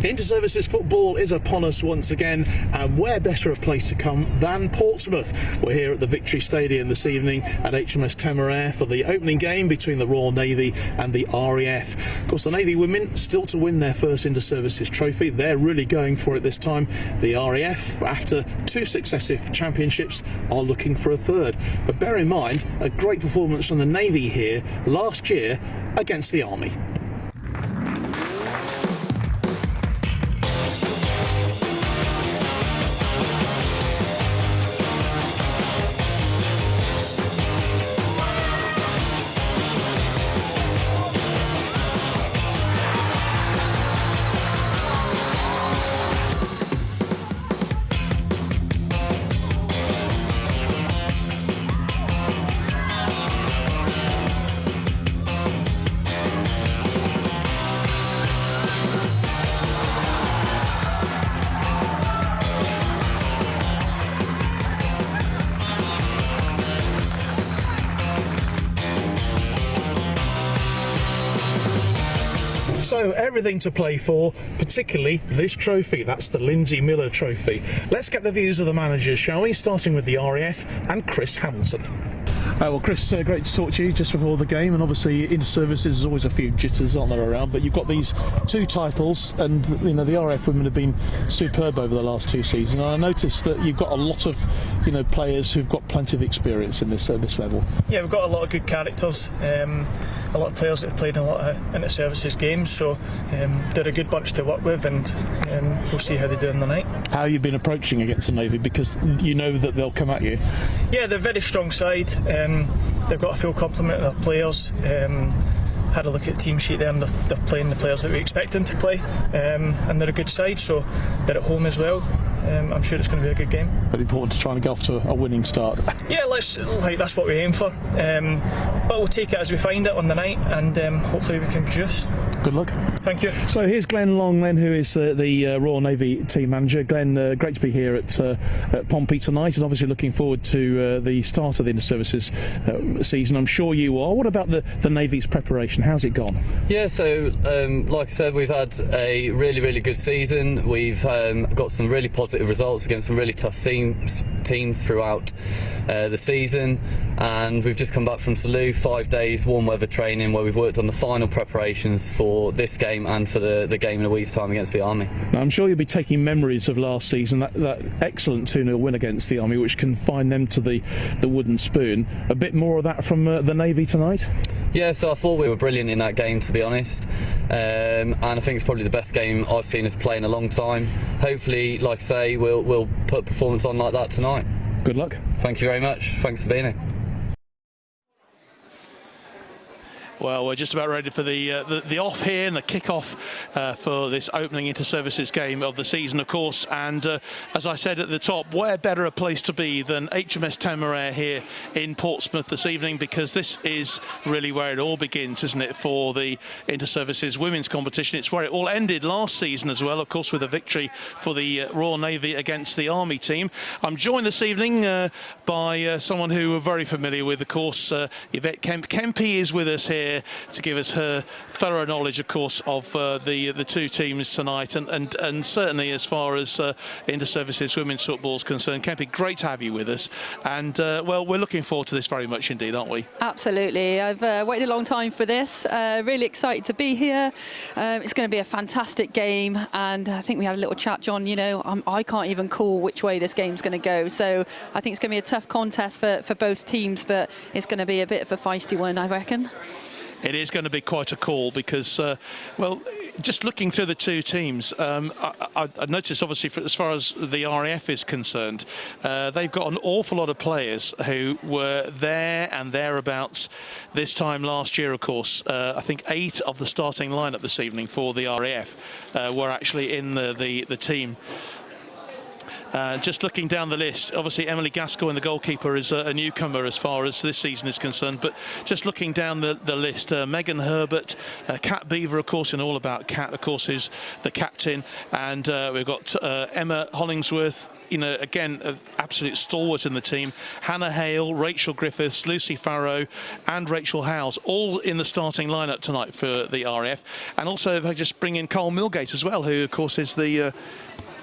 Inter-services football is upon us once again, and where better a place to come than Portsmouth? We're here at the Victory Stadium this evening at HMS Temeraire for the opening game between the Royal Navy and the RAF. Of course, the Navy women still to win their first Inter-services trophy. They're really going for it this time. The RAF, after 2 successive championships, are looking for a third. But bear in mind, a great performance from the Navy here last year against the Army. So everything to play for, particularly this trophy. That's the Lindsay Miller Trophy. Let's get the views of the managers, shall we? Starting with the RAF and Chris Hamilton. Well, Chris, great to talk to you just before the game, and obviously inter-services there's always a few jitters on there around, but you've got these 2 titles, and you know the RAF women have been superb over the last 2 seasons. And I noticed that you've got a lot of players who've got plenty of experience in this level. Yeah, we've got a lot of good characters, a lot of players that have played in a lot of inter-services games, so they're a good bunch to work with, and we'll see how they do in the night. How have you been approaching against the Navy, because you know that they'll come at you? Yeah, they're a very strong side. They've got a full complement of their players. Had a look at the team sheet there, and they're playing the players that we expect them to play, and they're a good side, so they're at home as well. I'm sure it's going to be a good game. But important to try and get off to a winning start. Yeah, that's what we aim for. But we'll take it as we find it on the night, and hopefully we can produce. Good luck. Thank you. So here's Glenn Long, who is the Royal Navy team manager. Glenn, great to be here at Pompey tonight, and obviously looking forward to the start of the inter-services season. I'm sure you are. What about the Navy's preparation? How's it gone? Yeah, so like I said, we've had a really good season. We've got some really positive results against some really tough teams throughout the season, and we've just come back from Salou, 5 days warm weather training, where we've worked on the final preparations for this game and for the game in a week's time against the Army. Now, I'm sure you'll be taking memories of last season, that excellent 2-0 win against the Army, which confined them to the wooden spoon. A bit more of that from the Navy tonight? Yeah, so I thought we were brilliant in that game, to be honest, and I think it's probably the best game I've seen us play in a long time. Hopefully, like I say, we'll put a performance on like that tonight. Good luck. Thank you very much. Thanks for being here. Well, we're just about ready for the off here and the kickoff for this opening inter-services game of the season, of course. And as I said at the top, where better a place to be than HMS Temeraire here in Portsmouth this evening, because this is really where it all begins, isn't it, for the inter-services women's competition. It's where it all ended last season as well, of course, with a victory for the Royal Navy against the Army team. I'm joined this evening by someone who we're very familiar with, of course, Yvette Kemp. Kempy is with us here to give us her thorough knowledge, of course, of the two teams tonight, and certainly as far as inter-services women's football is concerned. Kempy, great to have you with us, and well, we're looking forward to this very much indeed, aren't we? Absolutely. I've waited a long time for this. Really excited to be here. It's going to be a fantastic game, and I think we had a little chat, John. You know, I can't even call which way this game's going to go, so I think it's going to be a tough contest for both teams, but it's going to be a bit of a feisty one, I reckon. It is going to be quite a call because, well, just looking through the two teams, I noticed obviously as far as the RAF is concerned, they've got an awful lot of players who were there and thereabouts this time last year, of course. I think 8 of the starting lineup this evening for the RAF were actually in the team. Just looking down the list, obviously Emily Gascoigne, the goalkeeper, is a newcomer as far as this season is concerned. But just looking down the list, Megan Herbert, Kat Beaver, of course, and all about Kat, of course, is the captain. And we've got Emma Hollingsworth, you know, again, an absolute stalwart in the team. Hannah Hale, Rachel Griffiths, Lucy Farrow and Rachel Howes, all in the starting lineup tonight for the RAF. And also if I just bring in Carl Milgate as well, who, of course, is the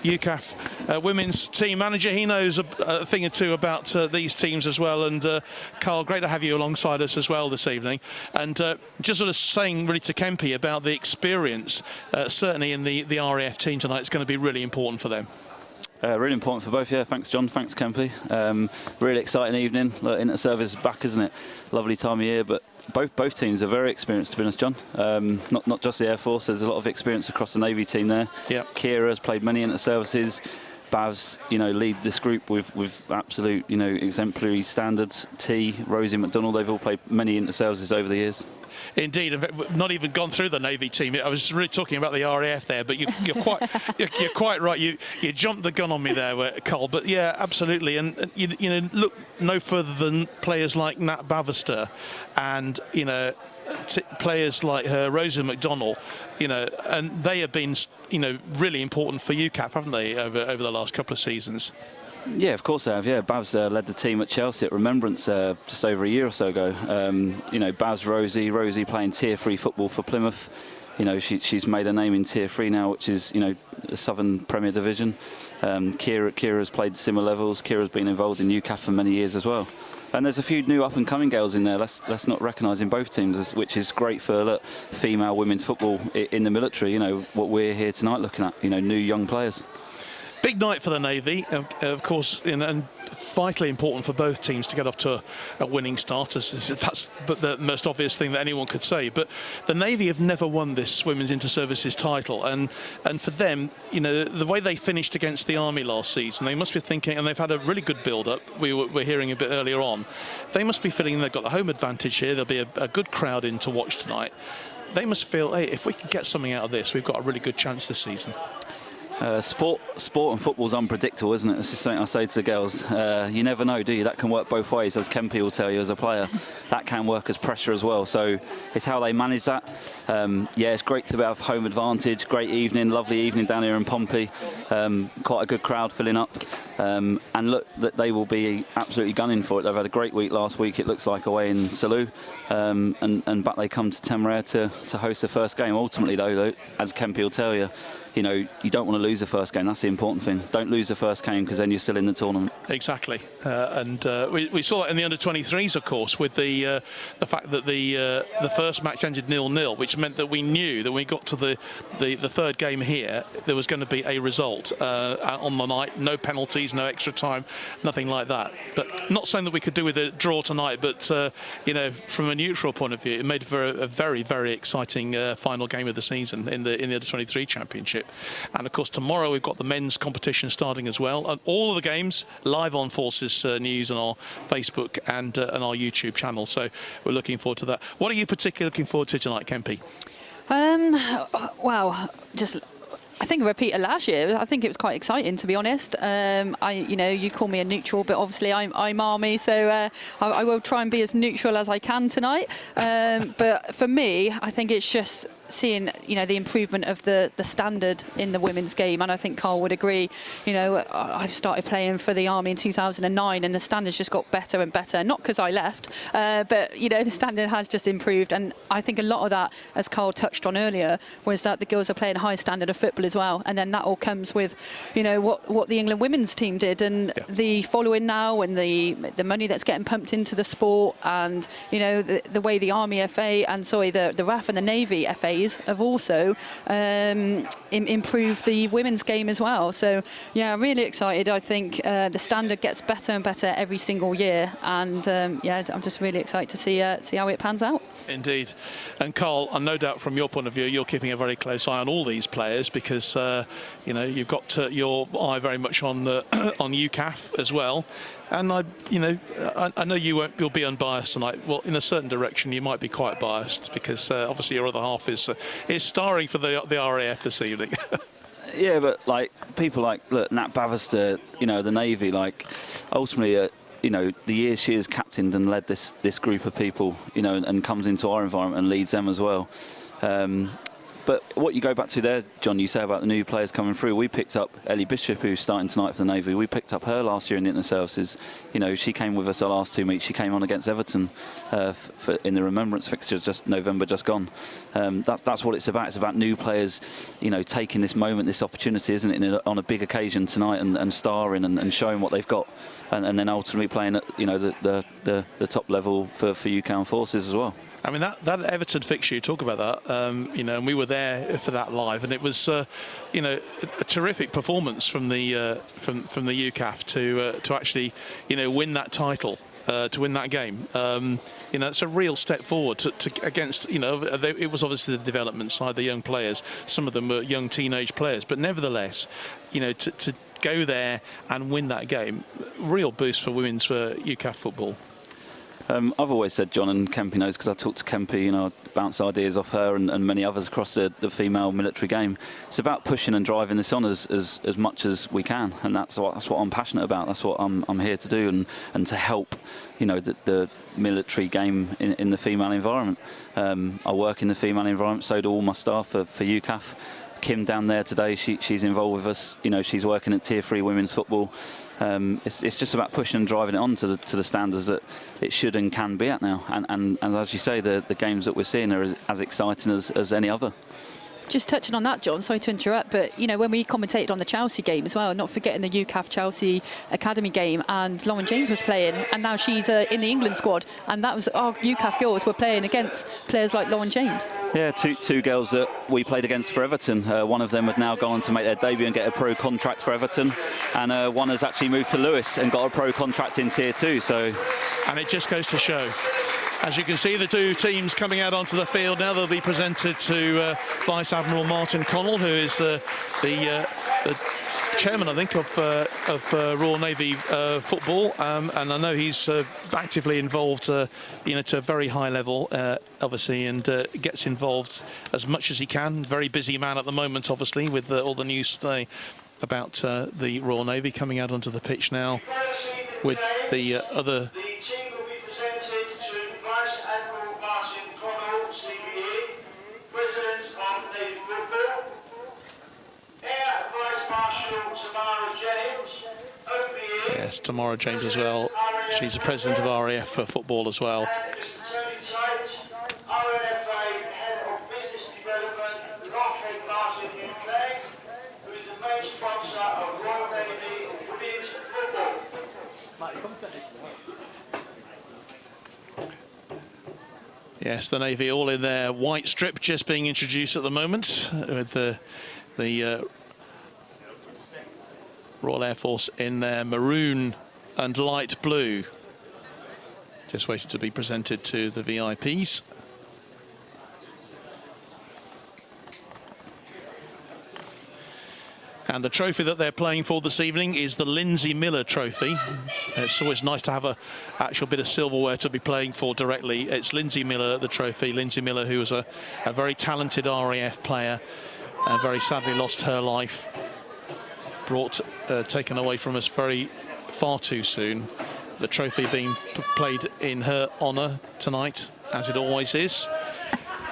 UCAF women's team manager. He knows a thing or two about these teams as well. And Carl, great to have you alongside us as well this evening. And just sort of saying really to Kempy about the experience, certainly in the RAF team tonight, it's going to be really important for them. Really important for both, yeah. Thanks, John. Thanks, Kempy. Really exciting evening. Look, inter-service back, isn't it? Lovely time of year, but both teams are very experienced, to be honest, John. Not just the Air Force. There's a lot of experience across the Navy team there. Yep. Kira has played many inter-services. Bavs, you know, lead this group with absolute, you know, exemplary standards. T, Rosie McDonald, they've all played many inter-services over the years. Indeed, I've not even gone through the Navy team. I was really talking about the RAF there, but you're quite right. You jumped the gun on me there, Carl. But yeah, absolutely. And you know, look no further than players like Nat Bavister, and you know, players like her, Rosa McDonnell. You know, and they have been, you know, really important for UCAF, haven't they, over the last couple of seasons? Yeah, of course they have. Yeah, Bavs led the team at Chelsea at Remembrance just over a year or so ago. You know, Bavs, Rosie playing Tier 3 football for Plymouth. You know, she's made a name in Tier 3 now, which is, you know, the Southern Premier Division. Kira's played similar levels. Kira's been involved in UCAF for many years as well. And there's a few new up-and-coming girls in there. Let's not recognise in both teams, which is great for female women's football in the military. You know, what we're here tonight looking at. You know, new young players. Big night for the Navy, of course, and vitally important for both teams to get off to a winning start. That's the most obvious thing that anyone could say. But the Navy have never won this women's inter-services title, and for them, you know, the way they finished against the Army last season, they must be thinking, and they've had a really good build-up. We were hearing a bit earlier on. They must be feeling they've got the home advantage here. There'll be a good crowd in to watch tonight. They must feel, hey, if we can get something out of this, we've got a really good chance this season. Sport and football's unpredictable, isn't it? This is something I say to the girls. You never know, do you? That can work both ways, as Kempy will tell you as a player. That can work as pressure as well. So it's how they manage that. Yeah, it's great to have home advantage. Great evening, lovely evening down here in Pompey. Quite a good crowd filling up. And look, that they will be absolutely gunning for it. They've had a great week last week, it looks like, away in Salou. And back they come to Temeraire to host the first game. Ultimately, though, as Kempy will tell you, you know, you don't want to lose the first game. That's the important thing. Don't lose the first game, because then you're still in the tournament. Exactly, and we saw it in the under-23s, of course, with the fact that the first match ended 0-0, which meant that we knew that when we got to the third game here, there was going to be a result on the night. No penalties, no extra time, nothing like that. But not saying that we could do with a draw tonight, but you know, from a neutral point of view, it made for a very, very exciting final game of the season in the under-23 championship. And of course, tomorrow we've got the men's competition starting as well, and all of the games live on Forces News on our Facebook and our YouTube channel. So we're looking forward to that. What are you particularly looking forward to tonight, Kempy? Well, I think a repeat of last year. I think it was quite exciting, to be honest. You know, you call me a neutral, but obviously I'm Army, so I will try and be as neutral as I can tonight. But for me, I think it's just seeing, you know, the improvement of the standard in the women's game, and I think Carl would agree. You know, I started playing for the Army in 2009, and the standards just got better and better. Not because I left, but you know, the standard has just improved, and I think a lot of that, as Carl touched on earlier, was that the girls are playing a high standard of football as well, and then that all comes with, you know, what the England women's team did, and the following now, and the money that's getting pumped into the sport, and you know, the way the Army FA and the RAF and the Navy FA have also improved the women's game as well. So yeah, really excited. I think the standard gets better and better every single year, and yeah, I'm just really excited to see how it pans out. Indeed. And Carl, no doubt from your point of view, you're keeping a very close eye on all these players, because you know, you've got your eye very much on on UCAF as well. And I know you'll be unbiased tonight. Well, in a certain direction, you might be quite biased, because obviously your other half is starring for the RAF this evening. Yeah, but like people like Nat Bavister, you know, the Navy, like ultimately, you know, the years she has captained and led this group of people, you know, and comes into our environment and leads them as well. But what you go back to there, John, you say about the new players coming through. We picked up Ellie Bishop, who's starting tonight for the Navy. We picked up her last year in the Inter Services. You know, she came with us our last two meets. She came on against Everton in the Remembrance fixture November just gone. That's what it's about. It's about new players, you know, taking this moment, this opportunity, isn't it, on a big occasion tonight, and starring and showing what they've got, and then ultimately playing at, you know, the top level for UK Armed Forces as well. I mean, that Everton fixture, you talk about that, you know, and we were there for that live, and it was, you know, a terrific performance from the UCAF to actually, you know, win that title, to win that game. You know, it's a real step forward against, you know, it was obviously the development side, the young players. Some of them were young teenage players, but nevertheless, you know, to go there and win that game, real boost for women's UCAF football. I've always said, John, and Kempy knows, because I talked to Kempy, you know, I bounce ideas off her and many others across the female military game. It's about pushing and driving this on as much as we can, and that's what I'm passionate about. That's what I'm here to do, and to help, you know, the military game in the female environment. I work in the female environment, so do all my staff for UCAF. Kim down there today, she's involved with us. You know, she's working at Tier 3 women's football. It's just about pushing and driving it on to the standards that it should and can be at now. And as you say, the games that we're seeing are as exciting as any other. Just touching on that, John, sorry to interrupt, but you know, when we commentated on the Chelsea game as well, not forgetting the UCAF Chelsea Academy game, and Lauren James was playing, and now she's in the England squad, and that was our UCAF girls were playing against players like Lauren James. Yeah, two girls that we played against for Everton. One of them had now gone on to make their debut and get a pro contract for Everton, and one has actually moved to Lewis and got a pro contract in Tier 2. So, and it just goes to show. As you can see, the two teams coming out onto the field now. They'll be presented to Vice Admiral Martin Connell, who is the chairman, I think, of Royal Navy football, and I know he's actively involved, you know, to a very high level, obviously, and gets involved as much as he can. Very busy man at the moment, obviously, with all the news today about the Royal Navy coming out onto the pitch now with the other. Yes, Tamara James as well. She's the president of RAF for football as well. Yes, the Navy all in their white strip, just being introduced at the moment, with the Royal Air Force in their maroon and light blue. Just waiting to be presented to the VIPs. And the trophy that they're playing for this evening is the Lindsay Miller Trophy. It's always nice to have an actual bit of silverware to be playing for directly. It's Lindsay Miller, the trophy. Lindsay Miller, who was a very talented RAF player, and very sadly lost her life. Taken away from us far too soon. The trophy being played in her honour tonight, as it always is.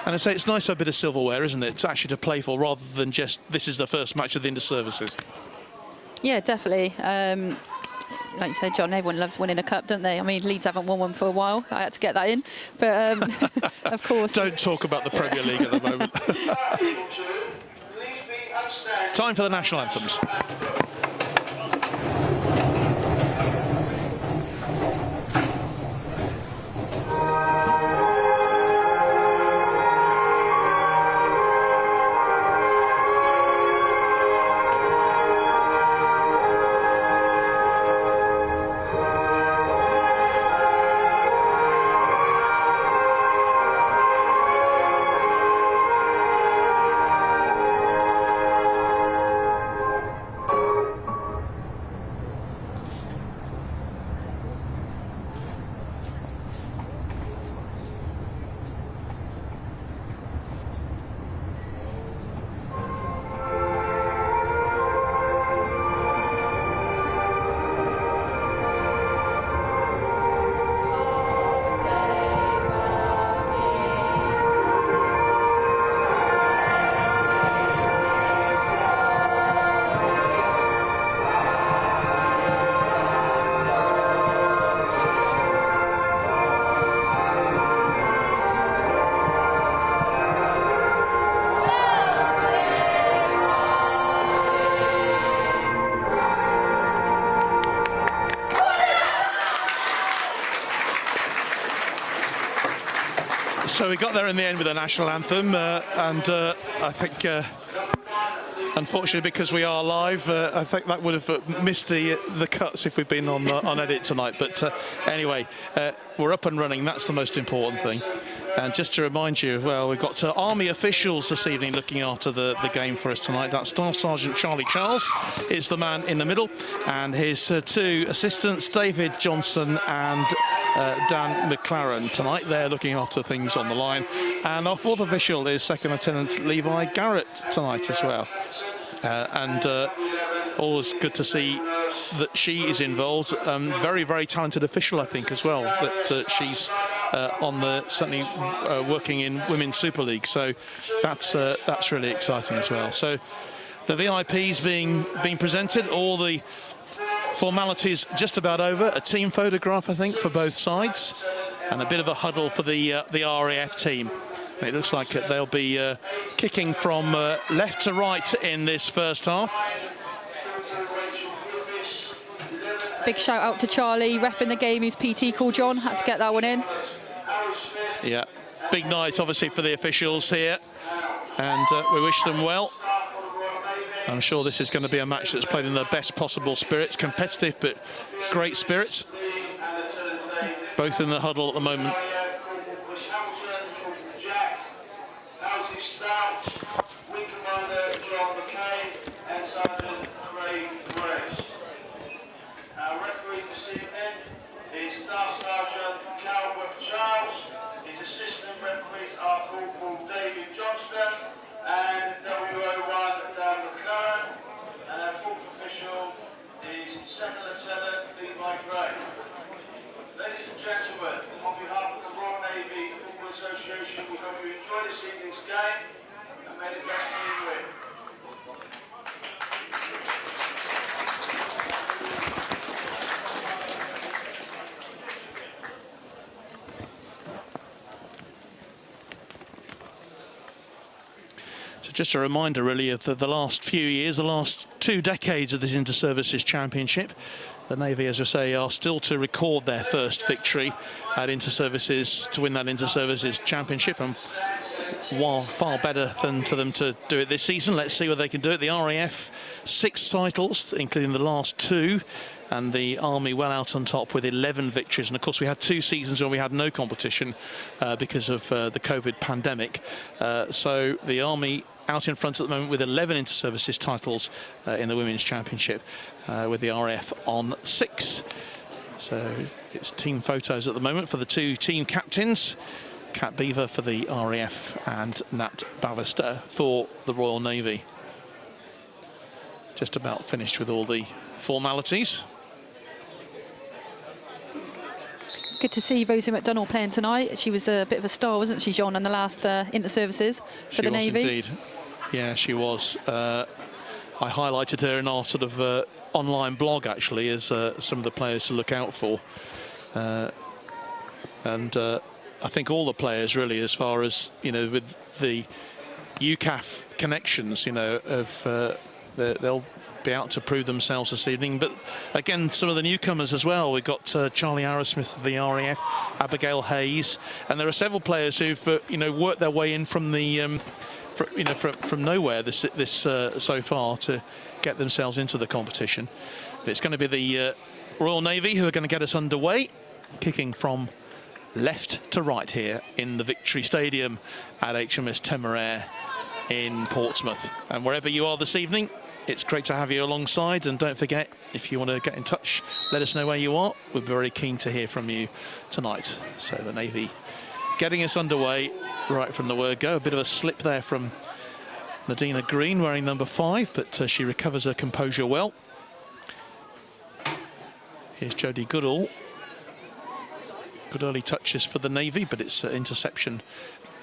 And I say it's nice to have a bit of silverware, isn't it? It's actually to play for, rather than just this is the first match of the inter-services. Yeah, definitely. Like you said, John, everyone loves winning a cup, don't they? I mean, Leeds haven't won one for a while. I had to get that in. But, of course... Don't talk about the Premier League at the moment. Time for the national anthems. So we got there in the end with the national anthem, and I think, unfortunately, because we are live, I think that would have missed the cuts if we'd been on edit tonight. But anyway, we're up and running. That's the most important thing. And just to remind you, well, we've got Army officials this evening looking after the game for us tonight. That's Staff Sergeant Charlie Charles is the man in the middle, and his two assistants, David Johnson and Dan McLaren tonight. They're looking after things on the line. And our fourth official is Second Lieutenant Levi Garrett tonight as well. Always good to see that she is involved. Very, very talented official, I think, as well. That she's certainly working in Women's Super League. So that's really exciting as well. So the VIPs being presented, all the formalities just about over. A team photograph, I think, for both sides, and a bit of a huddle for the RAF team. It looks like they'll be kicking from left to right in this first half. Big shout out to Charlie, reffing the game, who's PT call, John. Had to get that one in. Yeah, big night obviously for the officials here, and we wish them well. I'm sure this is going to be a match that's played in the best possible spirits, competitive but great spirits, both in the huddle at the moment. David Johnston and WO1 Dan McLaren, and our fourth official is Second Lieutenant Levi Garrett. Ladies and gentlemen, on behalf of the Royal Navy Football Association, we hope you enjoy this evening's game and may the best team win. just a reminder really of the last few years, the last 2 decades of this Inter-Services Championship. The Navy, as I say, are still to record their first victory at Inter-Services to win that Inter-Services Championship, and far better than for them to do it this season. Let's see whether they can do it. The RAF 6 titles, including the last 2, and the Army well out on top with 11 victories. And of course we had 2 seasons when we had no competition because of the COVID pandemic. So the Army out in front at the moment with 11 Inter-Services titles in the Women's Championship, with the RAF on 6. So it's team photos at the moment for the 2 team captains. Kat Beaver for the RAF and Nat Bavister for the Royal Navy. Just about finished with all the formalities. Good to see Rosie McDonald playing tonight. She was a bit of a star, wasn't she, John, in the last Inter-Services for the Navy? Indeed. Yeah, she was. I highlighted her in our sort of online blog, actually, as some of the players to look out for. And I think all the players, really, as far as, you know, with the UCAF connections, you know, they'll be out to prove themselves this evening. But again, some of the newcomers as well. We've got Charlie Arrowsmith of the RAF, Abigail Hayes, and there are several players who've you know, worked their way in from the from nowhere this so far to get themselves into the competition. But it's going to be the Royal Navy who are going to get us underway, kicking from left to right here in the Victory Stadium at HMS Temeraire in Portsmouth. And wherever you are this evening, it's great to have you alongside, and don't forget, if you want to get in touch, let us know where you are. We're very keen to hear from you tonight. So the Navy getting us underway right from the word go. A bit of a slip there from Nadina Green wearing number 5, but she recovers her composure well. Here's Jodie Goodall. Good early touches for the Navy, but it's interception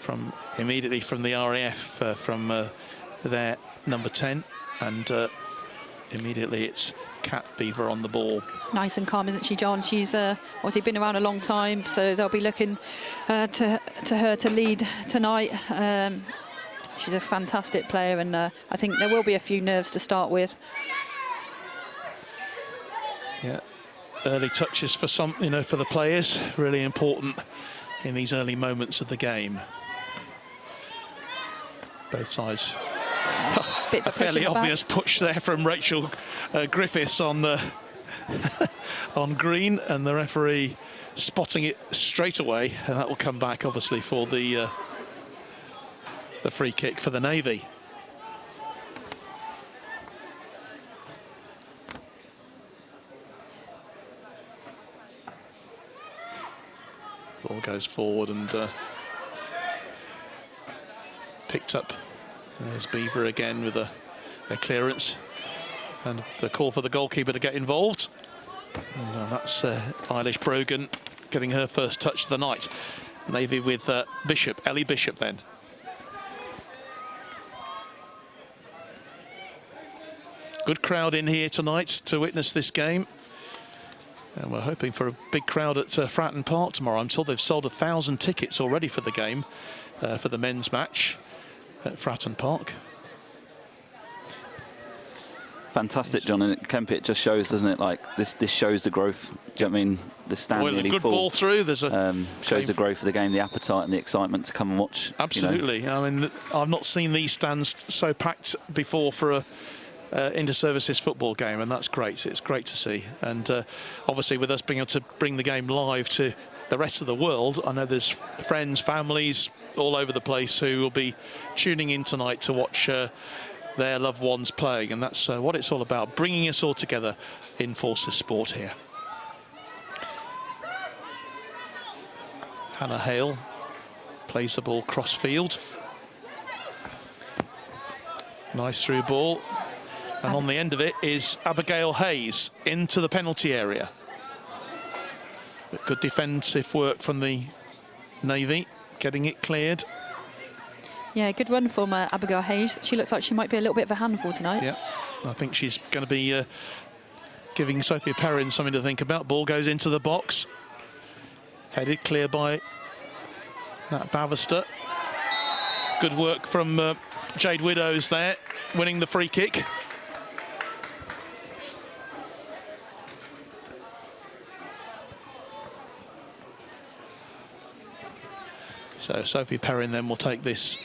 from immediately from the RAF from their number 10. And immediately it's Kat Beaver on the ball. Nice and calm, isn't she, John? She's obviously been around a long time, so they'll be looking to her to lead tonight. She's a fantastic player, and I think there will be a few nerves to start with. Yeah, early touches for some, you know, for the players, really important in these early moments of the game. Both sides. Bit of a fairly obvious push there from Rachel Griffiths on on Green, and the referee spotting it straight away, and that will come back obviously for the free kick for the Navy. Ball goes forward and picked up. There's Beaver again with a clearance, and the call for the goalkeeper to get involved. And that's Eilish Brogan getting her first touch of the night. Navy with Bishop, Ellie Bishop then. Good crowd in here tonight to witness this game. And we're hoping for a big crowd at Fratton Park tomorrow. I'm told they've sold 1,000 tickets already for the game, for the men's match at Fratton Park. Fantastic, John, and Kempit just shows, doesn't it? Like this shows the growth. Do you know what I mean? The stand nearly good full. Ball through. There's a shows the growth of the game, the appetite and the excitement to come and watch. Absolutely. You know. I mean, I've not seen these stands so packed before for a inter-services football game, and that's great. It's great to see. And obviously, with us being able to bring the game live to the rest of the world, I know there's friends, families all over the place who will be tuning in tonight to watch their loved ones playing, and that's what it's all about, bringing us all together in Forces Sport here. Hannah Hale plays the ball cross field. Nice through ball, and on the end of it is Abigail Hayes into the penalty area. But good defensive work from the Navy, getting it cleared. Yeah, good run from Abigail Hayes. She looks like she might be a little bit of a handful tonight. Yeah, I think she's going to be giving Sophia Perrin something to think about. Ball goes into the box. Headed clear by Nat Bavister. Good work from Jade Widows there, winning the free kick. So Sophie Perrin then will take this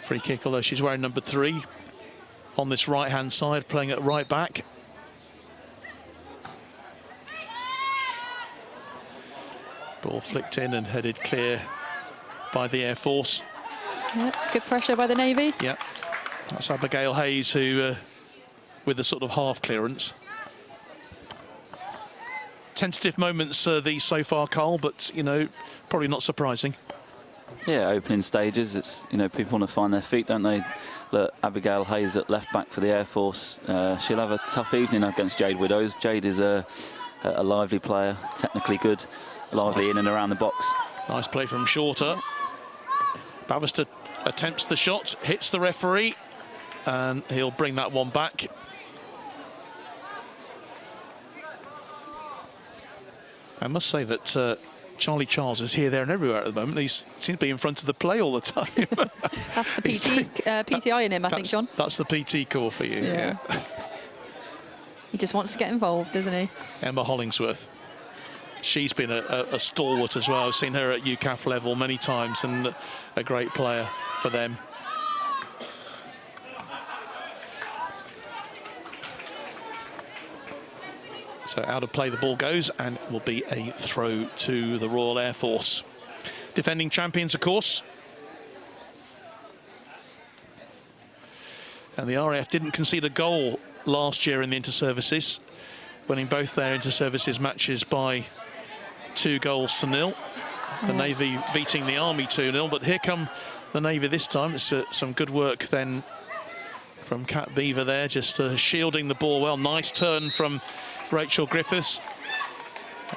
free kick, although she's wearing number 3 on this right-hand side, playing at right back. Ball flicked in and headed clear by the Air Force. Yep, good pressure by the Navy. Yep, that's Abigail Hayes who, with the sort of half clearance. Tentative moments these so far, Carl, but, you know, probably not surprising. Yeah, opening stages, it's, you know, people want to find their feet, don't they? Look, Abigail Hayes at left back for the Air Force. She'll have a tough evening against Jade Widows. Jade is a lively player, technically good, lively in and around the box. Nice play from Shorter. Bavister attempts the shot, hits the referee, and he'll bring that one back. I must say that Charlie Charles is here, there and everywhere at the moment. He seems to be in front of the play all the time. That's the PTI in him, I think, John. That's the PT core for you. Yeah. He just wants to get involved, doesn't he? Emma Hollingsworth. She's been a stalwart as well. I've seen her at UCAF level many times, and a great player for them. So out of play the ball goes, and will be a throw to the Royal Air Force. Defending champions, of course. And the RAF didn't concede a goal last year in the inter-services, winning both their inter-services matches by 2-0. The Navy beating the Army 2-0, but here come the Navy this time. It's some good work then from Kat Beaver there, just shielding the ball well. Nice turn from Rachel Griffiths,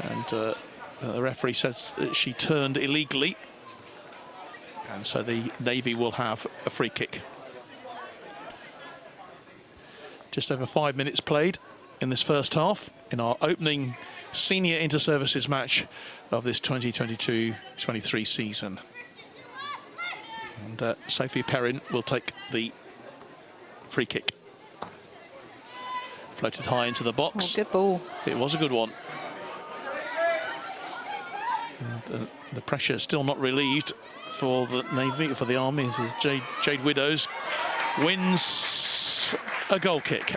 and the referee says that she turned illegally, and so the Navy will have a free kick. Just over 5 minutes played in this first half in our opening senior inter-services match of this 2022-23 season. And Sophie Perrin will take the free kick. Floated high into the box. Oh, good ball. It was a good one. And the pressure is still not relieved for the Navy, for the Army, as Jade Widows wins a goal kick.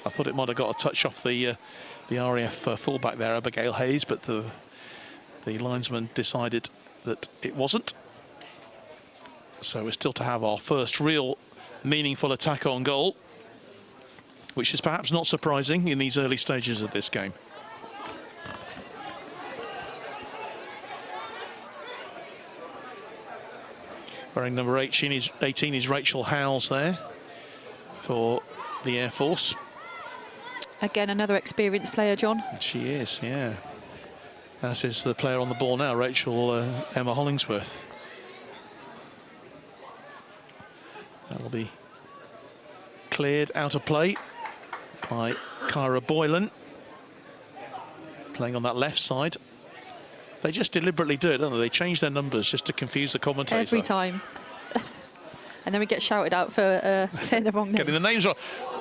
I thought it might have got a touch off the RAF fullback there, Abigail Hayes, but the linesman decided that it wasn't. So we're still to have our first real meaningful attack on goal, which is perhaps not surprising in these early stages of this game. Wearing number 18 is Rachel Howes there for the Air Force. Again, another experienced player, John. She is, yeah. As is the player on the ball now, Rachel Emma Hollingsworth. That'll be cleared out of play by Kyra Boylan, playing on that left side. They just deliberately do it, don't they? They change their numbers just to confuse the commentator. Every time. And then we get shouted out for saying the wrong name. Getting the names wrong.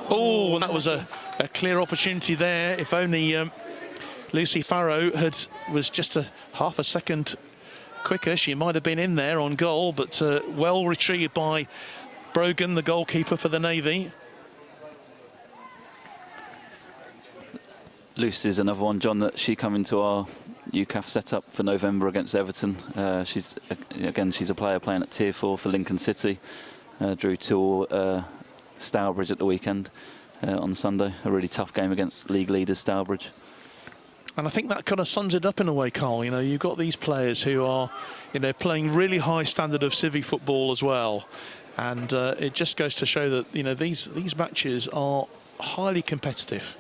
Oh, and that was a clear opportunity there. If only Lucy Farrow was just half a second quicker, she might have been in there on goal, but well retrieved by Brogan, the goalkeeper for the Navy. Lucy's another one, John, that she come into our UCAF setup for November against Everton. She's a player playing at Tier 4 for Lincoln City. Drew to Stourbridge at the weekend on Sunday. A really tough game against league leaders Stourbridge. And I think that kind of sums it up in a way, Carl. You know, you've got these players who are, you know, playing really high standard of civvy football as well. And it just goes to show that, you know, these matches are highly competitive.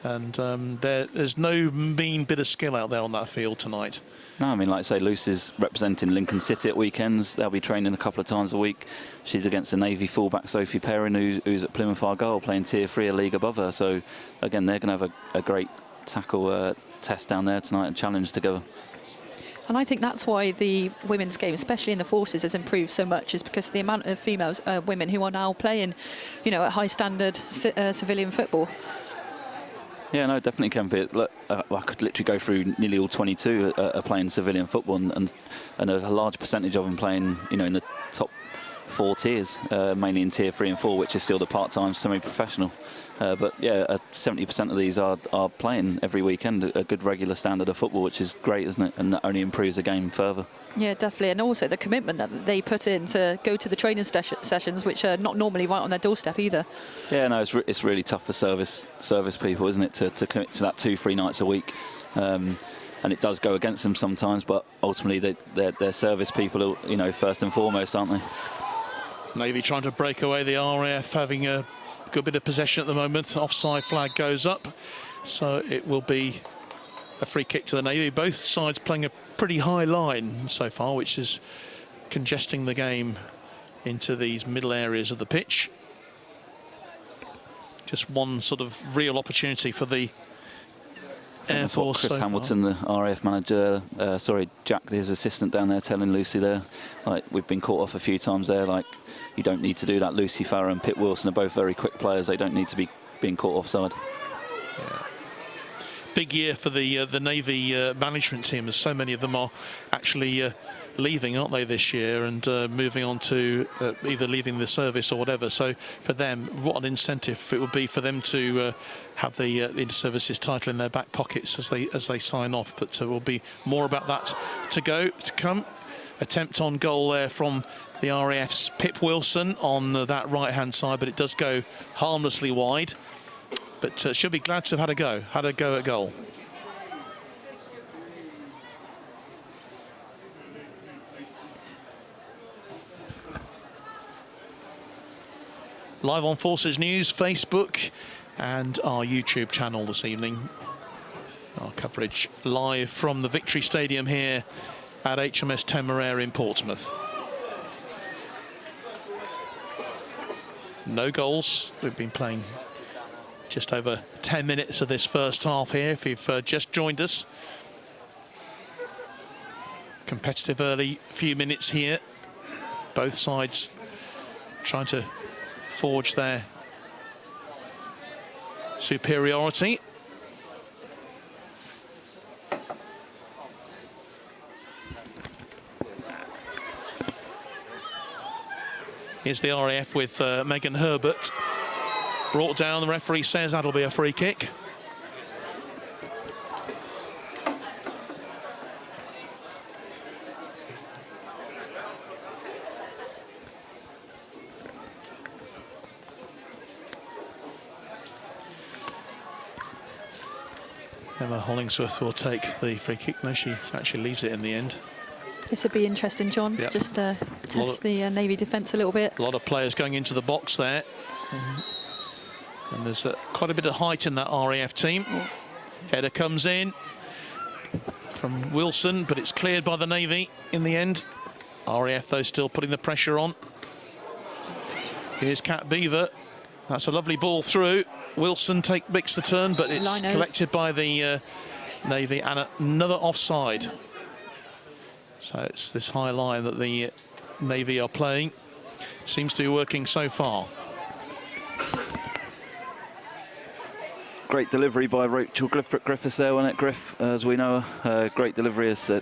And there's no mean bit of skill out there on that field tonight. No, I mean, like I say, Lucy's representing Lincoln City at weekends. They'll be training a couple of times a week. She's against the Navy fullback Sophie Perrin, who's at Plymouth Argyle playing Tier 3, a league above her. So, again, they're going to have a great tackle test down there tonight and challenge together. And I think that's why the women's game, especially in the forces, has improved so much, is because the amount of females, women who are now playing, you know, at high standard civilian football. Yeah, no, definitely can be. Look, I could literally go through nearly all 22 are playing civilian football, and a large percentage of them playing, you know, in the top 4 tiers, mainly in tier 3 and 4, which is still the part-time semi-professional. But yeah, 70% of these are playing every weekend a good regular standard of football, which is great, isn't it? And that only improves the game further. Yeah, definitely. And also the commitment that they put in to go to the training sessions, which are not normally right on their doorstep either. Yeah, no, it's really tough for service people, isn't it, to commit to that 2-3 nights a week. And it does go against them sometimes, but ultimately they're service people, you know, first and foremost, aren't they? Navy trying to break away, the RAF having a good bit of possession at the moment. Offside flag goes up, so it will be a free kick to the Navy. Both sides playing a pretty high line so far, which is congesting the game into these middle areas of the pitch. Just one sort of real opportunity for the Air Force. Chris Hamilton, the RAF manager, Jack, his assistant down there, telling Lucy there, like, we've been caught off a few times there, like, you don't need to do that. Lucy Farrer and Pip Wilson are both very quick players. They don't need to be being caught offside. Yeah. Big year for the Navy management team, as so many of them are actually leaving, aren't they, this year, and moving on to either leaving the service or whatever. So for them, what an incentive it would be for them to have the inter-services title in their back pockets as they sign off. But there will be more about that to come. Attempt on goal there from the RAF's Pip Wilson on that right-hand side, but it does go harmlessly wide. But she'll be glad to have had a go at goal. Live on Forces News, Facebook and our YouTube channel this evening. Our coverage live from the Victory Stadium here at HMS Temeraire in Portsmouth. No goals. We've been playing just over 10 minutes of this first half here, if you've just joined us. Competitive early few minutes here. Both sides trying to forge their superiority. Here's the RAF with Megan Herbert. Brought down, the referee says that'll be a free kick. Emma Hollingsworth will take the free kick. No, she actually leaves it in the end. This would be interesting, John. Yep. Just test the Navy defence a little bit. A lot of players going into the box there. And there's quite a bit of height in that RAF team. Header comes in from Wilson, but it's cleared by the Navy in the end. RAF, though, still putting the pressure on. Here's Cat Beaver. That's a lovely ball through. Wilson makes the turn, but it's collected by the Navy, and another offside. So it's this high line that the Navy are playing. Seems to be working so far. Great delivery by Rachel Griffiths there, wasn't it, Griff? As we know, great delivery is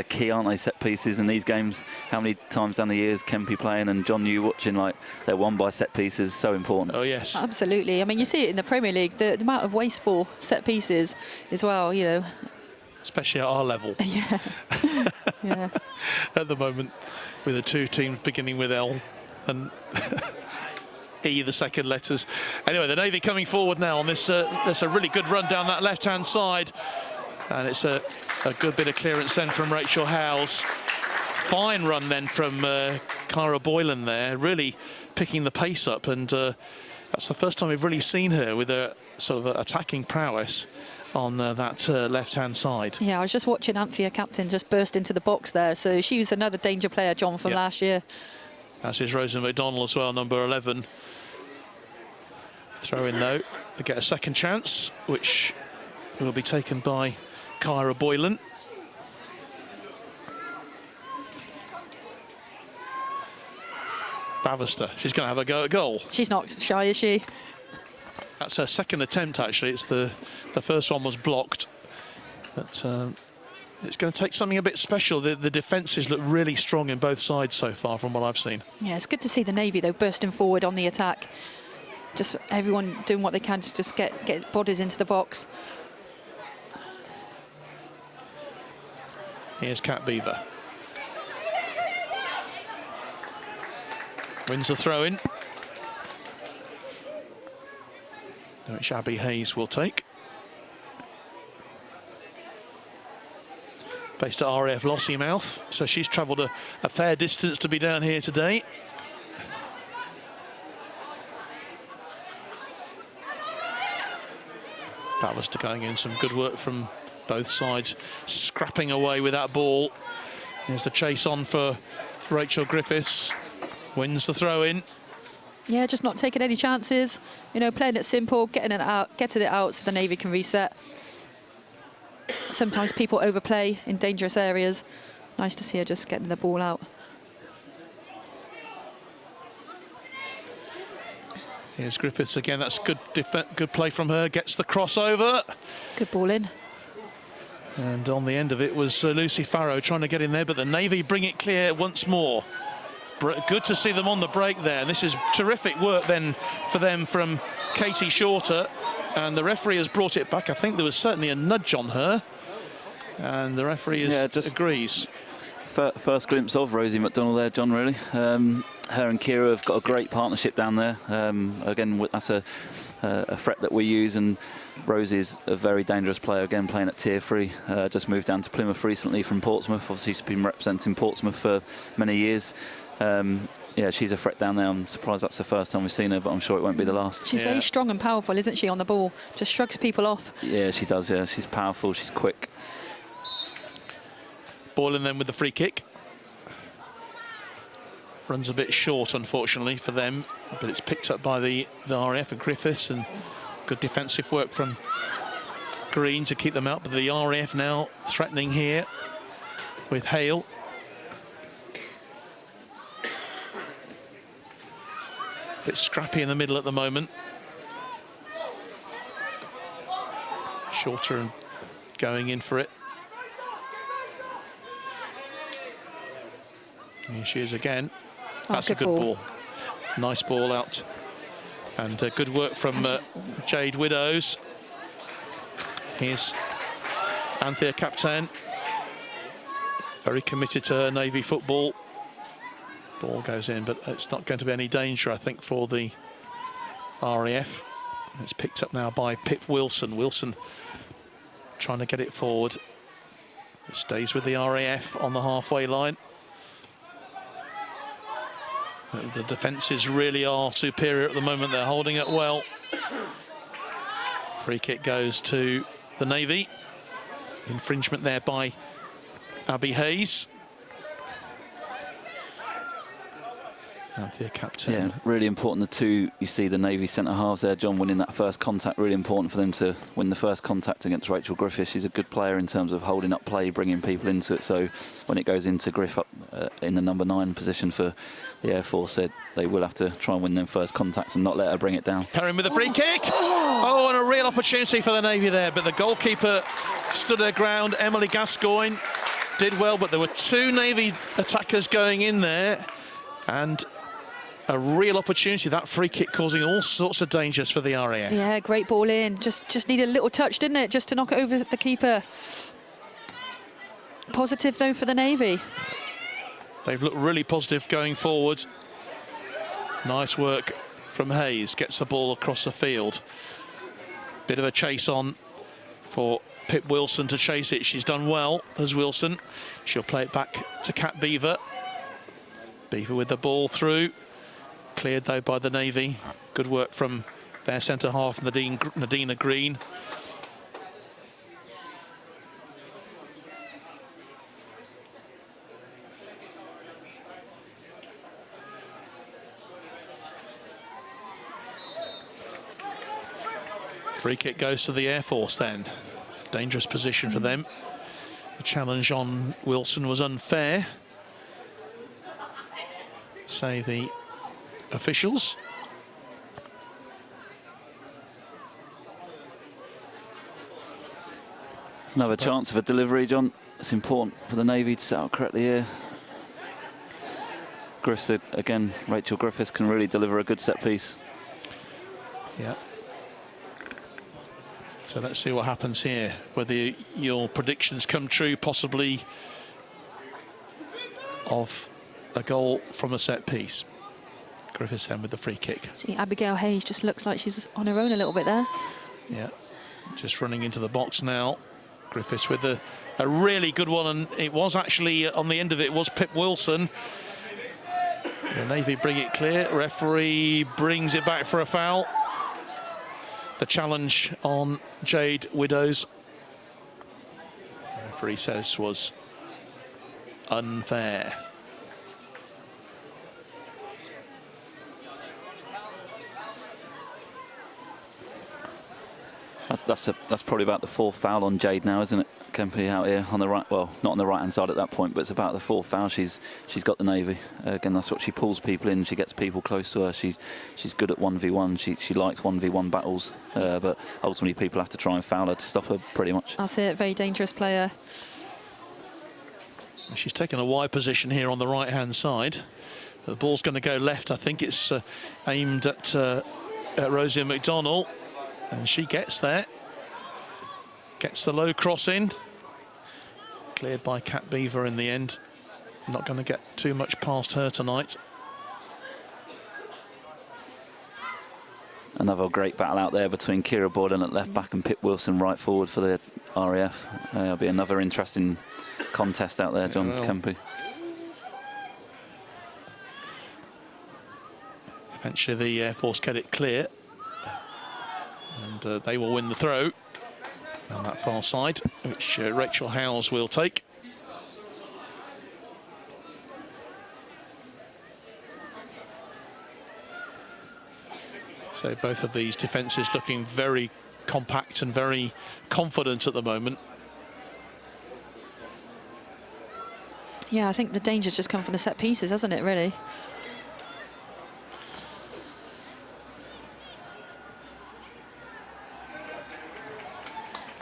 key, aren't they, set pieces in these games? How many times down the years Kempy playing and John, you watching, like, they're won by set pieces, so important. Oh, yes. Absolutely. I mean, you see it in the Premier League, the amount of wasteful set pieces as well, you know. Especially at our level. Yeah. Yeah. At the moment, with the two teams beginning with L and E, the second letters. Anyway, the Navy coming forward now on this. That's a really good run down that left-hand side. And it's a good bit of clearance then from Rachel Howes. Fine run then from Kyra Boylan there, really picking the pace up. And that's the first time we've really seen her with a sort of attacking prowess on that left-hand side. Yeah, I was just watching Anthea Captain just burst into the box there. So she was another danger player, John, from last year. As is Rosa McDonald as well, number 11. Throw in though, they get a second chance, which will be taken by Kyra Boylan. Bavister, she's going to have a go at goal. She's not shy, is she? That's her second attempt, actually. It's the first one was blocked. But it's going to take something a bit special. The defences look really strong in both sides so far, from what I've seen. Yeah, it's good to see the Navy, though, bursting forward on the attack. Just everyone doing what they can to just get bodies into the box. Here's Cat Beaver. Wins the throw-in. Which Abby Hayes will take. Based at RAF Lossiemouth, so she's travelled a fair distance to be down here today. Bavister going in, some good work from both sides, scrapping away with that ball. There's the chase on for Rachel Griffiths. Wins the throw-in. Yeah, just not taking any chances. You know, playing it simple, getting it out so the Navy can reset. Sometimes people overplay in dangerous areas. Nice to see her just getting the ball out. Here's Griffiths again. That's good play from her. Gets the crossover. Good ball in. And on the end of it was Lucy Farrow trying to get in there, but the Navy bring it clear once more. Good to see them on the break there. And this is terrific work then for them from Katie Shorter. And the referee has brought it back. I think there was certainly a nudge on her. And the referee agrees. First glimpse of Rosie McDonald there, John, really. Her and Kira have got a great partnership down there. Again, that's a threat that we use, and Rosie's a very dangerous player, again, playing at Tier 3. Just moved down to Plymouth recently from Portsmouth. Obviously, she's been representing Portsmouth for many years. Yeah, she's a threat down there. I'm surprised that's the first time we've seen her, but I'm sure it won't be the last. She's very strong and powerful, isn't she, on the ball? Just shrugs people off. Yeah, she does, yeah. She's powerful, she's quick. Boylan then with the free kick. Runs a bit short, unfortunately, for them, but it's picked up by the RAF and Griffiths, and good defensive work from Green to keep them out. But the RAF now threatening here with Hale. Bit scrappy in the middle at the moment. Shorter and going in for it. Here she is again. That's a good ball. Nice ball out. And good work from Jade Widows. Here's Anthea Captain. Very committed to her Navy football. Ball goes in, but it's not going to be any danger, I think, for the RAF. It's picked up now by Pip Wilson. Wilson trying to get it forward. It stays with the RAF on the halfway line. The defences really are superior at the moment. They're holding it well. Free kick goes to the Navy. Infringement there by Abby Hayes. Anthea Captain. Yeah, really important. The two, you see the Navy centre halves there, John, winning that first contact. Really important for them to win the first contact against Rachel Griffiths. She's a good player in terms of holding up play, bringing people into it. So when it goes into Griff up in the number 9 position for the Air Force, they will have to try and win them first contacts and not let her bring it down. Perrin with a free kick. Oh, and a real opportunity for the Navy there, but the goalkeeper stood her ground. Emily Gascoigne did well, but there were two Navy attackers going in there, and a real opportunity. That free kick causing all sorts of dangers for the RAF. Yeah, great ball in. Just needed a little touch, didn't it? Just to knock it over the keeper. Positive, though, for the Navy. They've looked really positive going forward. Nice work from Hayes. Gets the ball across the field. Bit of a chase on for Pip Wilson to chase it. She's done well as Wilson. She'll play it back to Cat Beaver. Beaver with the ball through. Cleared, though, by the Navy. Good work from their centre-half, Nadina Green. Free kick goes to the Air Force then. Dangerous position for them. The challenge on Wilson was unfair. Say the officials. Another chance of a delivery, John. It's important for the Navy to set up correctly here. Griffiths, again, Rachel Griffiths can really deliver a good set piece. Yeah. So let's see what happens here. Whether your predictions come true, possibly, of a goal from a set piece. Griffiths then with the free kick. See, Abigail Hayes just looks like she's on her own a little bit there. Yeah, just running into the box now. Griffiths with a really good one, and it was actually, on the end of it was Pip Wilson. The Navy bring it clear. Referee brings it back for a foul. The challenge on Jade Widows, the referee says, was unfair. That's probably about the fourth foul on Jade now, isn't it? Kempe out here on the right, well, not on the right hand side at that point, but it's about the fourth foul. She's got the Navy. Again, that's what she pulls people in. She gets people close to her. She's good at 1v1. She likes 1v1 battles, but ultimately people have to try and foul her to stop her, pretty much. That's it. Very dangerous player. She's taken a wide position here on the right hand side. The ball's going to go left. I think it's aimed at Rosie McDonnell. And she gets there, gets the low cross in, cleared by Kat Beaver in the end. Not going to get too much past her tonight. Another great battle out there between Kira Boylan at left back and Pip Wilson right forward for the RAF. It'll be another interesting contest out there, John Kempe. Eventually the Air Force get it clear. And they will win the throw on that far side, which Rachel Howes will take. So both of these defences looking very compact and very confident at the moment. Yeah, I think the danger's just come from the set pieces, hasn't it, really?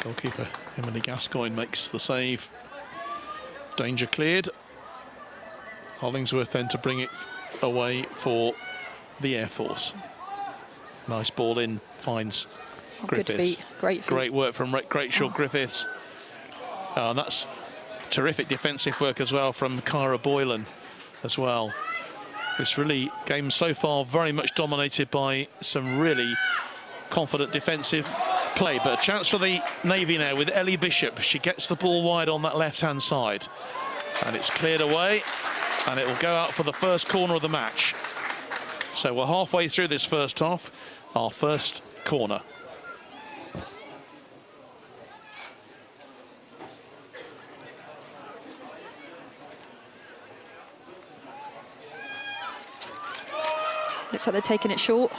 Goalkeeper Emily Gascoigne makes the save. Danger cleared. Hollingsworth then to bring it away for the Air Force. Nice ball in, finds Griffiths. Good feet, great feet. Great work from Rachel Griffiths. And that's terrific defensive work as well from Kyra Boylan as well. This really game so far very much dominated by some really confident defensive play, but a chance for the Navy now with Ellie Bishop. She gets the ball wide on that left-hand side, and it's cleared away, and it will go out for the first corner of the match. So we're halfway through this first half, our first corner. Looks like they're taking it short.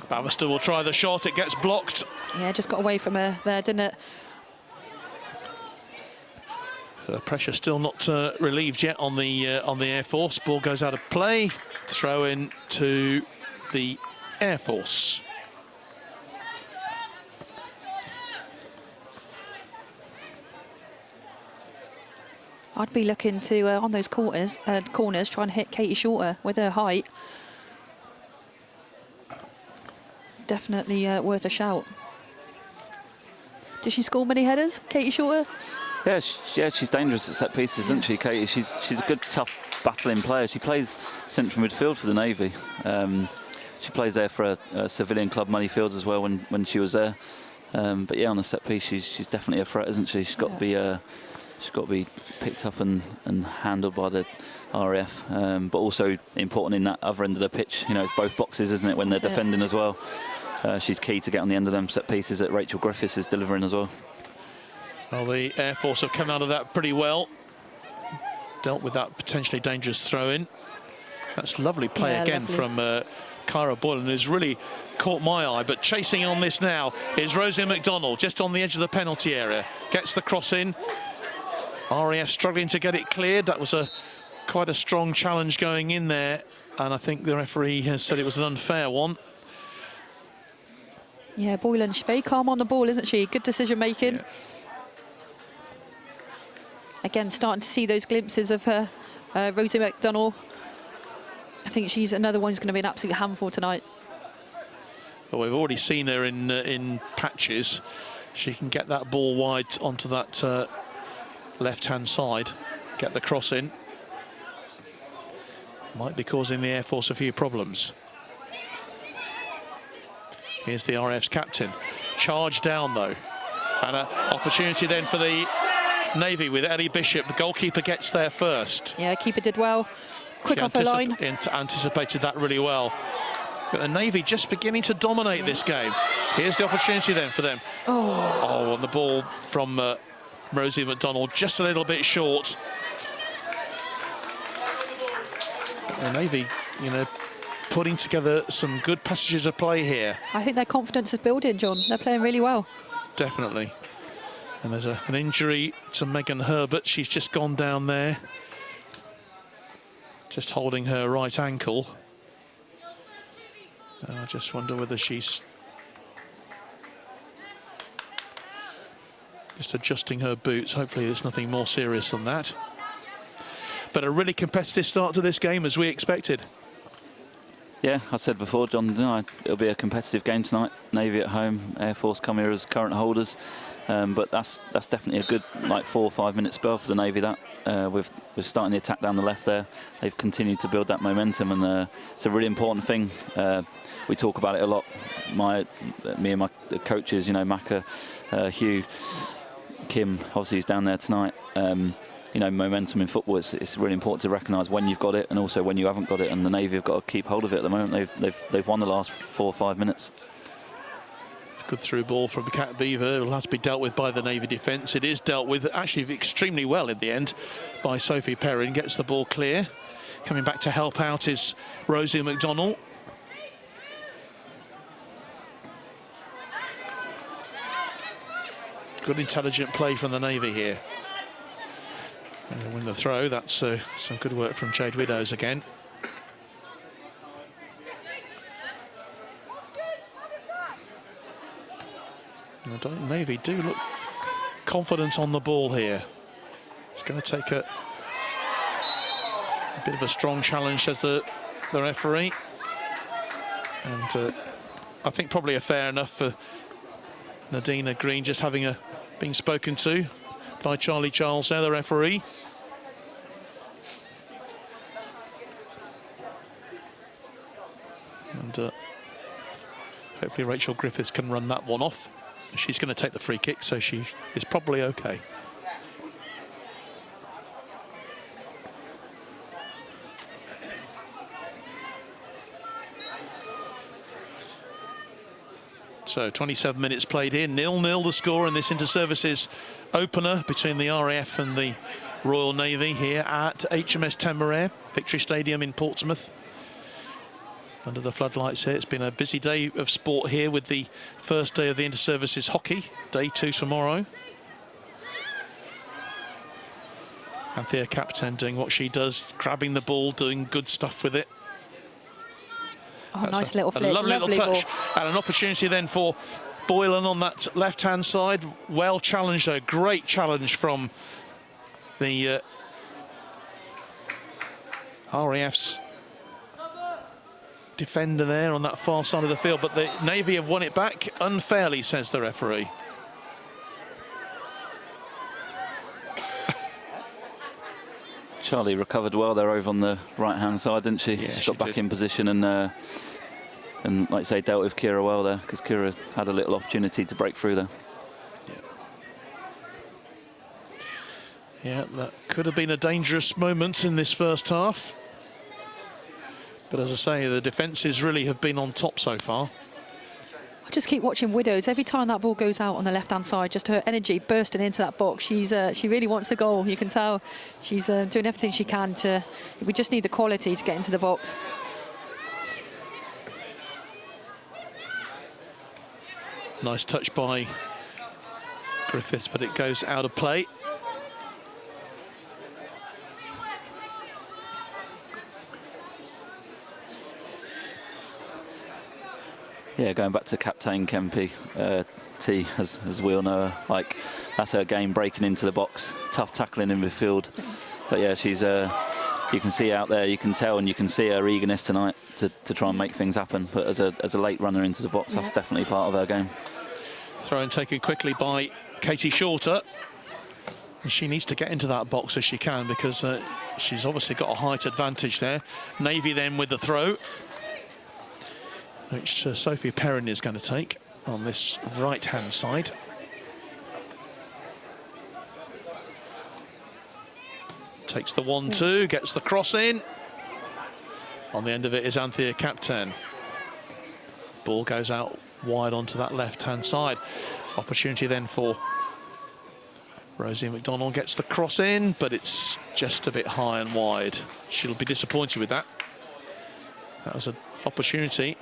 Bavister will try the shot, it gets blocked. Yeah, just got away from her there, didn't it? The pressure still not relieved yet on the Air Force. Ball goes out of play. Throw in to the Air Force. I'd be looking to on those corners, try and hit Katie Shorter with her height. Definitely worth a shout. Did she score many headers, Katie Shorter? Yeah, she's dangerous at set pieces, isn't she, Katie? She's a good, tough, battling player. She plays central midfield for the Navy. She plays there for a civilian club, Moneyfields, as well, when she was there. But yeah, on a set piece, she's definitely a threat, isn't she? She's got to be picked up and handled by the RAF, but also important in that other end of the pitch. You know, it's both boxes, isn't it, when they're defending as well. She's key to get on the end of them set pieces that Rachel Griffiths is delivering as well. Well, the Air Force have come out of that pretty well. Dealt with that potentially dangerous throw-in. That's lovely play again from Kyra Boylan, who's really caught my eye. But chasing on this now is Rosie McDonnell, just on the edge of the penalty area. Gets the cross in. RAF struggling to get it cleared. That was a quite a strong challenge going in there, and I think the referee has said it was an unfair one. Yeah, Boylan, she's very calm on the ball, isn't she? Good decision making. Yeah. Again, starting to see those glimpses of her, Rosie McDonnell. I think she's another one who's going to be an absolute handful tonight. But we've already seen her in patches. She can get that ball wide onto that left-hand side, get the cross in. Might be causing the Air Force a few problems. Here's the RAF's captain. Charge down, though. And an opportunity then for the Navy with Ellie Bishop. The goalkeeper gets there first. Yeah, keeper did well. Quick off her line. Anticipated that really well. But the Navy just beginning to dominate this game. Here's the opportunity then for them. Oh, and the ball from Rosie McDonnell just a little bit short. The Navy, you know, putting together some good passages of play here. I think their confidence is building, John. They're playing really well. Definitely. And there's an injury to Megan Herbert. She's just gone down there. Just holding her right ankle. And I just wonder whether she's just adjusting her boots. Hopefully there's nothing more serious than that. But a really competitive start to this game, as we expected. Yeah, I said before, John, it'll be a competitive game tonight. Navy at home, Air Force come here as current holders. But that's definitely a good 4 or 5 minute spell for the Navy. That with starting the attack down the left there, they've continued to build that momentum, and it's a really important thing. We talk about it a lot. Me and my coaches, Macca, Hugh, Kim, obviously he's down there tonight. Momentum in football, it's really important to recognise when you've got it and also when you haven't got it, and the Navy have got to keep hold of it at the moment. They've won the last 4 or 5 minutes. Good through ball from Cat Beaver. It will have to be dealt with by the Navy defence. It is dealt with actually extremely well in the end by Sophie Perrin. Gets the ball clear. Coming back to help out is Rosie McDonnell. Good intelligent play from the Navy here. And win the throw. That's some good work from Jade Widows again. And the Navy do look confident on the ball here. It's going to take a bit of a strong challenge, says the referee. And I think probably a fair enough for Nadina Green, just having been spoken to by Charlie Charles there, the referee. And hopefully Rachel Griffiths can run that one off. She's going to take the free kick, so she is probably okay. So 27 minutes played here, 0-0 the score in this inter-services opener between the RAF and the Royal Navy here at HMS Temeraire, Victory Stadium in Portsmouth. Under the floodlights here. It's been a busy day of sport here with the first day of the inter-services hockey, day 2 tomorrow. Anthea Captain doing what she does, grabbing the ball, doing good stuff with it. Oh, That's nice little flick, a lovely little touch. Ball. And an opportunity then for Boylan on that left-hand side. Well challenged, a great challenge from the RAF's defender there on that far side of the field, but the Navy have won it back unfairly, says the referee. Charlie recovered well there over on the right-hand side, didn't she? Yeah, she got back in position and like I say, dealt with Kira well there, because Kira had a little opportunity to break through there. Yeah, that could have been a dangerous moment in this first half. But as I say, the defences really have been on top so far. I just keep watching Widows. Every time that ball goes out on the left-hand side, just her energy bursting into that box. She really wants a goal. You can tell she's doing everything she can to. We just need the quality to get into the box. Nice touch by Griffiths, but it goes out of play. Yeah, going back to Captain Kempe, T, as we all know her, like, that's her game, breaking into the box, tough tackling in midfield. But yeah, she's you can see out there, you can tell, and you can see her eagerness tonight to try and make things happen. But as a late runner into the box, that's definitely part of her game. Throw in taken quickly by Katie Shorter. And she needs to get into that box as she can, because she's obviously got a height advantage there. Navy then with the throw, which Sophie Perrin is going to take on this right-hand side. Takes the 1-2, gets the cross in. On the end of it is Anthea Captain. Ball goes out wide onto that left-hand side. Opportunity then for Rosie McDonald, gets the cross in, but it's just a bit high and wide. She'll be disappointed with that. That was an opportunity.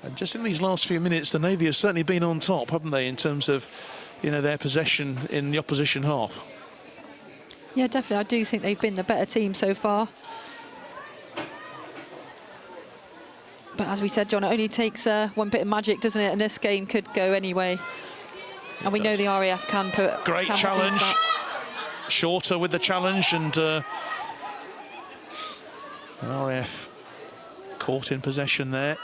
And just in these last few minutes, the Navy have certainly been on top, haven't they, in terms of, you know, their possession in the opposition half. Yeah, definitely. I do think they've been the better team so far. But as we said, John, it only takes one bit of magic, doesn't it? And this game could go anyway. And we know the RAF can put... Great challenge. Shorter with the challenge, and RAF caught in possession there.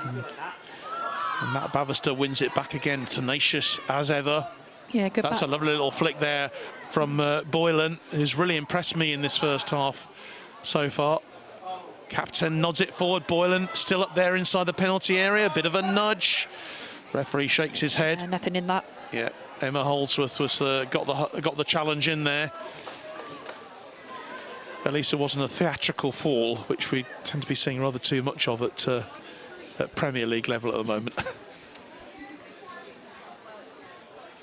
And Matt Bavister wins it back again, tenacious as ever. Yeah, good. That's a lovely little flick there from Boylan, who's really impressed me in this first half so far. Captain nods it forward. Boylan still up there inside the penalty area. Bit of a nudge. Referee shakes his head. Yeah, nothing in that. Yeah, Emma Holdsworth was got the challenge in there. At least it wasn't a theatrical fall, which we tend to be seeing rather too much of at Premier League level at the moment.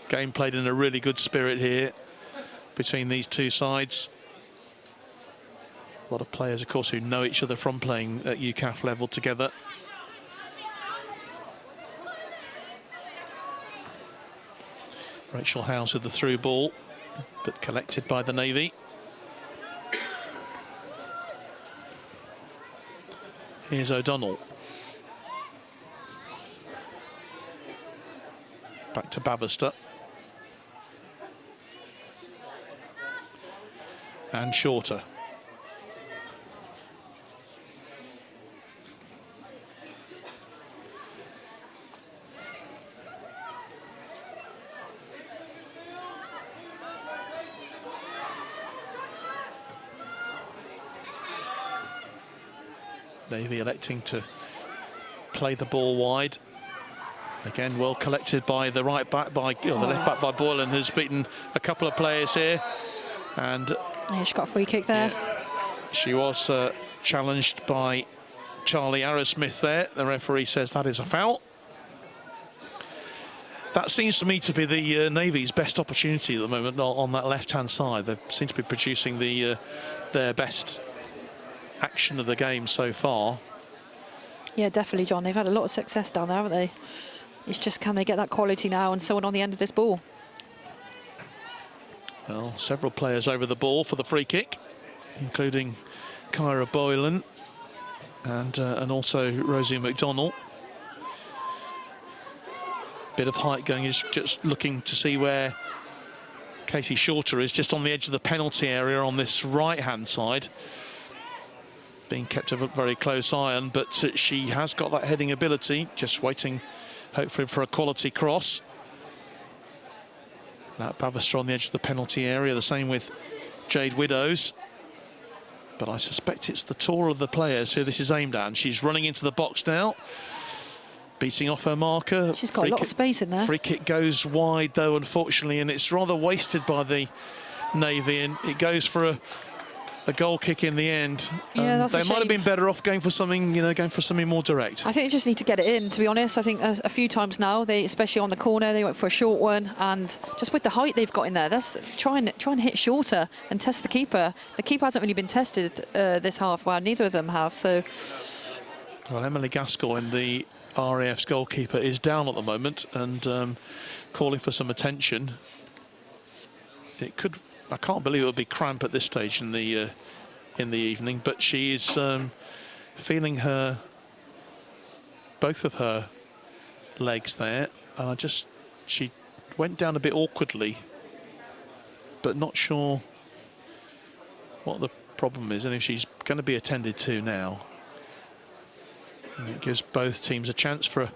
Game played in a really good spirit here between these two sides. A lot of players, of course, who know each other from playing at UCAF level together. Rachel Howes with the through ball, but collected by the Navy. Here's O'Donnell. Back to Bavister. And Shorter. Navy electing to play the ball wide. Again, well collected by the right back, the left back by Boylan, who's beaten a couple of players here. And yeah, she got a free kick there. Yeah, she was challenged by Charlie Arrowsmith there. The referee says that is a foul. That seems to me to be the Navy's best opportunity at the moment on that left-hand side. They seem to be producing their best action of the game so far. Yeah, definitely, John. They've had a lot of success down there, haven't they? It's just, can they get that quality now and someone on the end of this ball? Well, several players over the ball for the free kick, including Kyra Boylan and also Rosie McDonald. Bit of height going, is just looking to see where Katie Shorter is, just on the edge of the penalty area on this right-hand side. Being kept a very close eye on, but she has got that heading ability, just waiting, hopefully, for a quality cross. That Bavister on the edge of the penalty area, the same with Jade Widows. But I suspect it's the taller of the players who this is aimed at. And she's running into the box now, beating off her marker. She's got a lot of space in there. Free kick goes wide, though, unfortunately, and it's rather wasted by the Navy, and it goes for a goal kick in the end. Yeah, that's a shame. They might have been better off going for something, going for something more direct. I think they just need to get it in, to be honest. I think a few times now, especially on the corner, they went for a short one, and just with the height they've got in there, that's try and hit shorter and test the keeper. The keeper hasn't really been tested this half. Well, neither of them have. So, well, Emily Gascoigne, the RAF's goalkeeper, is down at the moment and calling for some attention. It could. I can't believe it would be cramp at this stage in the evening, but she is feeling her both of her legs there. She went down a bit awkwardly, but not sure what the problem is and if she's going to be attended to now. And it gives both teams a chance for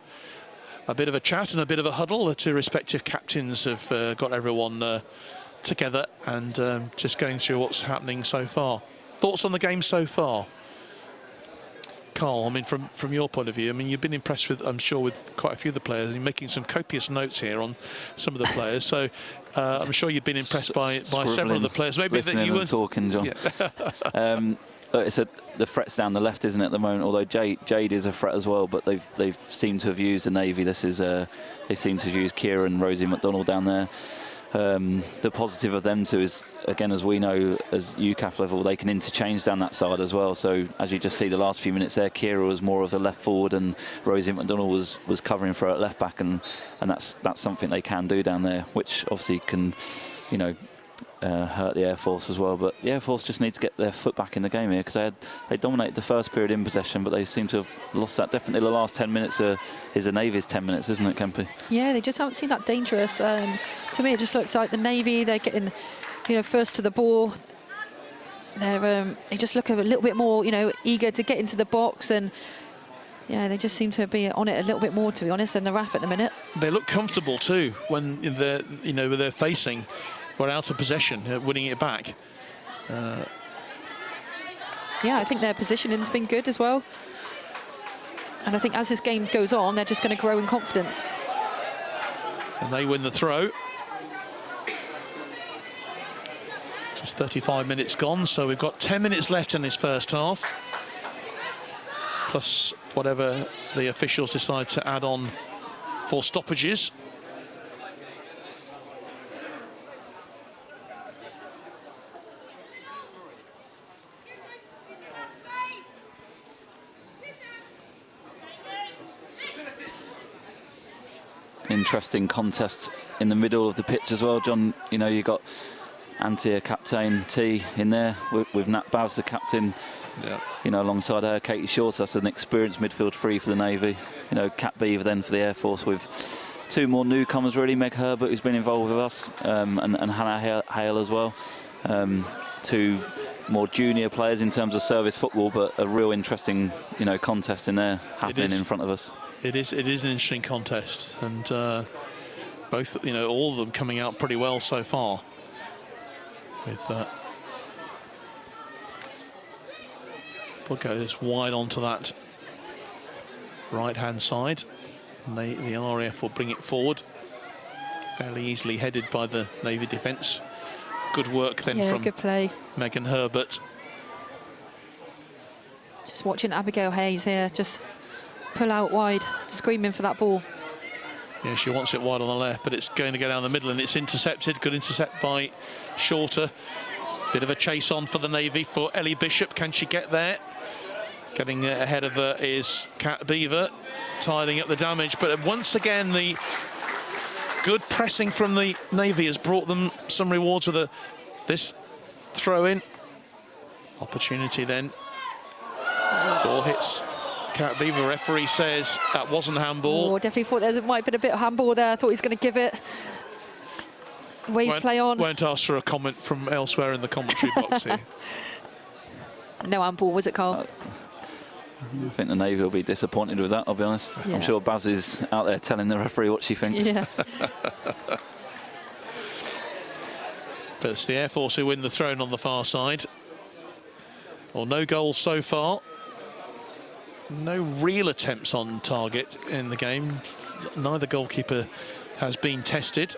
a bit of a chat and a bit of a huddle. The two respective captains have got everyone together and just going through what's happening so far. Thoughts on the game so far? Carl, I mean, from your point of view, I mean, you've been impressed with, I'm sure, with quite a few of the players. You're making some copious notes here on some of the players, so I'm sure you've been impressed by several of the players. Maybe that you were talking, John. Yeah. It's the threat's down the left, isn't it, at the moment? Although Jade is a threat as well, but they've seemed to have used the Navy. This is they seem to have used Kira and Rosie McDonald down there. The positive of them two is, again, as we know, as UCAF level, they can interchange down that side as well. So as you just see the last few minutes there, Kira was more of a left forward and Rosie McDonald was covering for her at left back, and that's something they can do down there, which obviously can, you know, hurt the Air Force as well. But the Air Force just need to get their foot back in the game here, because they dominated the first period in possession, but they seem to have lost that. Definitely the last 10 minutes is the Navy's 10 minutes, isn't it, Kempe? Yeah, they just haven't seen that dangerous. To me, it just looks like the Navy, they're getting, you know, first to the ball. They just look a little bit more, you know, eager to get into the box, and yeah, they just seem to be on it a little bit more, to be honest, than the RAF at the minute. They look comfortable too when they're facing. We're out of possession, winning it back. Yeah, I think their positioning's been good as well. And I think as this game goes on, they're just going to grow in confidence. And they win the throw. Just 35 minutes gone, so we've got 10 minutes left in this first half. Plus whatever the officials decide to add on for stoppages. Interesting contest in the middle of the pitch as well, John. You know, you got Antia captain T in there with Nat Bowes, the captain. Yeah. You know, alongside her, Katie Short. That's an experienced midfield three for the Navy. You know, Kat Beaver then for the Air Force, with two more newcomers really. Meg Herbert, who's been involved with us, and Hannah Hale as well. Two more junior players in terms of service football, but a real interesting, you know, contest in there happening in front of us. It is an interesting contest, and both, you know, all of them coming out pretty well so far. With ball goes wide onto that right-hand side, and the RAF will bring it forward. Fairly easily headed by the Navy defence. Good work then from good play. Megan Herbert. Just watching Abigail Hayes here, just pull out wide, screaming for that ball. Yeah, she wants it wide on the left, but it's going to go down the middle, and it's intercepted. Good intercept by Shorter. Bit of a chase on for the Navy for Ellie Bishop. Can she get there? Getting ahead of her is Kat Beaver, tidying up the damage. But once again, the good pressing from the Navy has brought them some rewards with this throw-in. Opportunity then. Ball hits Kat Beaver. Referee says that wasn't handball. Oh, definitely thought there might have been a bit of handball there. I thought he was going to give it. Waves play on. Won't ask for a comment from elsewhere in the commentary box here. No handball, was it, Carl? I think the Navy will be disappointed with that, I'll be honest. Yeah. I'm sure Baz is out there telling the referee what she thinks. Yeah. But it's the Air Force who win the throw-in on the far side. Well, no goals so far. No real attempts on target in the game. Neither goalkeeper has been tested.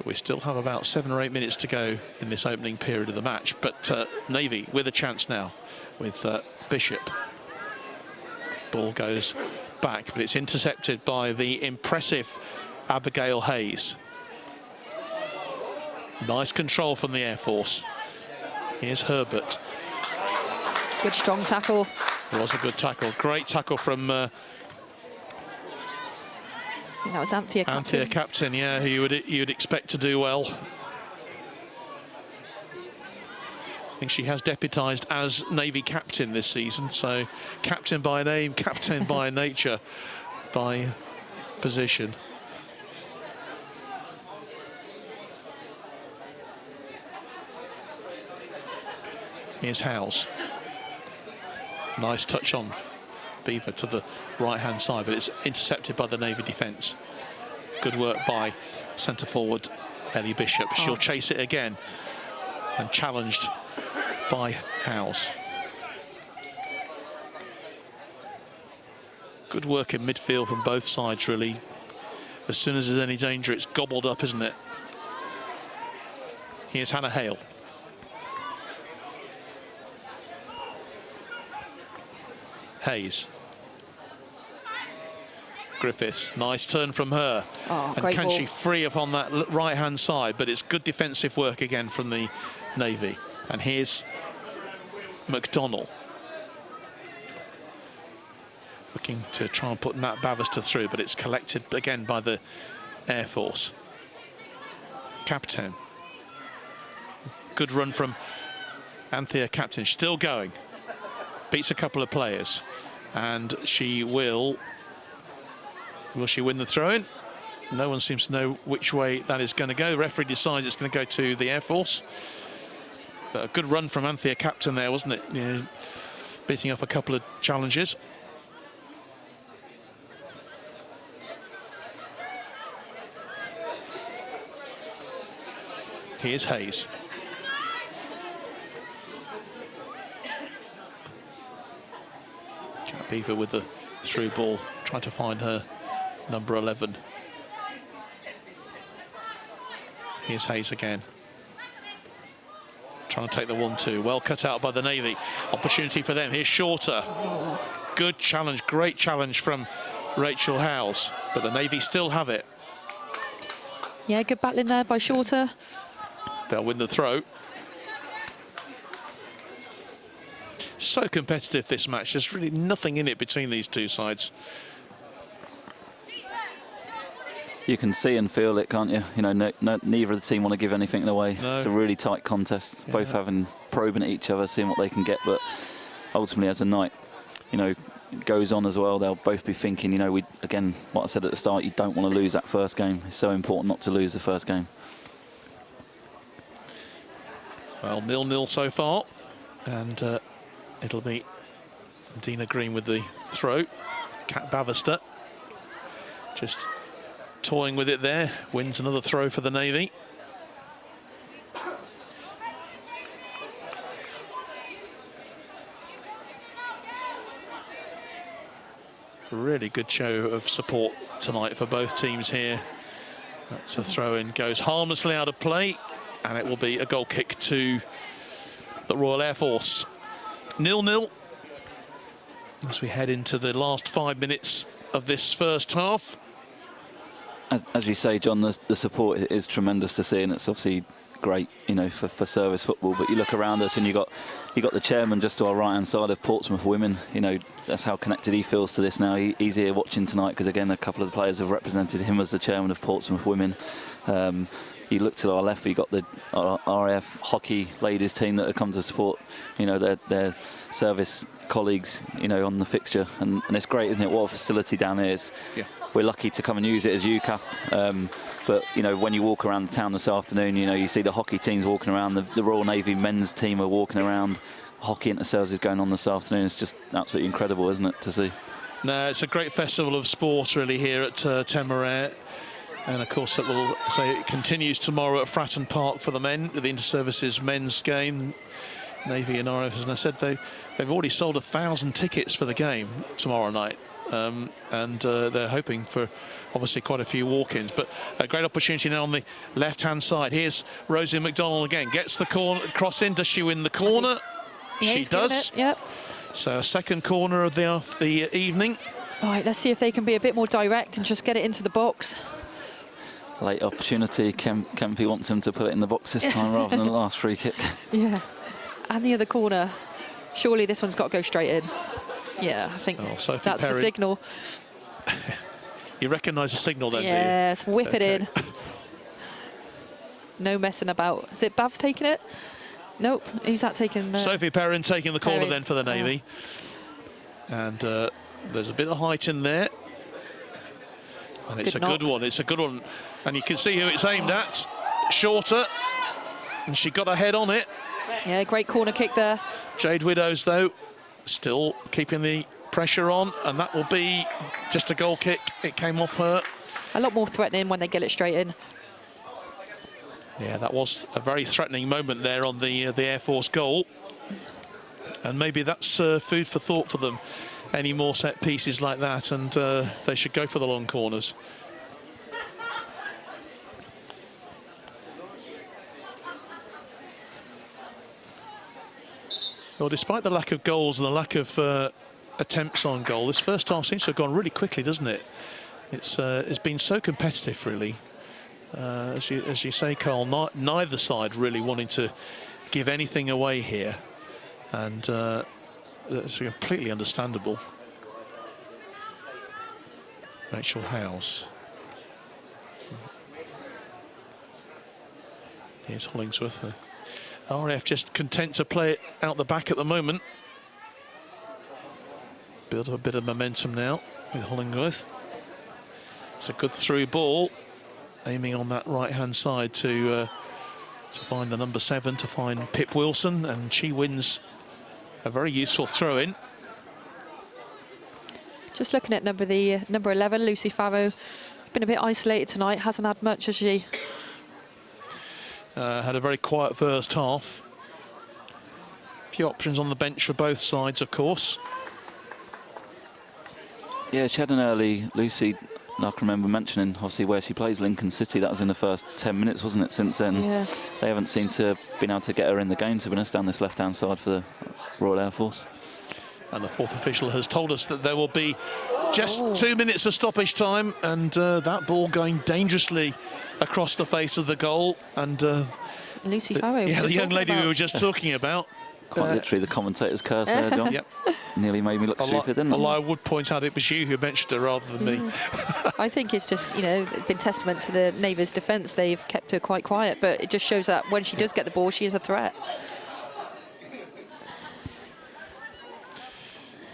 We still have about 7 or 8 minutes to go in this opening period of the match, but Navy with a chance now with Bishop. Ball goes back, but it's intercepted by the impressive Abigail Hayes. Nice control from the Air Force. Here's Herbert. Good strong tackle. It was a good tackle. Great tackle from I think that was Anthea captain. Anthea captain, yeah, who you'd expect to do well. I think she has deputised as Navy captain this season, so captain by name, captain by nature, by position. Here's Howes. Nice touch on Beaver to the right-hand side, but it's intercepted by the Navy defence. Good work by centre forward Ellie Bishop. She'll chase it again, and challenged by Howes. Good work in midfield from both sides, really. As soon as there's any danger, it's gobbled up, isn't it? Here's Hannah Hale. Hayes. Griffiths, nice turn from her. And can she free up on that right-hand side? But it's good defensive work again from the Navy. And here's McDonnell. Looking to try and put Nat Bavister through, but it's collected again by the Air Force. Captain. Good run from Anthea Captain, still going. Beats a couple of players. And she will she win the throw-in? No one seems to know which way that is going to go. The referee decides it's going to go to the Air Force. But a good run from Anthea Captain there, wasn't it? You know, beating off a couple of challenges. Here's Hayes. Beaver with the through ball, trying to find her number 11. Here's Hayes again. Trying to take the 1-2. Well cut out by the Navy. Opportunity for them. Here's Shorter. Good challenge, great challenge from Rachel Howes. But the Navy still have it. Yeah, good battling there by Shorter. They'll win the throw. So competitive, this match. There's really nothing in it between these two sides. You can see and feel it, can't you? You know, neither of the team want to give anything away. No. It's a really tight contest. Yeah. Both probing at each other, seeing what they can get. But ultimately, as the night, you know, goes on as well, they'll both be thinking, you know, again, what I said at the start, you don't want to lose that first game. It's so important not to lose the first game. Well, 0-0 so far, and it'll be Dina Green with the throw. Kat Bavister just toying with it there, wins another throw for the Navy. Really good show of support tonight for both teams here. That's a throw-in, goes harmlessly out of play, and it will be a goal kick to the Royal Air Force. 0-0 as we head into the last 5 minutes of this first half. As you say, John, the support is tremendous to see, and it's obviously great, you know, for service football. But you look around us, and you got the chairman just to our right-hand side of Portsmouth Women. You know, that's how connected he feels to this now. He's here watching tonight because, again, a couple of the players have represented him as the chairman of Portsmouth Women. You look to our left, you got the RAF hockey ladies team that have come to support, you know, their service colleagues, you know, on the fixture, and it's great, isn't it? What a facility down here is. Yeah. We're lucky to come and use it as UCAF, but you know, when you walk around the town this afternoon, you know, you see the hockey teams walking around, the Royal Navy men's team are walking around, hockey inter-sales is going on this afternoon. It's just absolutely incredible, isn't it, to see? No, it's a great festival of sport really here at Temeraire. And of course, it will say it continues tomorrow at Fratton Park for the men, with the Inter-Services men's game. Navy and RAF, as I said, they've already sold 1,000 tickets for the game tomorrow night. And they're hoping for obviously quite a few walk-ins, but a great opportunity now on the left-hand side. Here's Rosie McDonnell again, gets the corner, cross in. Does she win the corner? Yeah, she does. Yep. So a second corner of the evening. All right, let's see if they can be a bit more direct and just get it into the box. Late opportunity. Kempy wants him to put it in the box this time rather than the last free kick. Yeah, and the other corner. Surely this one's got to go straight in. Yeah, I think that's Perry. The signal. You recognise the signal then, yes, do you? Whip it in. No messing about. Is it Bav's taking it? Nope. Who's that taking? Sophie Perrin taking the corner Perrin. then for the Navy. And there's a bit of height in there. And it's Good a knock. good one. It's a good one. And you can see who it's aimed at. Shorter. And she got her head on it. Yeah, great corner kick there. Jade Widows, though, still keeping the pressure on. And that will be just a goal kick. It came off her. A lot more threatening when they get it straight in. Yeah, that was a very threatening moment there on the Air Force goal. And maybe that's food for thought for them. Any more set pieces like that, and they should go for the long corners. Well, despite the lack of goals and the lack of attempts on goal, this first half seems to have gone really quickly, doesn't it? It's been so competitive, really. As you say, Carl, neither side really wanting to give anything away here, and that's completely understandable. Rachel Howes. Here's Hollingsworth. RAF just content to play it out the back at the moment. Build up a bit of momentum now with Hollingsworth. It's a good through ball, aiming on that right-hand side to find the number 7, to find Pip Wilson, and she wins a very useful throw-in. Just looking at number 11, Lucy Farrow. Been a bit isolated tonight, hasn't had much, has she? Had a very quiet first half. A few options on the bench for both sides, of course. Yeah, she had an early, Lucy, I can remember mentioning, obviously, where she plays, Lincoln City. That was in the first 10 minutes, wasn't it? Since then, Yeah. they haven't seemed to have been able to get her in the game, to be honest, down this left-hand side for the Royal Air Force. And the fourth official has told us that there will be just 2 minutes of stoppage time, and that ball going dangerously across the face of the goal. And Lucy Farrow. yeah, the young lady we were just talking about. Quite literally the commentator's curse there, John. Yep. Nearly made me look stupid, didn't it? Although I would point out it was you who mentioned her rather than me. I think it's just, it's been testament to the Navy's defence. They've kept her quite quiet, but it just shows that when she does get the ball, she is a threat.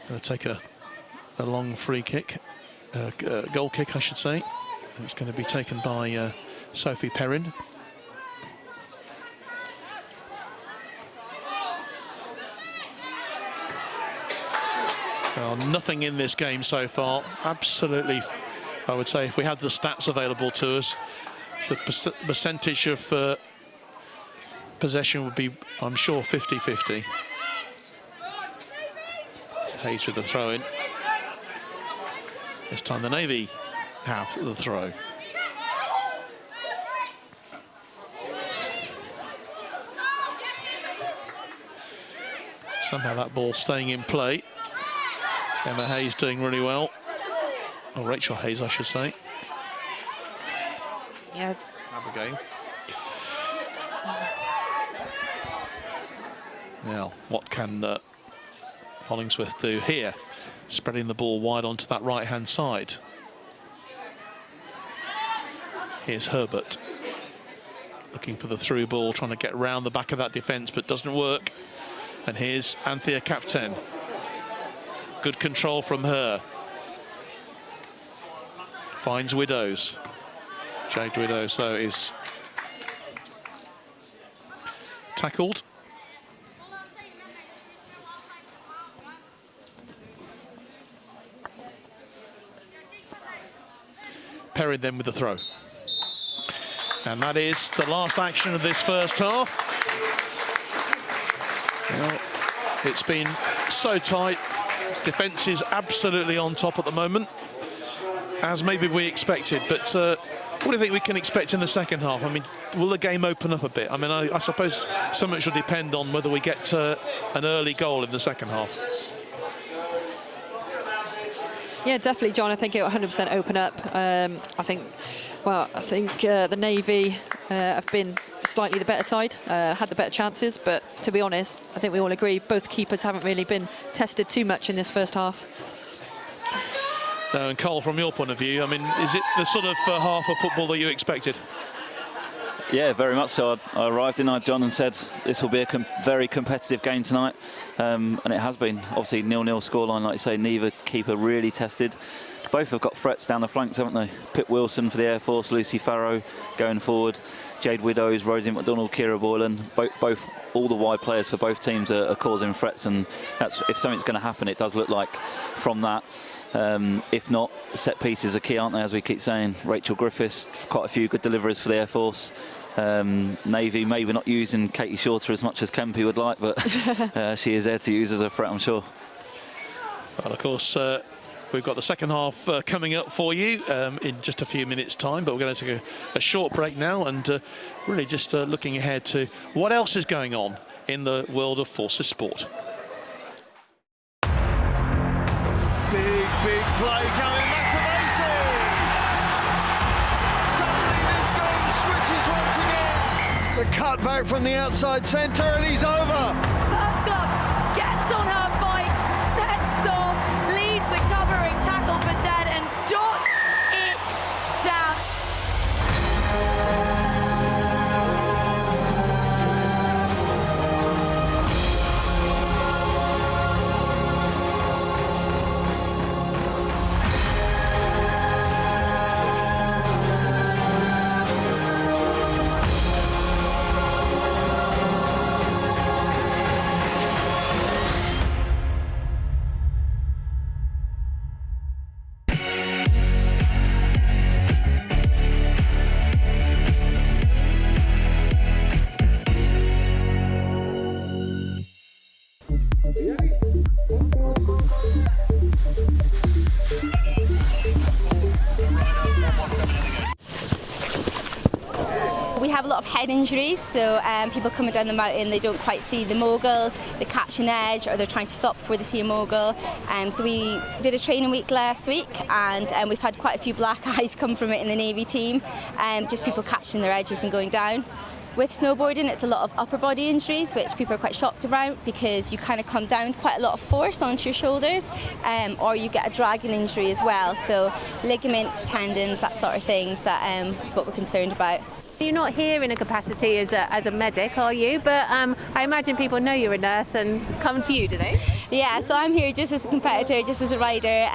Going to take a long free kick, goal kick, I should say. It's going to be taken by Sophie Perrin. Well, nothing in this game so far. Absolutely, I would say, if we had the stats available to us, the percentage of possession would be, I'm sure, 50-50. Hayes with the throw-in. This time the Navy have the throw. Somehow that ball staying in play. Emma Hayes doing really well. Or Rachel Hayes, I should say. Yeah. Abigail. Now, what can Hollingsworth do here? Spreading the ball wide onto that right-hand side. Here's Herbert. Looking for the through ball, trying to get round the back of that defence, but doesn't work. And here's Anthea Captain. Good control from her. Finds Widows. Jade Widows, though, is tackled. Perrin then with the throw. And that is the last action of this first half. Well, it's been so tight. Defence is absolutely on top at the moment, as maybe we expected. But what do you think we can expect in the second half? I mean, will the game open up a bit? I mean, I suppose so much will depend on whether we get an early goal in the second half. Yeah, definitely, John. I think it will 100% open up. I think the Navy have been slightly the better side, had the better chances, but to be honest, I think we all agree both keepers haven't really been tested too much in this first half. And Cole, from your point of view, I mean, is it the sort of half of football that you expected? Yeah, very much so. I arrived in, John, and said this will be a very competitive game tonight, and it has been. Obviously 0-0 scoreline, like you say, neither keeper really tested. Both have got threats down the flanks, haven't they? Pip Wilson for the Air Force, Lucy Farrow going forward, Jade Widows, Rosie McDonald, Kira Boylan. Both all the wide players for both teams are causing threats, and that's, if something's going to happen, it does look like from that. If not, set pieces are key, aren't they, as we keep saying. Rachel Griffiths, quite a few good deliveries for the Air Force. Navy maybe not using Katie Shorter as much as Kempy would like, but she is there to use as a threat, I'm sure. Well, of course, we've got the second half coming up for you in just a few minutes' time, but we're going to take a short break now and really just looking ahead to what else is going on in the world of forces sport. Big play coming back to Macy. Suddenly this game switches once again. The cut back from the outside centre, and he's over. First Club gets on her bike, sets off, leaves the covering tackle for dead and dots it down. We have a lot of head injuries, so people coming down the mountain, they don't quite see the moguls, they catch an edge, or they're trying to stop before they see a mogul. So we did a training week last week, and we've had quite a few black eyes come from it in the Navy team, just people catching their edges and going down. With snowboarding, it's a lot of upper body injuries, which people are quite shocked about because you kind of come down with quite a lot of force onto your shoulders, or you get a dragging injury as well. So ligaments, tendons, that sort of things, that is what we're concerned about. You're not here in a capacity as a medic, are you? But I imagine people know you're a nurse and come to you, do they? Yeah, so I'm here just as a competitor, just as a rider,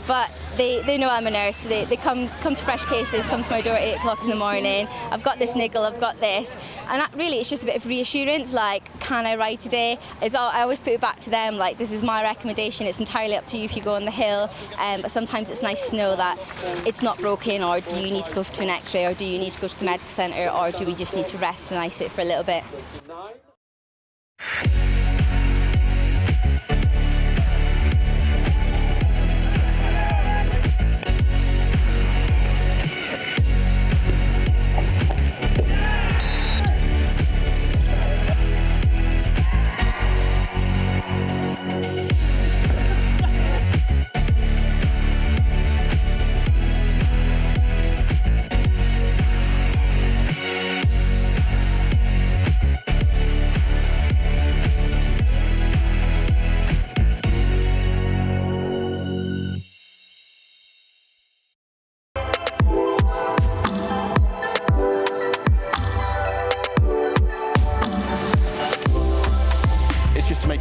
but they know I'm a nurse, so they come to fresh cases, come to my door at 8 o'clock in the morning. I've got this niggle, I've got this, and that really it's just a bit of reassurance, like, can I ride today? I always put it back to them, like, this is my recommendation, it's entirely up to you if you go on the hill, but sometimes it's nice to know that it's not broken, or do you need to go to an x-ray, or do you need to go to the medical centre, or do we just need to rest and ice it for a little bit?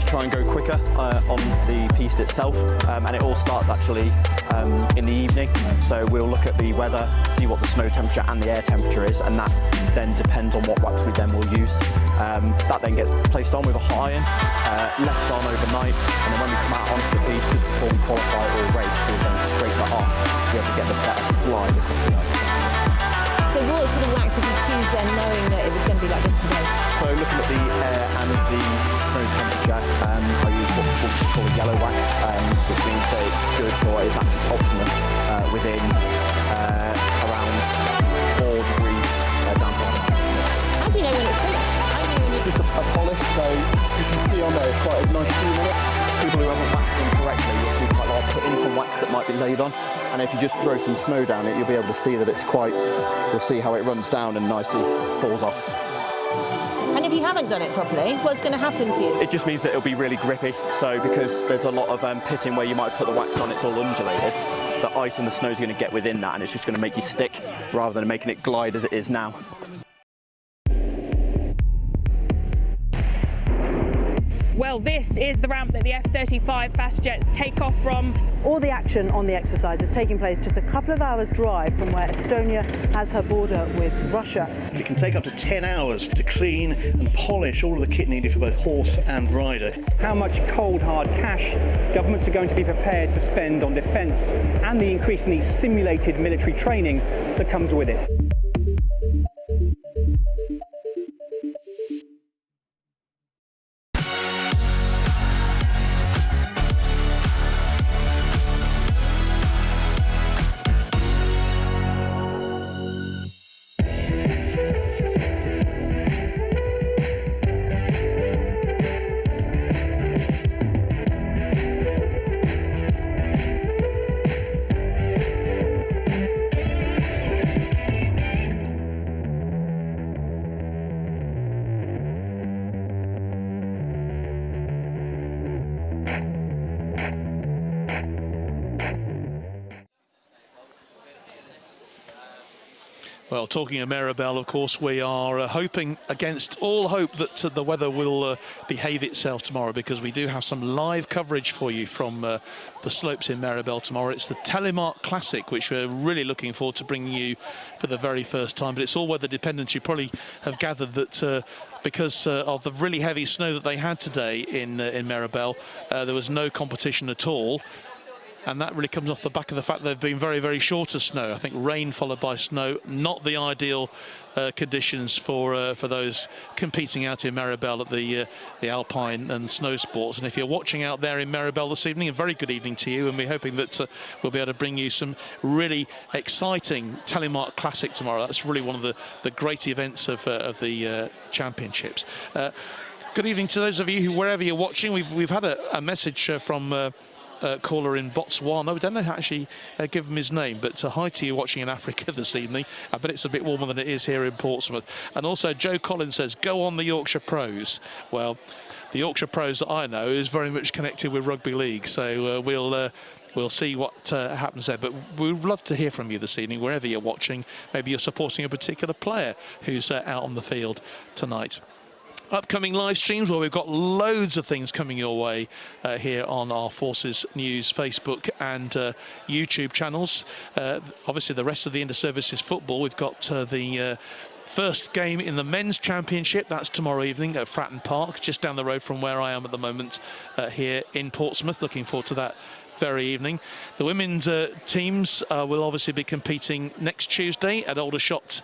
Try and go quicker on the piste itself, and it all starts actually in the evening, so we'll look at the weather, see what the snow temperature and the air temperature is, and that then depends on what wax we then will use. That then gets placed on with a hot iron, left on overnight, and then when we come out onto the piste, just before we qualify or race, we'll then scrape that off to be able to get the better slide across the ice. So what sort of wax did you choose then, knowing that it was going to be like this today? So looking at the air and the snow temperature, I use what we call a yellow wax, which means that it's good, or it's actually optimum within around 4 degrees down to 6. How do you know when it's finished? It's just a polish, so you can see on there it's quite a nice sheen in it. People who haven't waxed them correctly, you'll see quite a lot of put in from wax that might be laid on. And if you just throw some snow down it, you'll be able to see that it's quite, you'll see how it runs down and nicely falls off. And if you haven't done it properly, what's going to happen to you? It just means that it'll be really grippy. So because there's a lot of pitting where you might put the wax on, it's all undulated. The ice and the snow is going to get within that, and it's just going to make you stick rather than making it glide as it is now. Well, this is the ramp that the F-35 fast jets take off from. All the action on the exercise is taking place just a couple of hours' drive from where Estonia has her border with Russia. It can take up to 10 hours to clean and polish all of the kit needed for both horse and rider. How much cold, hard cash governments are going to be prepared to spend on defence and the increasingly simulated military training that comes with it. Well, talking of Maribel, of course, we are hoping against all hope that the weather will behave itself tomorrow, because we do have some live coverage for you from the slopes in Maribel tomorrow. It's the Telemark Classic, which we're really looking forward to bringing you for the very first time. But it's all weather dependent. You probably have gathered that because of the really heavy snow that they had today in Maribel, there was no competition at all. And that really comes off the back of the fact they've been very, very short of snow. I think rain followed by snow, not the ideal conditions for those competing out in Maribel at the alpine and snow sports. And if you're watching out there in Maribel this evening, a very good evening to you, and we're hoping that we'll be able to bring you some really exciting Telemark Classic tomorrow. That's really one of the great events of the championships. Good evening to those of you who, wherever you're watching. We've had a message from caller in Botswana. We don't know actually give him his name, but hi to you watching in Africa this evening. I bet it's a bit warmer than it is here in Portsmouth. And also Joe Collins says, go on the Yorkshire Pros. Well, the Yorkshire Pros that I know is very much connected with rugby league, so we'll see what happens there. But we'd love to hear from you this evening, wherever you're watching. Maybe you're supporting a particular player who's out on the field tonight. Upcoming live streams, well, we've got loads of things coming your way here on our Forces News Facebook and YouTube channels. Obviously, the rest of the inter-services football, we've got the first game in the men's championship. That's tomorrow evening at Fratton Park, just down the road from where I am at the moment here in Portsmouth. Looking forward to that very evening. The women's teams will obviously be competing next Tuesday at Aldershot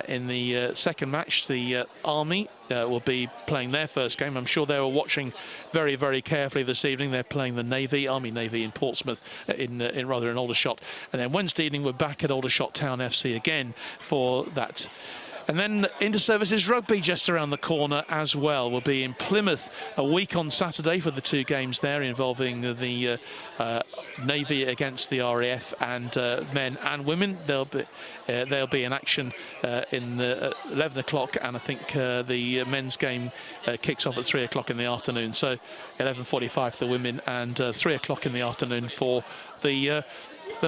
in the second match. The Army will be playing their first game. I'm sure they were watching very, very carefully this evening. They're playing the Navy, Army Navy in Portsmouth, in Aldershot. And then Wednesday evening we're back at Aldershot Town FC again for that. And then inter-services rugby just around the corner as well. We'll be in Plymouth a week on Saturday for the two games there involving the Navy against the RAF, and men and women. They'll be in action in 11 o'clock, and I think the men's game kicks off at 3 o'clock in the afternoon. So 11:45 for the women and 3 o'clock in the afternoon for the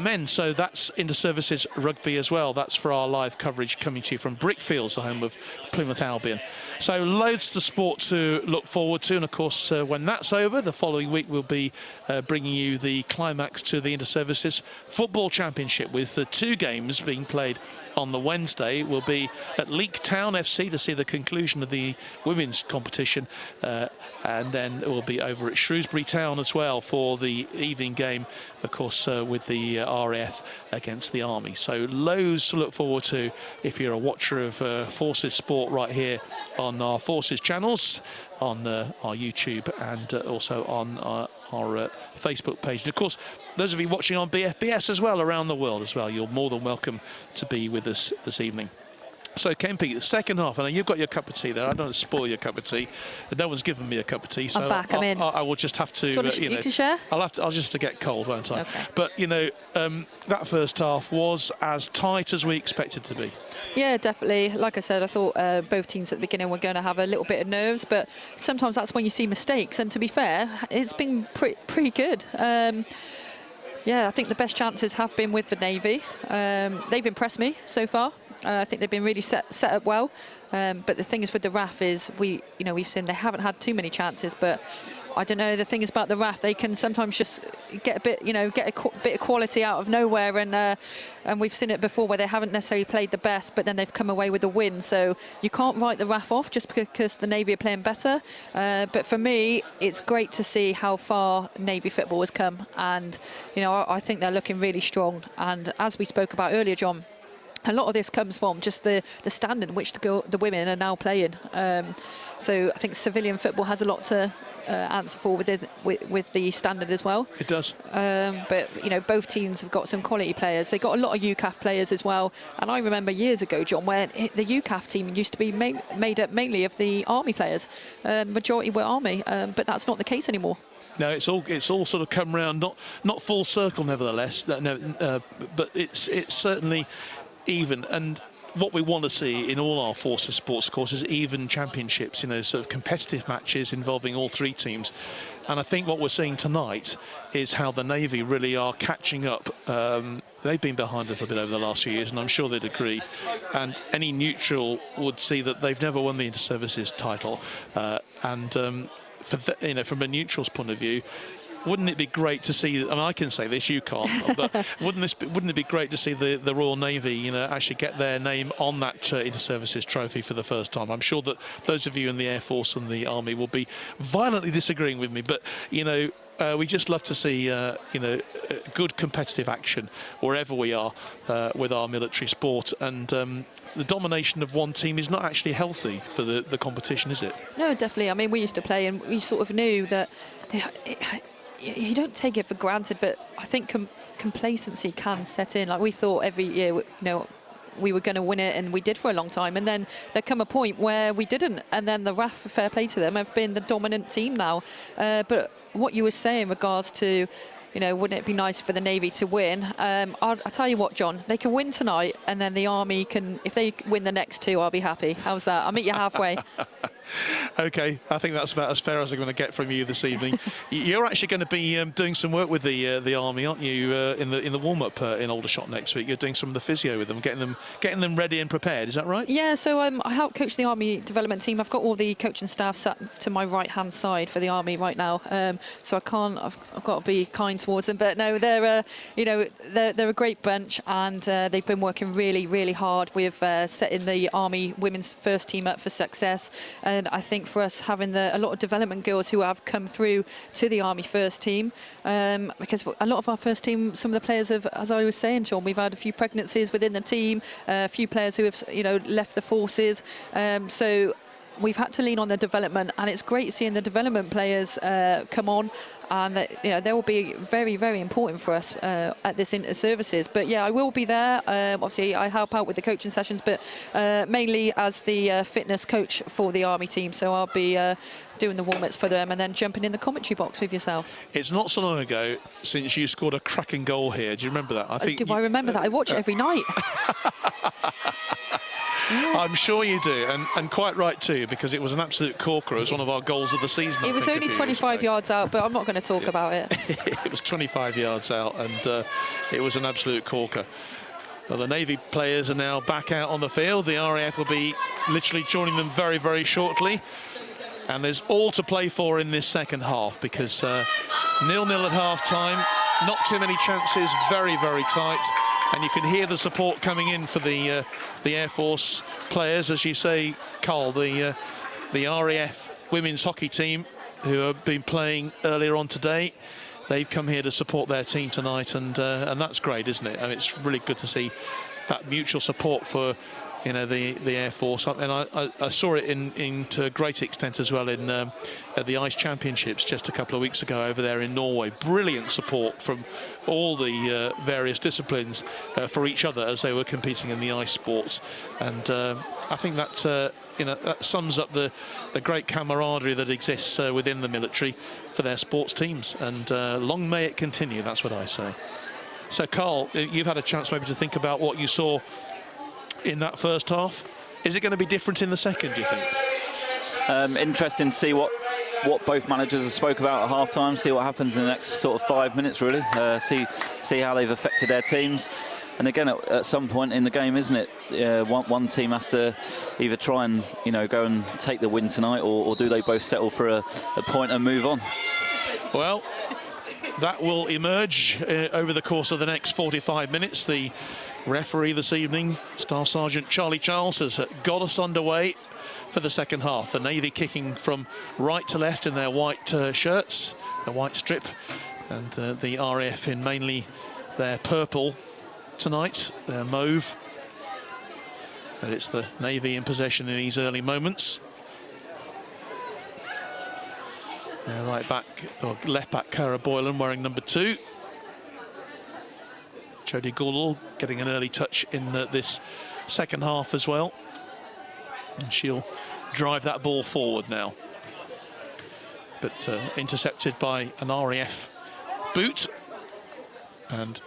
men. So that's inter-services rugby as well. That's for our live coverage coming to you from Brickfields, the home of Plymouth Albion. So loads to sport to look forward to, and of course when that's over, the following week we'll be bringing you the climax to the inter-services football championship, with the two games being played on the Wednesday. We'll be at Leek Town FC to see the conclusion of the women's competition, and then we'll be over at Shrewsbury Town as well for the evening game, of course with the RAF against the Army. So loads to look forward to if you're a watcher of Forces sport right here on our Forces channels, on our YouTube, and also on our Facebook page. And of course, those of you watching on BFBS as well around the world as well, you're more than welcome to be with us this evening. So Kempy, the second half, I know you've got your cup of tea there. I don't want to spoil your cup of tea. No one's given me a cup of tea, so I'm back. I'm in. I will just have to. You can share. I'll just have to get cold, won't I? Okay. But you know, that first half was as tight as we expected to be. Yeah, definitely. Like I said, I thought both teams at the beginning were going to have a little bit of nerves, but sometimes that's when you see mistakes. And to be fair, it's been pretty good. Yeah, I think the best chances have been with the Navy. They've impressed me so far. I think they've been really set up well. But the thing is with the RAF is we've seen they haven't had too many chances, but I don't know. The thing is about the RAF, they can sometimes just get a bit, get a bit of quality out of nowhere, and we've seen it before where they haven't necessarily played the best, but then they've come away with a win. So you can't write the RAF off just because the Navy are playing better. But for me, it's great to see how far Navy football has come, and I think they're looking really strong. And as we spoke about earlier, John, a lot of this comes from just the standard in which the women are now playing. So I think civilian football has a lot to answer for with the standard as well. It does. But both teams have got some quality players. They got a lot of UCAF players as well. And I remember years ago, John, where the UCAF team used to be made up mainly of the Army players. Majority were Army, but that's not the case anymore. No, it's all sort of come round, not full circle, nevertheless. But it's certainly even. And what we want to see in all our forces sports, of course, is even championships, sort of competitive matches involving all three teams. And I think what we're seeing tonight is how the Navy really are catching up. They've been behind a little bit over the last few years, and I'm sure they'd agree. And any neutral would see that they've never won the Inter-Services title. From a neutral's point of view, wouldn't it be great to see? I mean, I can say this, you can't. But wouldn't it be great to see the Royal Navy, actually get their name on that Inter-Services trophy for the first time? I'm sure that those of you in the Air Force and the Army will be violently disagreeing with me, but we just love to see good competitive action wherever we are with our military sport, and the domination of one team is not actually healthy for the competition, is it? No, definitely. I mean, we used to play and we sort of knew that you don't take it for granted, but I think complacency can set in. Like, we thought every year, we were going to win it, and we did for a long time, and then there come a point where we didn't, and then the RAF, fair play to them, have been the dominant team now. But what you were saying in regards to, wouldn't it be nice for the Navy to win? I'll tell you what, John, they can win tonight, and then the Army can, if they win the next two, I'll be happy. How's that? I'll meet you halfway. Okay, I think that's about as fair as I'm going to get from you this evening. You're actually going to be doing some work with the Army, aren't you? In the warm-up in Aldershot next week, you're doing some of the physio with them, getting them ready and prepared. Is that right? Yeah. So I help coach the Army development team. I've got all the coaching staff sat to my right-hand side for the Army right now. So I've got to be kind towards them. But no, they're a great bunch, and they've been working really, really hard with setting the Army women's first team up for success. And I think for us, having a lot of development girls who have come through to the Army first team, because a lot of our first team, some of the players have, as I was saying, Sean, we've had a few pregnancies within the team, a few players who have, left the forces. So we've had to lean on their development, and it's great seeing the development players come on. And they will be very, very important for us at this Inter-Services. But yeah, I will be there. Obviously, I help out with the coaching sessions, but mainly as the fitness coach for the Army team. So I'll be doing the warm-ups for them and then jumping in the commentary box with yourself. It's not so long ago since you scored a cracking goal here. Do you remember that? I remember that. I watch it every night. I'm sure you do, and quite right too, because it was an absolute corker. It was one of our goals of the season. It was only 25 yards out, but I'm not going to talk about it. It was 25 yards out, and it was an absolute corker. Well, the Navy players are now back out on the field. The RAF will be literally joining them very, very shortly. And there's all to play for in this second half, because 0-0 at half-time, not too many chances, very, very tight. And you can hear the support coming in for the Air Force players, as you say, Carl, the RAF women's hockey team, who have been playing earlier on today. They've come here to support their team tonight, and that's great, isn't it? I mean, it's really good to see that mutual support for the Air Force, and I saw it to a great extent as well in at the Ice Championships just a couple of weeks ago over there in Norway. Brilliant support from all the various disciplines for each other as they were competing in the ice sports, and I think that that sums up the great camaraderie that exists within the military for their sports teams, and long may it continue. That's what I say. So, Carl, you've had a chance maybe to think about what you saw in that first half. Is it going to be different in the second, do you think? Interesting to see what both managers have spoke about at half-time, see what happens in the next sort of 5 minutes, really. See how they've affected their teams. And again, at some point in the game, isn't it? One team has to either try and go and take the win tonight, or do they both settle for a point and move on? Well, that will emerge over the course of the next 45 minutes. The referee this evening, Staff Sergeant Charlie Charles, has got us underway for the second half. The Navy kicking from right to left in their white shirts, the white strip, and the RAF in mainly their purple tonight, their mauve. But it's the Navy in possession in these early moments. Right back, or left back, Cara Boylan wearing number 2. Jodie Goodall getting an early touch in this second half as well. And she'll drive that ball forward now. But intercepted by an RAF boot. And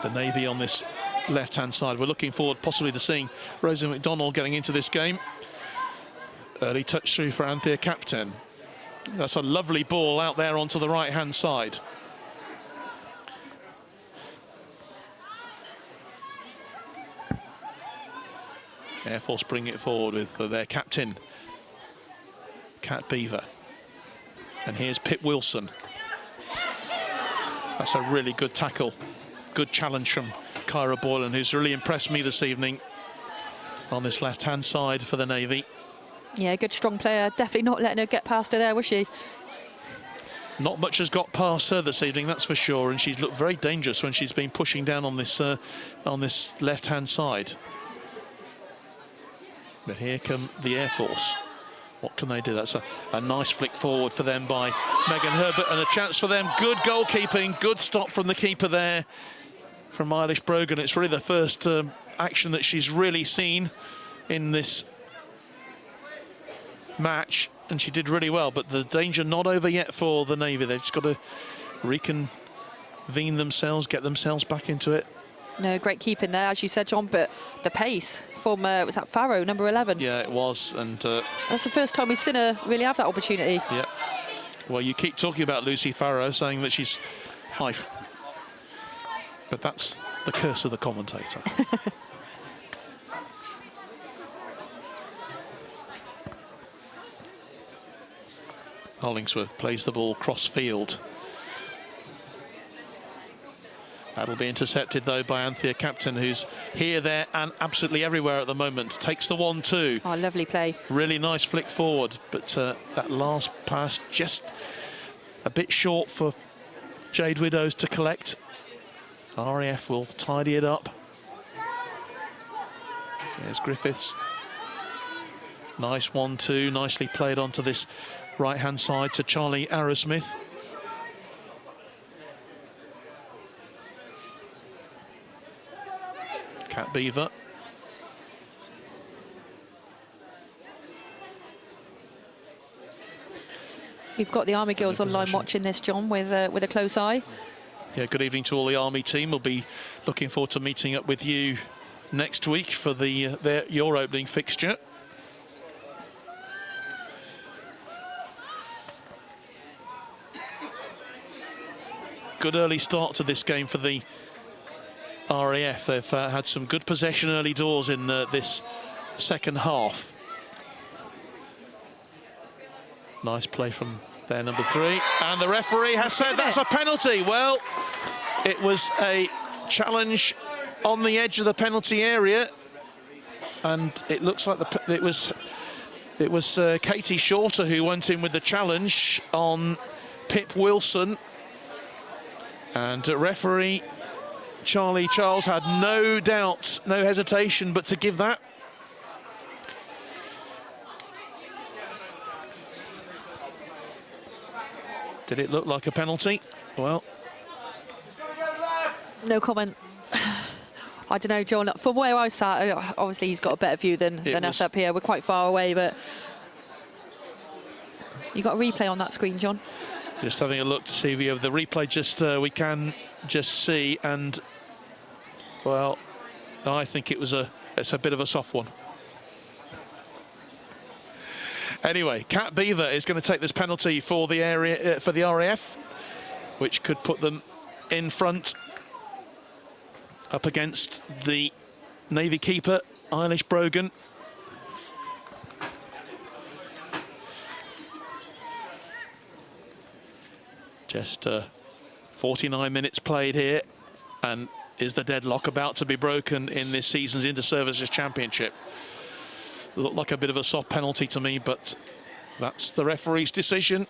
the Navy on this left-hand side. We're looking forward possibly to seeing Rosie McDonald getting into this game. Early touch through for Anthea Captain. That's a lovely ball out there onto the right-hand side. Air Force bring it forward with their captain, Kat Beaver. And here's Pip Wilson. That's a really good tackle. Good challenge from Kyra Boylan, who's really impressed me this evening on this left-hand side for the Navy. Yeah, good strong player. Definitely not letting her get past her there, was she? Not much has got past her this evening, that's for sure, and she's looked very dangerous when she's been pushing down on this left-hand side. But here come the Air Force. What can they do? That's a nice flick forward for them by Megan Herbert, and a chance for them. Good goalkeeping, good stop from the keeper there, from Eilish Brogan. It's really the first action that she's really seen in this match, and she did really well, but the danger not over yet for the Navy. They've just got to reconvene themselves, get themselves back into it. No, great keeping there, as you said, John, but the pace from, was that Farrow, number 11? Yeah, it was, and... that's the first time we've seen her really have that opportunity. Yeah. Well, you keep talking about Lucy Farrow, saying that she's high, but that's the curse of the commentator. Hollingsworth plays the ball cross field. That'll be intercepted though by Anthea Captain, who's here, there and absolutely everywhere at the moment. Takes the 1-2. Oh, lovely play. Really nice flick forward, but that last pass just a bit short for Jade Widows to collect. RAF will tidy it up. There's Griffiths. Nice 1-2, nicely played onto this right-hand side to Charlie Arrowsmith. Kat Beaver. We've got the Army girls online watching this, John, with a close eye. Yeah, good evening to all the Army team. We'll be looking forward to meeting up with you next week for your opening fixture. Good early start to this game for the RAF. They've had some good possession early doors in this second half. Nice play from their number 3. And the referee has said that's a penalty. Well, it was a challenge on the edge of the penalty area. And it looks like it was Katie Shorter who went in with the challenge on Pip Wilson. And referee Charlie Charles had no doubt, no hesitation, but to give that. Did it look like a penalty? Well, no comment. I don't know, John. From where I sat, obviously he's got a better view than us up here. We're quite far away, but you got a replay on that screen, John? Just having a look to see if we have the replay. Just we can just see, and well, I think it's a bit of a soft one. Anyway, Kat Beaver is going to take this penalty for the RAF, which could put them in front up against the Navy keeper, Eilish Brogan. Just 49 minutes played here, and is the deadlock about to be broken in this season's Inter-Services Championship? Looked like a bit of a soft penalty to me, but that's the referee's decision.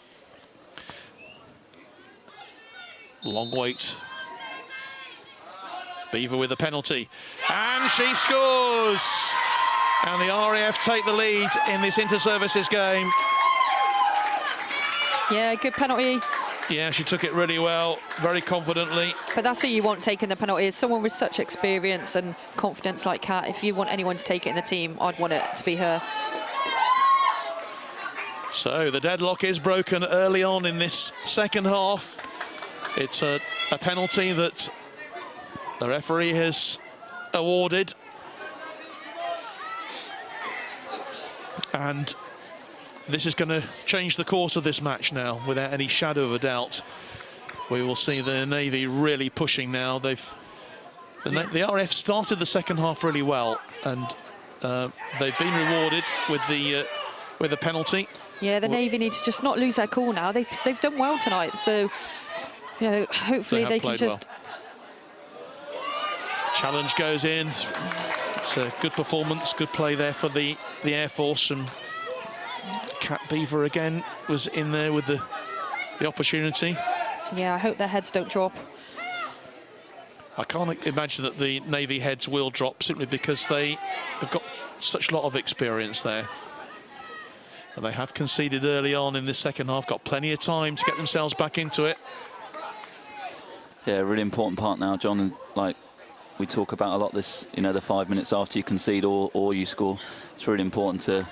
Long wait. Beaver with a penalty, and she scores! And the RAF take the lead in this Inter-Services game. Yeah, good penalty. Yeah, she took it really well, very confidently. But that's who you want taking the penalty, is someone with such experience and confidence like Kat. If you want anyone to take it in the team, I'd want it to be her. So the deadlock is broken early on in this second half. It's a penalty that the referee has awarded. And this is going to change the course of this match now, without any shadow of a doubt. We will see the Navy really pushing now. The RAF started the second half really well, and they've been rewarded with the penalty. Yeah, the Navy need to just not lose their cool now. They've done well tonight, so you know, hopefully they can just. Well. Challenge goes in. It's a good performance, good play there for the Air Force, and Kat Beaver again was in there with the opportunity. Yeah, I hope their heads don't drop. I can't imagine that the Navy heads will drop, simply because they have got such a lot of experience there. And they have conceded early on in this second half, got plenty of time to get themselves back into it. Yeah, really important part now, John. And like we talk about a lot, this, you know, the 5 minutes after you concede or you score, it's really important to,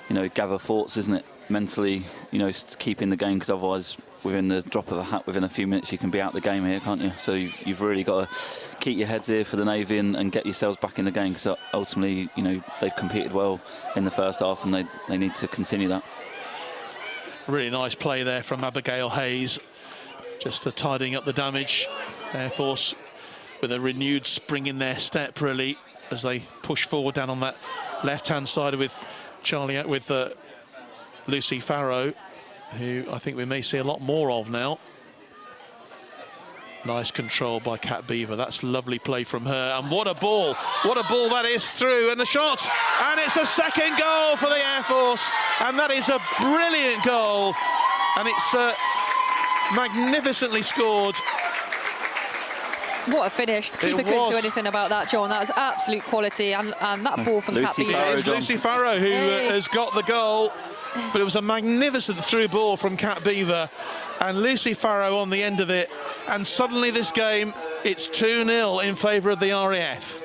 you know, gather thoughts, isn't it? Mentally, you know, to keep in the game, because otherwise, within the drop of a hat, within a few minutes, you can be out the game here, can't you? So you've really got to keep your heads here for the Navy and get yourselves back in the game, because ultimately, you know, they've competed well in the first half, and they need to continue that. Really nice play there from Abigail Hayes, just tidying up the damage. Air Force with a renewed spring in their step, really, as they push forward down on that left-hand side with Lucy Farrow, who I think we may see a lot more of now. Nice control by Kat Beaver. That's lovely play from her. And what a ball that is through. And the shot, and it's a second goal for the Air Force. And that is a brilliant goal. And it's magnificently scored. What a finish. The keeper couldn't do anything about that, John. That was absolute quality. And that ball from Kat Beaver. It's Lucy Farrow who has got the goal. But it was a magnificent through ball from Kat Beaver, and Lucy Farrow on the end of it. And suddenly this game, it's 2-0 in favour of the RAF.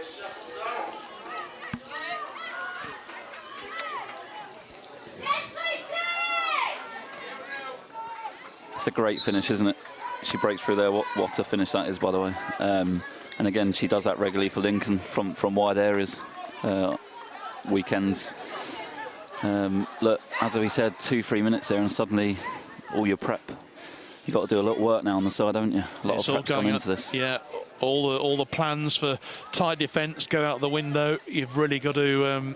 It's a great finish, isn't it? She breaks through there. What a finish that is, by the way. And again, she does that regularly for Lincoln from wide areas, weekends. Look, as we said, 2-3 minutes there, and suddenly all your prep. You've got to do a lot of work now on the side, haven't you? A lot of prep's gone into this. Yeah, all the plans for tight defence go out the window. You've really got to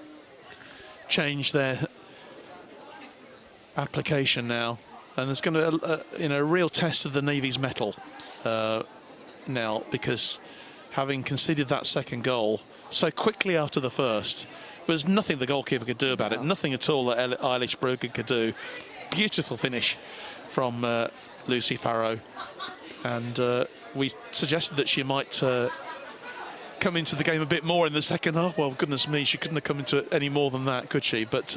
change their application now, and it's going to, a real test of the Navy's mettle now, because having conceded that second goal so quickly after the first. There was nothing the goalkeeper could do about it, nothing at all that Eilish Brogan could do. Beautiful finish from Lucy Farrow, and we suggested that she might come into the game a bit more in the second half. Well, goodness me, she couldn't have come into it any more than that, could she? But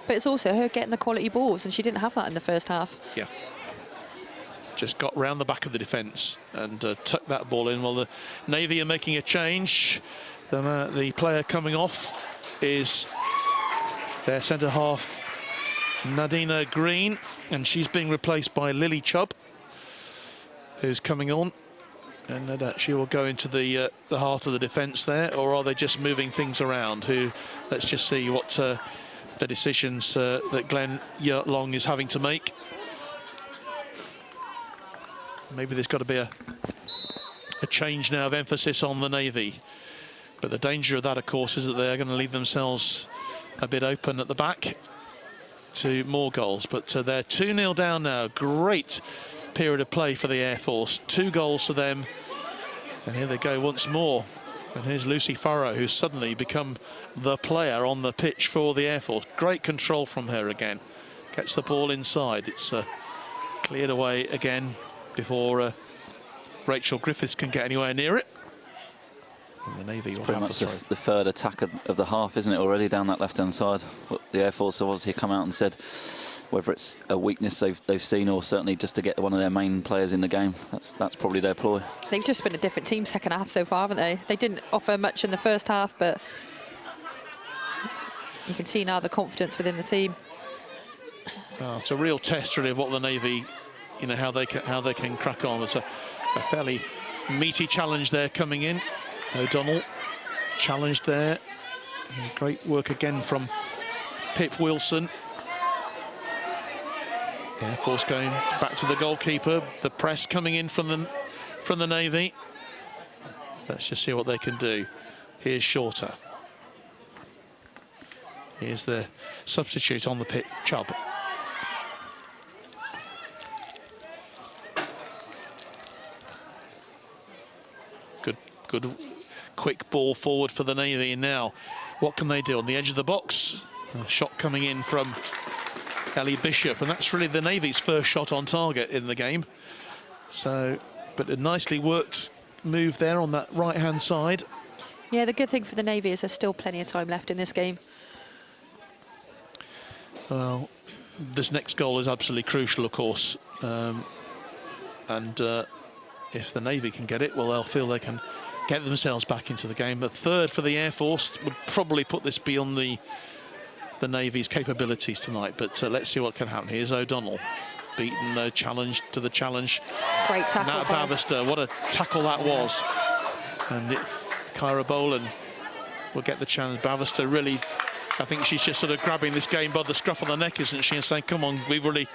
it's also her getting the quality balls, and she didn't have that in the first half. Yeah. Just got round the back of the defence and tucked that ball in. Well, the Navy are making a change. The player coming off is their centre half, Nadina Green, and she's being replaced by Lily Chubb, who's coming on, and she will go into the heart of the defence there. Or are they just moving things around? Let's just see what the decisions that Glenn Long is having to make. Maybe there's got to be a change now of emphasis on the Navy. But the danger of that, of course, is that they're going to leave themselves a bit open at the back to more goals. But they're 2-0 down now. Great period of play for the Air Force. 2 goals for them. And here they go once more. And here's Lucy Farrow, who's suddenly become the player on the pitch for the Air Force. Great control from her again. Gets the ball inside. It's cleared away again before Rachel Griffiths can get anywhere near it. And the Navy will pretty much the third attack of the half, isn't it, already down that left-hand side? The Air Force have obviously come out and said whether it's a weakness they've seen or certainly just to get one of their main players in the game. That's probably their ploy. They've just been a different team second half so far, haven't they? They didn't offer much in the first half, but you can see now the confidence within the team. Oh, it's a real test, really, of what the Navy, you know, how they can crack on. There's a fairly meaty challenge there coming in. O'Donnell challenged there. And great work again from Pip Wilson. Air Force going back to the goalkeeper. The press coming in from the Navy. Let's just see what they can do. Here's Shorter. Here's the substitute on the pitch, Chubb. Good quick ball forward for the Navy. Now, what can they do on the edge of the box? A shot coming in from Ellie Bishop, and that's really the Navy's first shot on target in the game. So, but a nicely worked move there on that right-hand side. Yeah, the good thing for the Navy is there's still plenty of time left in this game. Well, this next goal is absolutely crucial, of course. If the Navy can get it, well, they'll feel they can get themselves back into the game. The third for the Air Force would probably put this beyond the Navy's capabilities tonight, but let's see what can happen. Here's O'Donnell, beaten the challenge to the challenge. Great tackle. Nat Bavister, what a tackle that was. And Kyra Boland will get the chance. Bavister really, I think she's just sort of grabbing this game by the scruff of the neck, isn't she, and saying, come on, we've really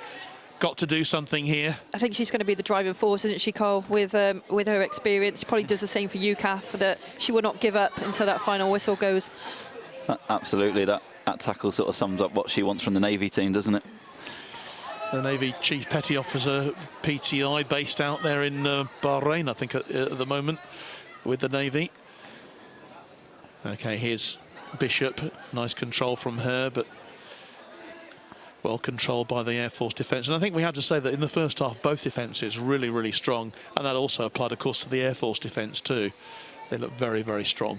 got to do something here. I think she's going to be the driving force, isn't she, Cole, with her experience. She probably does the same for UCAF, that she will not give up until that final whistle goes. Absolutely, that tackle sort of sums up what she wants from the Navy team, doesn't it? The Navy Chief Petty Officer, PTI, based out there in Bahrain, I think, at the moment, with the Navy. Okay, here's Bishop. Nice control from her, but well controlled by the Air Force defence. And I think we have to say that in the first half, both defences really, really strong. And that also applied, of course, to the Air Force defence too. They look very, very strong.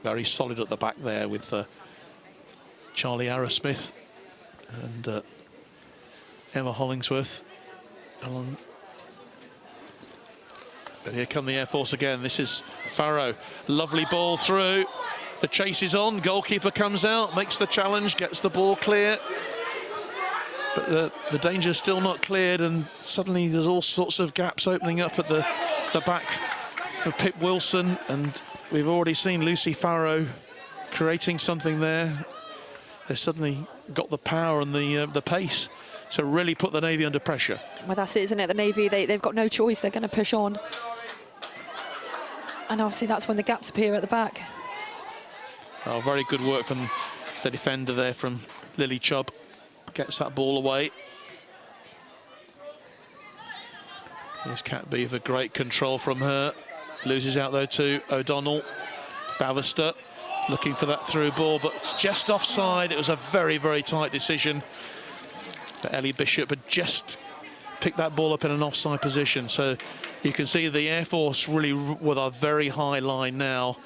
Very solid at the back there with Charlie Arrowsmith and Emma Hollingsworth. But here come the Air Force again. This is Farrow. Lovely ball through. The chase is on. Goalkeeper comes out, makes the challenge, gets the ball clear. But the danger's still not cleared, and suddenly there's all sorts of gaps opening up at the back of Pip Wilson, and we've already seen Lucy Farrow creating something there. They've suddenly got the power and the pace to really put the Navy under pressure. Well, that's it, isn't it? The Navy, they've got no choice. They're going to push on. And obviously that's when the gaps appear at the back. Oh, very good work from the defender there from Lily Chubb. Gets that ball away. Here's Kat Beaver, great control from her. Loses out though to O'Donnell. Bavister looking for that through ball, but it's just offside. It was a very, very tight decision. But Ellie Bishop had just picked that ball up in an offside position. So you can see the Air Force really with a very high line now.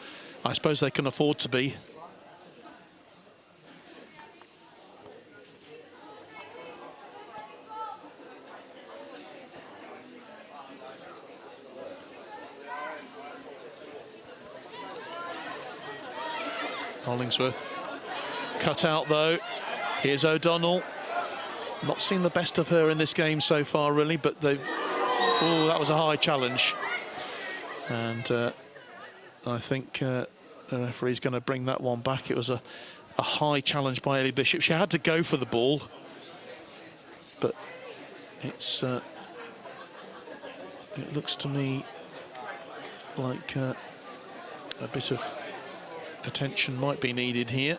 I suppose they can afford to be. Hollingsworth cut out though. Here's O'Donnell. Not seen the best of her in this game so far, really, but oh, that was a high challenge. And I think the referee's going to bring that one back. It was a high challenge by Ellie Bishop. She had to go for the ball, but it's it looks to me like a bit of attention might be needed here.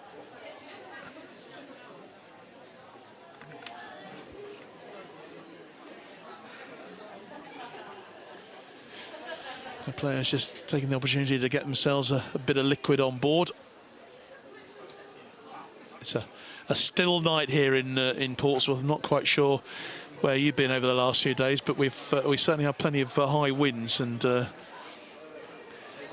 The players just taking the opportunity to get themselves a bit of liquid on board. It's a still night here in Portsmouth. I'm not quite sure where you've been over the last few days, but we certainly have plenty of high winds and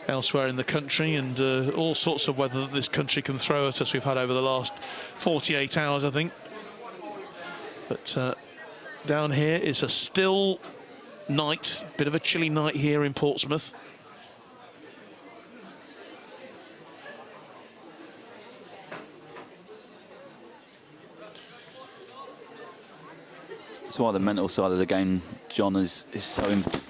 elsewhere in the country, and all sorts of weather that this country can throw at us we've had over the last 48 hours, I think. But down here is a still night, bit of a chilly night here in Portsmouth. That's why the mental side of the game, John, is so important.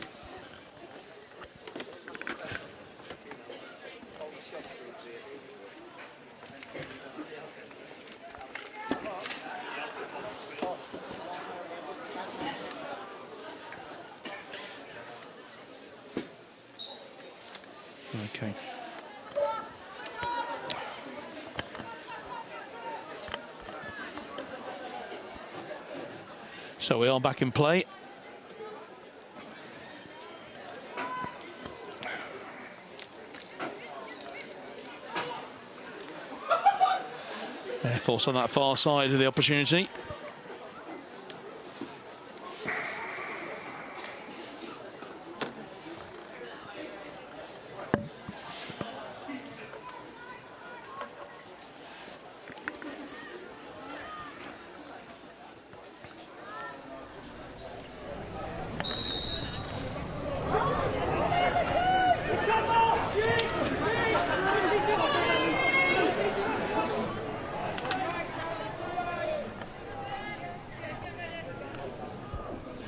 Okay. So we are back in play. Air Force on that far side of the opportunity.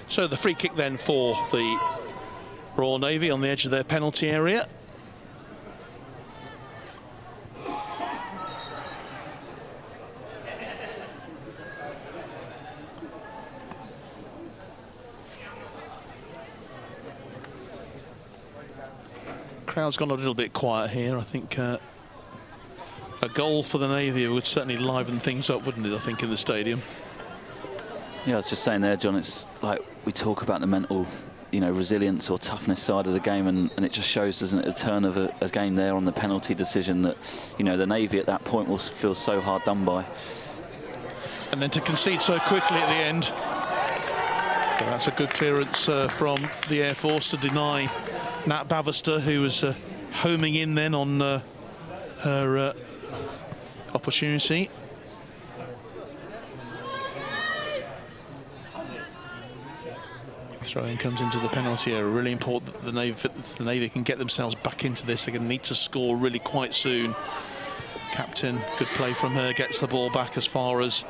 So the free kick then for the Royal Navy on the edge of their penalty area. Crowd's gone a little bit quiet here. I think a goal for the Navy would certainly liven things up, wouldn't it, I think, in the stadium. Yeah, I was just saying there, John, it's like we talk about the mental, resilience or toughness side of the game, and it just shows, doesn't it, a turn of a game there on the penalty decision that, the Navy at that point will feel so hard done by. And then to concede so quickly at the end. So that's a good clearance from the Air Force to deny Nat Bavister, who was homing in then on her opportunity. Throw-in comes into the penalty area. Really important that the Navy can get themselves back into this. They're going to need to score really quite soon. Captain, good play from her, gets the ball back as far as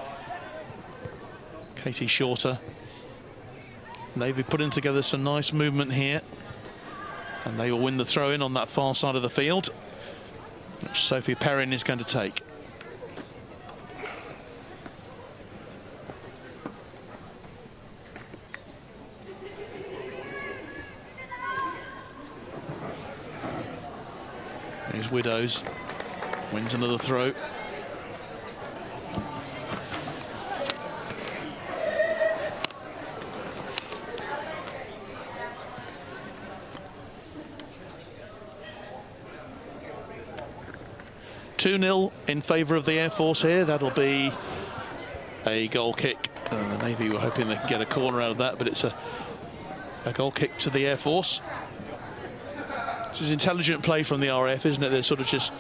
Katie Shorter. Navy putting together some nice movement here, and they will win the throw-in on that far side of the field, which Sophie Perrin is going to take. There's Widows, wins another throw. (2-0) in favour of the Air Force here. That'll be a goal kick. The Navy were hoping they could get a corner out of that, but it's a goal kick to the Air Force. This is intelligent play from the RAF, isn't it? They're sort of just,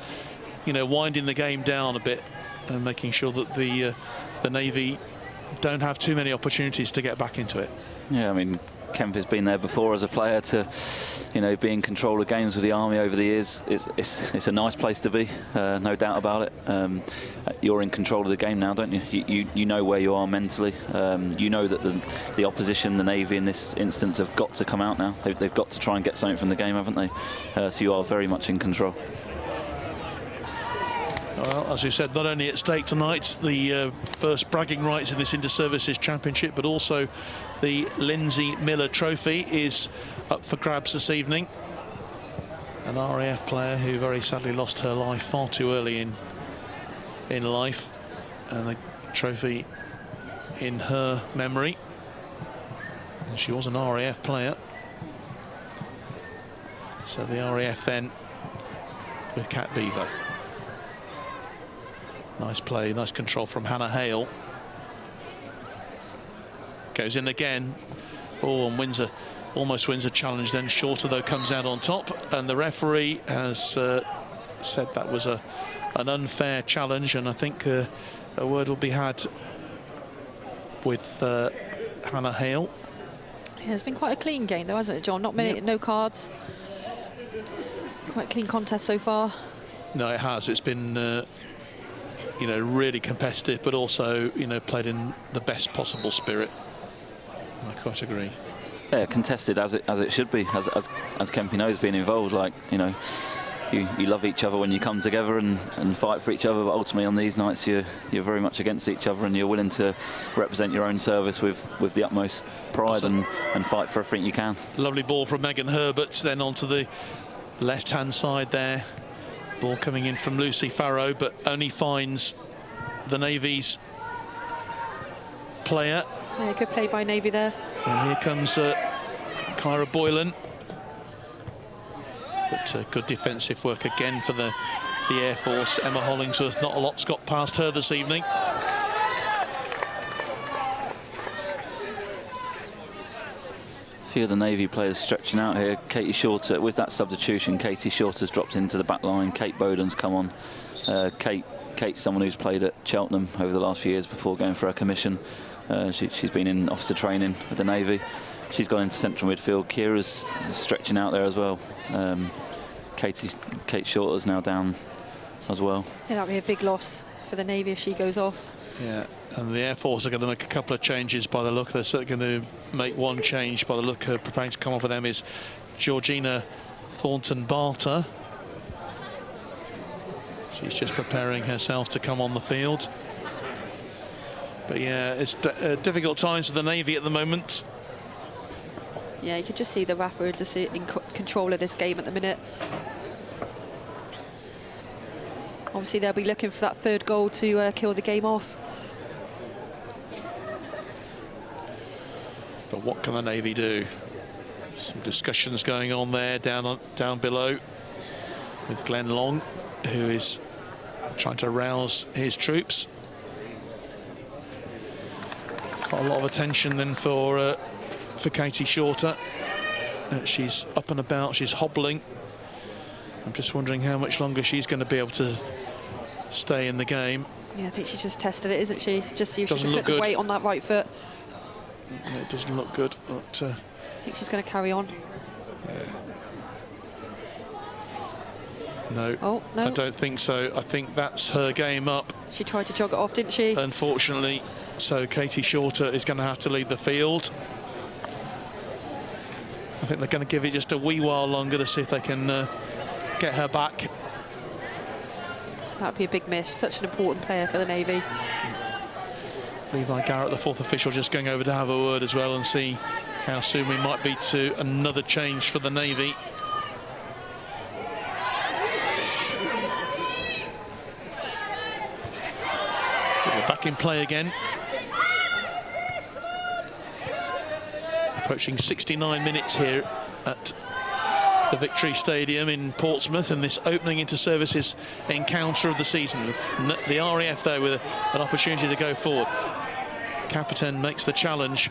winding the game down a bit and making sure that the Navy don't have too many opportunities to get back into it. Yeah, I mean, Kemp has been there before as a player to, be in control of games with the Army over the years. It's a nice place to be, no doubt about it. You're in control of the game now, don't you? You know where you are mentally. You know that the opposition, the Navy in this instance, have got to come out now. They've got to try and get something from the game, haven't they? So you are very much in control. Well, as we said, not only at stake tonight, the first bragging rights in this Inter-Services Championship, but also the Lindsay Miller Trophy is up for grabs this evening. An RAF player who very sadly lost her life far too early in life, and the trophy in her memory. And she was an RAF player. So the RAF then with Cat Beaver. Nice play, nice control from Hannah Hale. Goes in again. Oh, and almost wins a challenge then. Shorter though comes out on top, and the referee has said that was an unfair challenge, and I think a word will be had with Hannah Hale. Yeah, it's been quite a clean game though, hasn't it, John? Not many, no cards. Quite a clean contest so far. No, it has. It's been you know, really competitive, but also, you know, played in the best possible spirit. I quite agree. Yeah, contested as it should be, as Kempy knows, being involved. Like, you know, you love each other when you come together and fight for each other, but ultimately on these nights you're very much against each other, and you're willing to represent your own service with the utmost pride and fight for everything you can. Lovely ball from Megan Herbert, then onto the left-hand side there. Ball coming in from Lucy Farrow, but only finds the Navy's player. Yeah, good play by Navy there. And here comes Kyra Boylan. But good defensive work again for the Air Force. Emma Hollingsworth, not a lot's got past her this evening. A few of the Navy players stretching out here. Katie Shorter, with that substitution, Katie Shorter's dropped into the back line. Kate Bowden's come on. Kate's someone who's played at Cheltenham over the last few years before going for her commission. She's been in officer training with the Navy. She's gone into central midfield. Kira's stretching out there as well. Kate Shorter's now down as well. Yeah, that'll be a big loss for the Navy if she goes off. Yeah, and the Air Force are going to make a couple of changes by the look. They're certainly going to make one change by the look. Preparing to come off with them is Georgina Thornton-Barter. She's just preparing herself to come on the field. But yeah, it's difficult times for the Navy at the moment. Yeah, you can just see the RAF are just in control of this game at the minute. Obviously, they'll be looking for that third goal to kill the game off. But what can the Navy do? Some discussions going on there down below with Glenn Long, who is trying to rouse his troops. Quite a lot of attention then for Katie Shorter. She's up and about, she's hobbling. I'm just wondering how much longer she's going to be able to stay in the game. Yeah, I think she's just tested it, isn't she? Just see if she can put good. the weight on that right foot. Yeah, it doesn't look good, but I think she's going to carry on. No, oh, no, I don't think so. I think that's her game up. She tried to jog it off, didn't she? Unfortunately, so Katie Shorter is going to have to lead the field. I think they're going to give it just a wee while longer to see if they can get her back. That'd be a big miss. Such an important player for the Navy. Levi Garrett, the fourth official, just going over to have a word as well and see how soon we might be to another change for the Navy. We're back in play again. Approaching 69 minutes here at the Victory Stadium in Portsmouth in this opening inter-services encounter of the season. The RAF there with an opportunity to go forward. Capitan makes the challenge.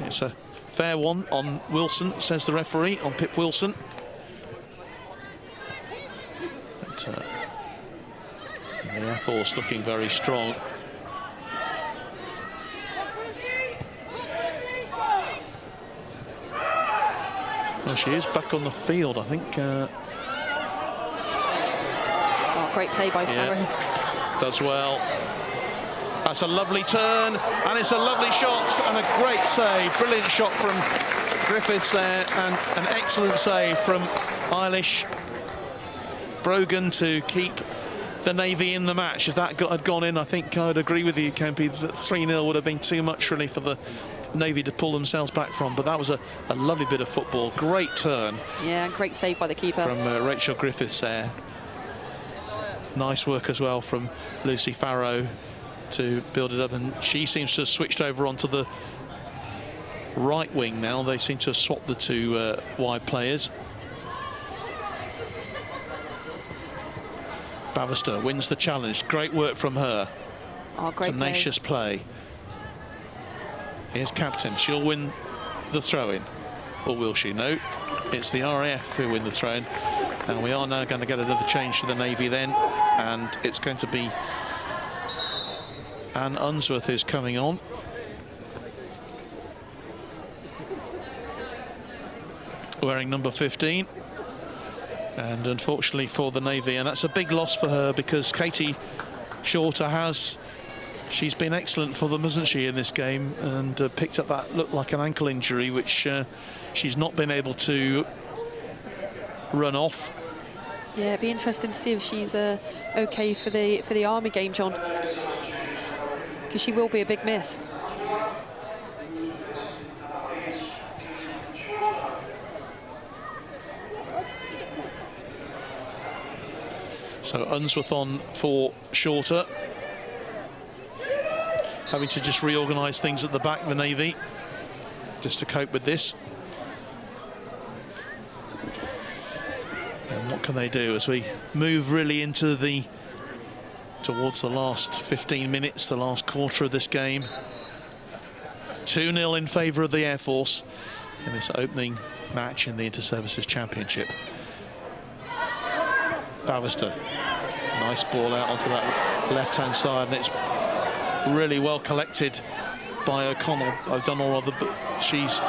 It's a fair one on Wilson, says the referee, on Pip Wilson. But, the Air Force looking very strong. Well, she is back on the field, I think. Oh, great play by Farrow. Does well. That's a lovely turn, and it's a lovely shot, and a great save. Brilliant shot from Griffiths there, and an excellent save from Eilish Brogan to keep the Navy in the match. If that had gone in, I think I'd agree with you, Kempy, that 3-0 would have been too much really for the Navy to pull themselves back from. But that was a lovely bit of football. Great turn. Yeah, and great save by the keeper. From Rachel Griffiths there. Nice work as well from Lucy Farrow to build it up, and she seems to have switched over onto the right wing now. They seem to have swapped the two wide players. Bavister wins the challenge. Great work from her. Oh, great tenacious play. Here's captain. She'll win the throw-in, or will she? No, it's the RAF who win the throw-in. And we are now going to get another change to the Navy then, and it's going to be Anne Unsworth who's coming on. Wearing number 15. And unfortunately for the Navy, and that's a big loss for her, because Katie Shorter she's been excellent for them, hasn't she, in this game, and picked up that looked like an ankle injury, which she's not been able to run off. Yeah, it'd be interesting to see if she's okay for the Army game, John, because she will be a big miss. So Unsworth on for Shorter, having to just reorganise things at the back of the Navy just to cope with this. And what can they do as we move really into towards the last 15 minutes, the last quarter of this game. 2-0 in favour of the Air Force in this opening match in the Inter-Services Championship. Bavister, nice ball out onto that left-hand side, and it's really well collected by O'Donnell, but she's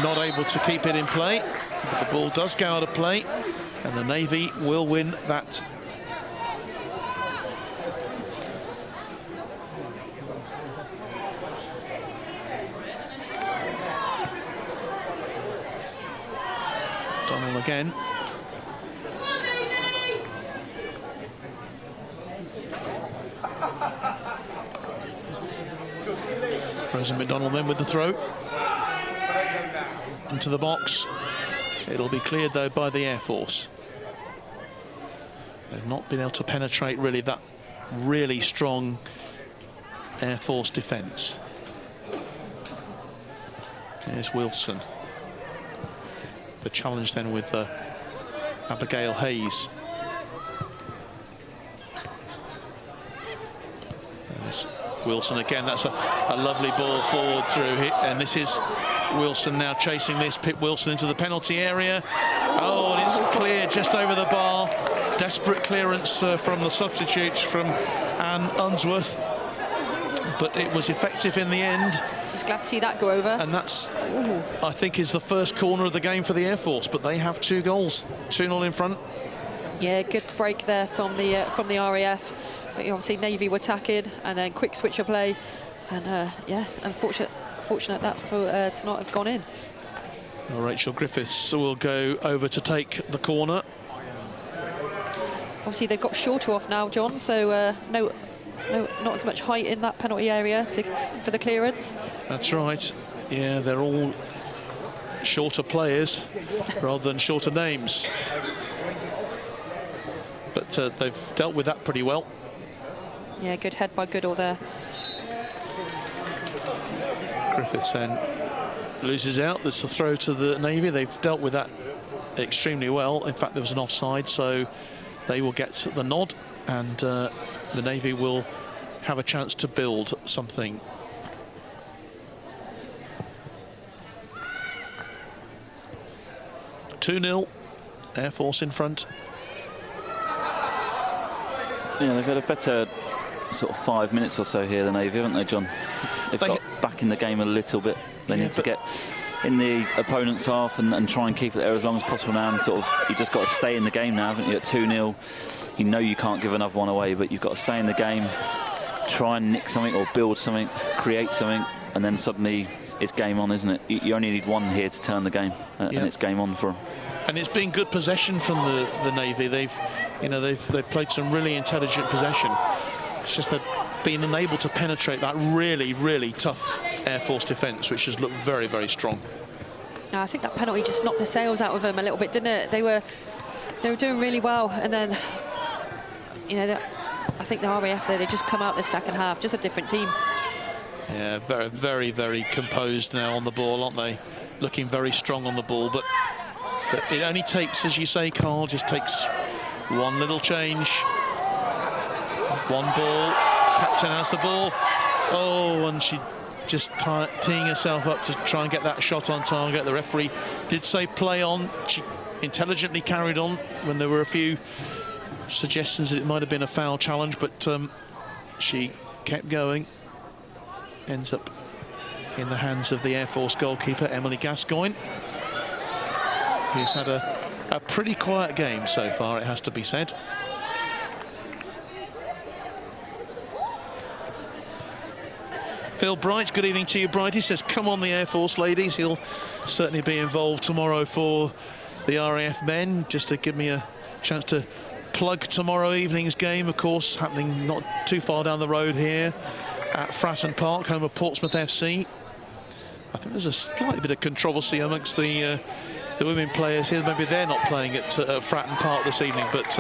not able to keep it in play. But the ball does go out of play, and the Navy will win that. O'Donnell again. Rosa McDonald then with the throw into the box. It'll be cleared though by the Air Force. They've not been able to penetrate really that really strong Air Force defence. Here's Wilson. The challenge then with Abigail Hayes. There's Wilson again. That's a lovely ball forward through, and this is Wilson now chasing this. Pip Wilson into the penalty area. Oh, and it's cleared just over the bar. Desperate clearance from the substitute from Anne Unsworth, but it was effective in the end. Just glad to see that go over. And that's, I think, is the first corner of the game for the Air Force, but they have 2 goals, 2-0 in front. Yeah, good break there from the RAF. But obviously Navy were attacking, and then quick switch of play, and yeah, unfortunate that to not have gone in. Well, Rachel Griffiths will go over to take the corner. Obviously they've got Shorter off now, John, so no, not as much height in that penalty area for the clearance. That's right. Yeah, they're all shorter players rather than shorter names. But they've dealt with that pretty well. Yeah, good head by Goodall there. Griffiths then loses out. There's a throw to the Navy. They've dealt with that extremely well. In fact, there was an offside, so they will get the nod, and the Navy will have a chance to build something. (2-0), Air Force in front. Yeah, they've had a better sort of 5 minutes or so here, the Navy, haven't they, John? They've got back in the game a little bit. They need to get in the opponent's half and try and keep it there as long as possible now. And sort of, you just got to stay in the game now, haven't you? At 2-0, you know you can't give another one away, but you've got to stay in the game, try and nick something or build something, create something, and then suddenly it's game on, isn't it? You only need one here to turn the game, and it's game on for them. And it's been good possession from the Navy. They've You know, they've played some really intelligent possession. It's just they've been unable to penetrate that really, really tough Air Force defence, which has looked very, very strong. I think that penalty just knocked the sails out of them a little bit, didn't it? They were doing really well, and then, you know, I think the RAF there, they just come out this second half, just a different team. Yeah, very, very, very composed now on the ball, aren't they? Looking very strong on the ball, but it only takes, as you say, Carl, just takes one little change. One ball, captain has the ball. Oh, and she just teeing herself up to try and get that shot on target. The referee did say play on. She intelligently carried on when there were a few suggestions that it might have been a foul challenge, but she kept going. Ends up in the hands of the Air Force goalkeeper, Emily Gascoigne, who's had a pretty quiet game so far, it has to be said. Phil Bright, good evening to you, Bright. He says, come on, the Air Force ladies. He'll certainly be involved tomorrow for the RAF men. Just to give me a chance to plug tomorrow evening's game, of course, happening not too far down the road here at Fratton Park, home of Portsmouth FC. I think there's a slight bit of controversy amongst the women players here. Maybe they're not playing at Fratton Park this evening, but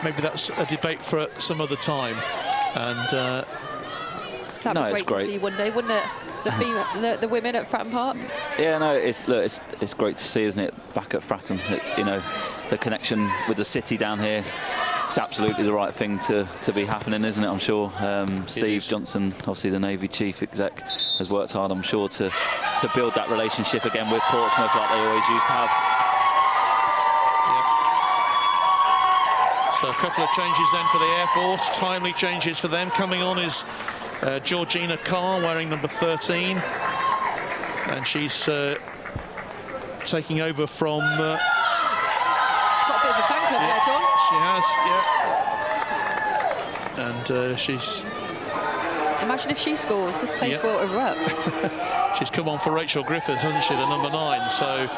maybe that's a debate for some other time. And that'd be great to see one day, wouldn't it? The women at Fratton Park. Yeah, no, it's great to see, isn't it? Back at Fratton, you know, the connection with the city down here. It's absolutely the right thing to be happening, isn't it? I'm sure Steve Johnson, obviously the Navy chief exec, has worked hard, I'm sure, to build that relationship again with Portsmouth like they always used to have. So a couple of changes then for the Air Force, timely changes for them. Coming on is Georgina Carr, wearing number 13, and she's taking over from... Got a bit of a fan club there, John. She has, yeah. And she's... Imagine if she scores, this place will erupt. She's come on for Rachel Griffiths, hasn't she, the number 9, so...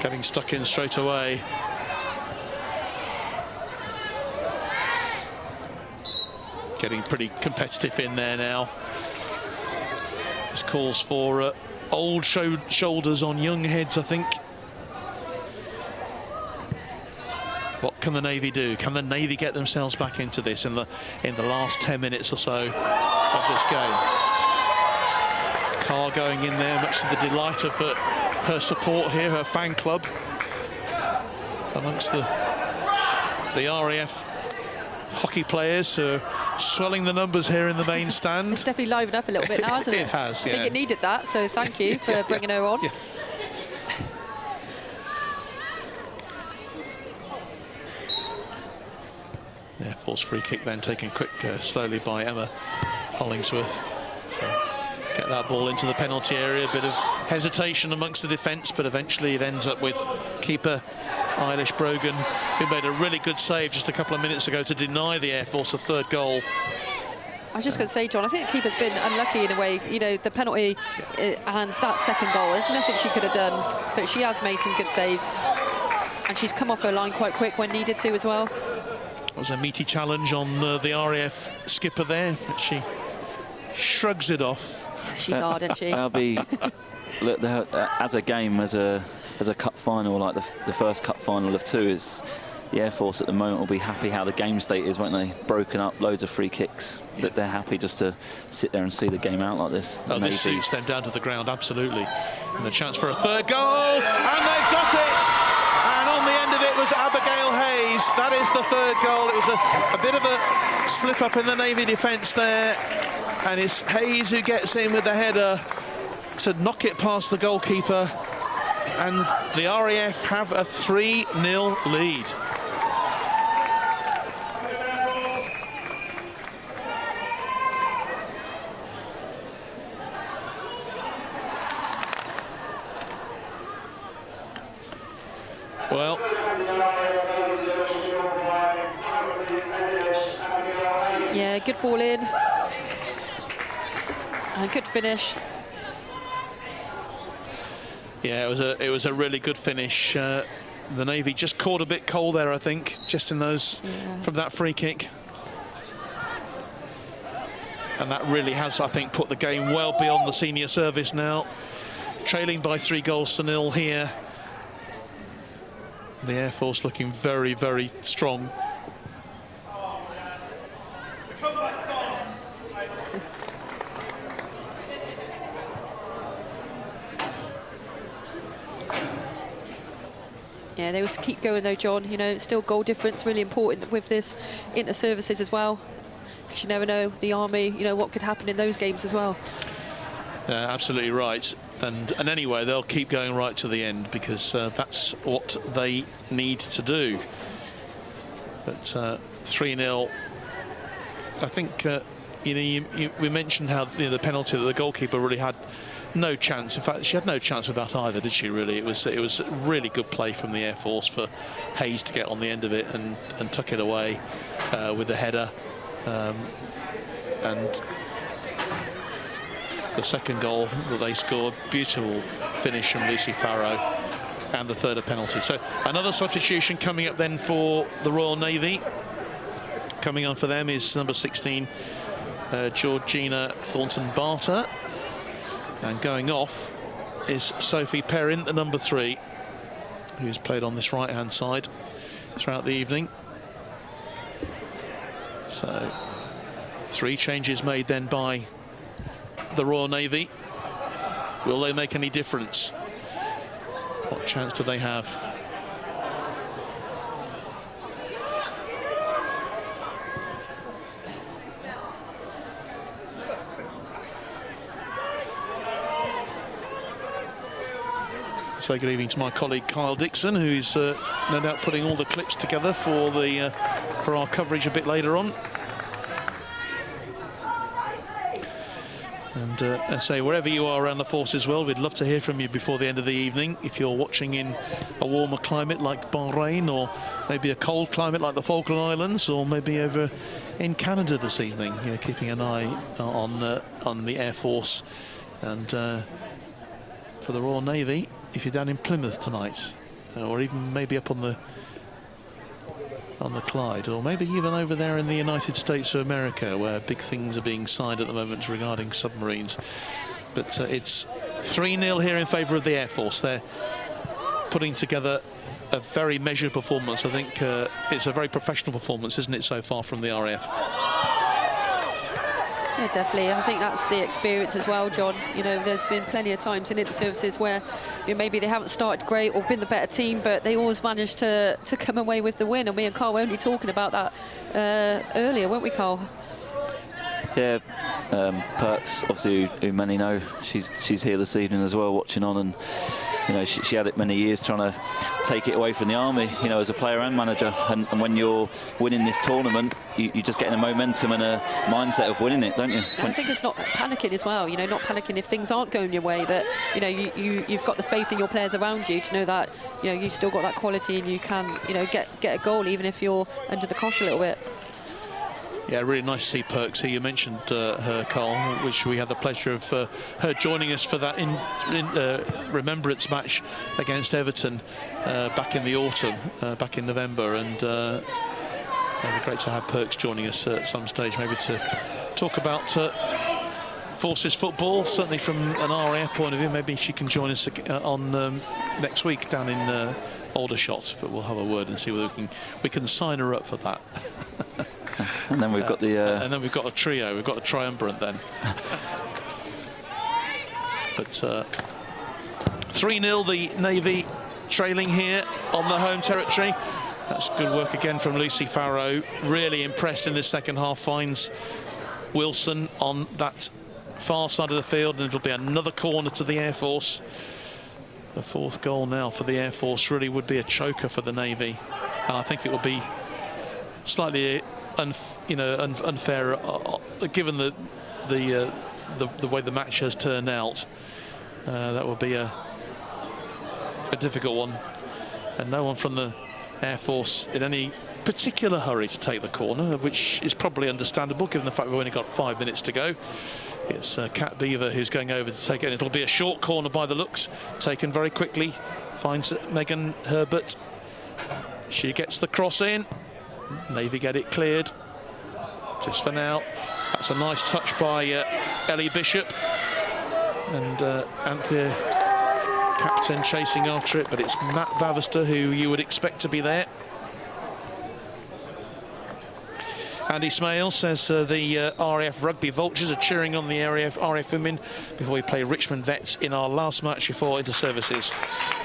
getting stuck in straight away. Getting pretty competitive in there now. This calls for old shoulders on young heads, I think. What can the Navy do? Can the Navy get themselves back into this in the last 10 minutes or so of this game? Carr going in there, much to the delight of her support here, her fan club, amongst the RAF hockey players who are swelling the numbers here in the main stand. It's definitely livened up a little bit now, hasn't it? It has, yeah. I think it needed that, so thank you for bringing her on. Yeah. Air Force free kick then taken quick, slowly by Emma Hollingsworth. So get that ball into the penalty area, a bit of hesitation amongst the defence, but eventually it ends up with keeper Eilish Brogan, who made a really good save just a couple of minutes ago to deny the Air Force a third goal. I was just going to say, John, I think the keeper's been unlucky in a way. You know, the penalty and that second goal, there's nothing she could have done, but she has made some good saves. And she's come off her line quite quick when needed to as well. It was a meaty challenge on the RAF skipper there, but she shrugs it off. She's hard, isn't she? I'll be look, as a game, as a cup final, like the first cup final of 2, is the Air Force at the moment will be happy how the game state is, won't they? Broken up, loads of free kicks. That they're happy just to sit there and see the game out like this. Oh, this suits them down to the ground, absolutely. And the chance for a third goal, and they've got it. And on the end of it was Abigail Hayes. That is the third goal. It was a bit of a slip up in the Navy defence there, and it's Hayes who gets in with the header to knock it past the goalkeeper, and the RAF have a 3-0 lead. Well, yeah, good ball in and good finish. Yeah, it was a really good finish. The Navy just caught a bit cold there, I think, just in those from that free kick. And that really has, I think, put the game well beyond the senior service now. Trailing by 3-0 here. The Air Force looking very, very strong. Yeah, they will keep going though, John. You know, it's still goal difference, really important with this inter-services as well. Because you never know, the Army, you know, what could happen in those games as well. Absolutely right. And anyway, they'll keep going right to the end because that's what they need to do. But 3-0, I think, you know, we mentioned how, you know, the penalty that the goalkeeper really had no chance. In fact, she had no chance with that either, did she, really? It was really good play from the Air Force for Hayes to get on the end of it and tuck it away with the header. And the second goal that they scored, beautiful finish from Lucy Farrow, and the third a penalty. So another substitution coming up then for the Royal Navy. Coming on for them is number 16, Georgina Thornton-Barter. And going off is Sophie Perrin, the number 3, who's played on this right-hand side throughout the evening. So 3 changes made then by the Royal Navy. Will they make any difference? What chance do they have? Say good evening to my colleague Kyle Dixon, who's no doubt putting all the clips together for our coverage a bit later on. And I say, wherever you are around the forces world, we'd love to hear from you before the end of the evening. If you're watching in a warmer climate like Bahrain, or maybe a cold climate like the Falkland Islands, or maybe over in Canada this evening, you know, keeping an eye on the Air Force. And for the Royal Navy, if you're down in Plymouth tonight, or even maybe up on the Clyde, or maybe even over there in the United States of America, where big things are being signed at the moment regarding submarines. But it's 3-0 here in favour of the Air Force. They're putting together a very measured performance. I think it's a very professional performance, isn't it, so far from the RAF? Yeah, definitely. I think that's the experience as well, John. You know, there's been plenty of times in inter-services where, you know, maybe they haven't started great or been the better team, but they always managed to come away with the win. And me and Carl were only talking about that earlier, weren't we, Carl? Yeah, Perks, obviously, who many know, she's here this evening as well, watching on, and you know, she had it many years trying to take it away from the Army, you know, as a player and manager. And when you're winning this tournament, you just get in a momentum and a mindset of winning it, don't you? I think it's not panicking as well, you know, not panicking if things aren't going your way, that, you know, you've got the faith in your players around you to know that, you know, you've still got that quality and you can, you know, get a goal even if you're under the cosh a little bit. Yeah, really nice to see Perks here. You mentioned her, Carl, which we had the pleasure of her joining us for that remembrance match against Everton back in the autumn, back in November, and it'd be great to have Perks joining us at some stage, maybe to talk about Forces football, certainly from an RAF point of view. Maybe she can join us on next week down in Aldershot, but we'll have a word and see whether we can sign her up for that. And then we've got and then we've got a trio. We've got a triumvirate then. But 3-0, the Navy trailing here on the home territory. That's good work again from Lucy Farrow. Really impressed in the second half. Finds Wilson on that far side of the field, and it'll be another corner to the Air Force. The 4th goal now for the Air Force really would be a choker for the Navy, and I think it will be slightly unfair given the way the match has turned out. That would be a difficult one, and no one from the Air Force in any particular hurry to take the corner, which is probably understandable given the fact we've only got 5 minutes to go. It's Kat Beaver who's going over to take it. It'll be a short corner by the looks, taken very quickly. Finds Megan Herbert. She gets the cross in. Navy get it cleared. Just for now. That's a nice touch by Ellie Bishop. And Anthea Captain chasing after it, but it's Matt Bavister who you would expect to be there. Andy Smale says the RAF Rugby Vultures are cheering on the RAF women before we play Richmond Vets in our last match before inter-services.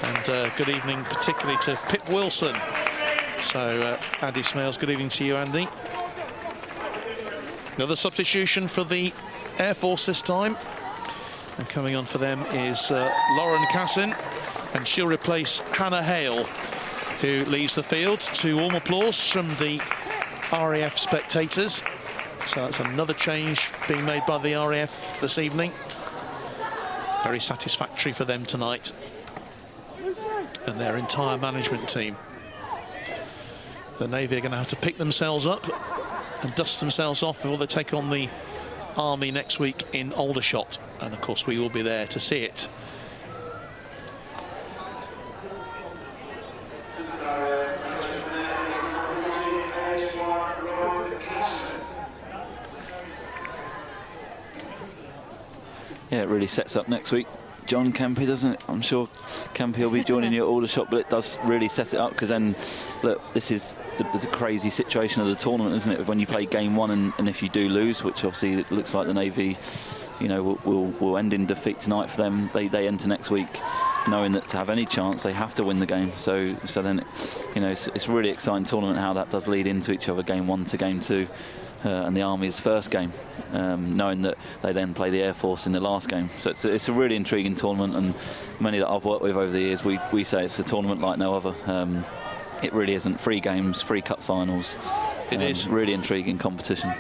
And good evening particularly to Pip Wilson. So Andy Smales, good evening to you, Andy. Another substitution for the Air Force this time. And coming on for them is Lauren Cassin, and she'll replace Hannah Hale, who leaves the field to warm applause from the RAF spectators. So that's another change being made by the RAF this evening. Very satisfactory for them tonight and their entire management team. The Navy are going to have to pick themselves up and dust themselves off before they take on the Army next week in Aldershot, and of course we will be there to see it. Yeah, it really sets up next week, John Kempy, doesn't it? I'm sure Kempy will be joining you at Aldershot, but it does really set it up, because then, look, this is the crazy situation of the tournament, isn't it? When you play game one, and if you do lose, which obviously it looks like the Navy, you know, will end in defeat tonight for them, they enter next week knowing that to have any chance they have to win the game. So then, you know, it's a really exciting tournament how that does lead into each other, game one to game two. And the Army's first game, knowing that they then play the Air Force in the last game. So it's a really intriguing tournament, and many that I've worked with over the years, we say it's a tournament like no other. It really isn't. 3 games, 3 cup finals. It is really intriguing competition.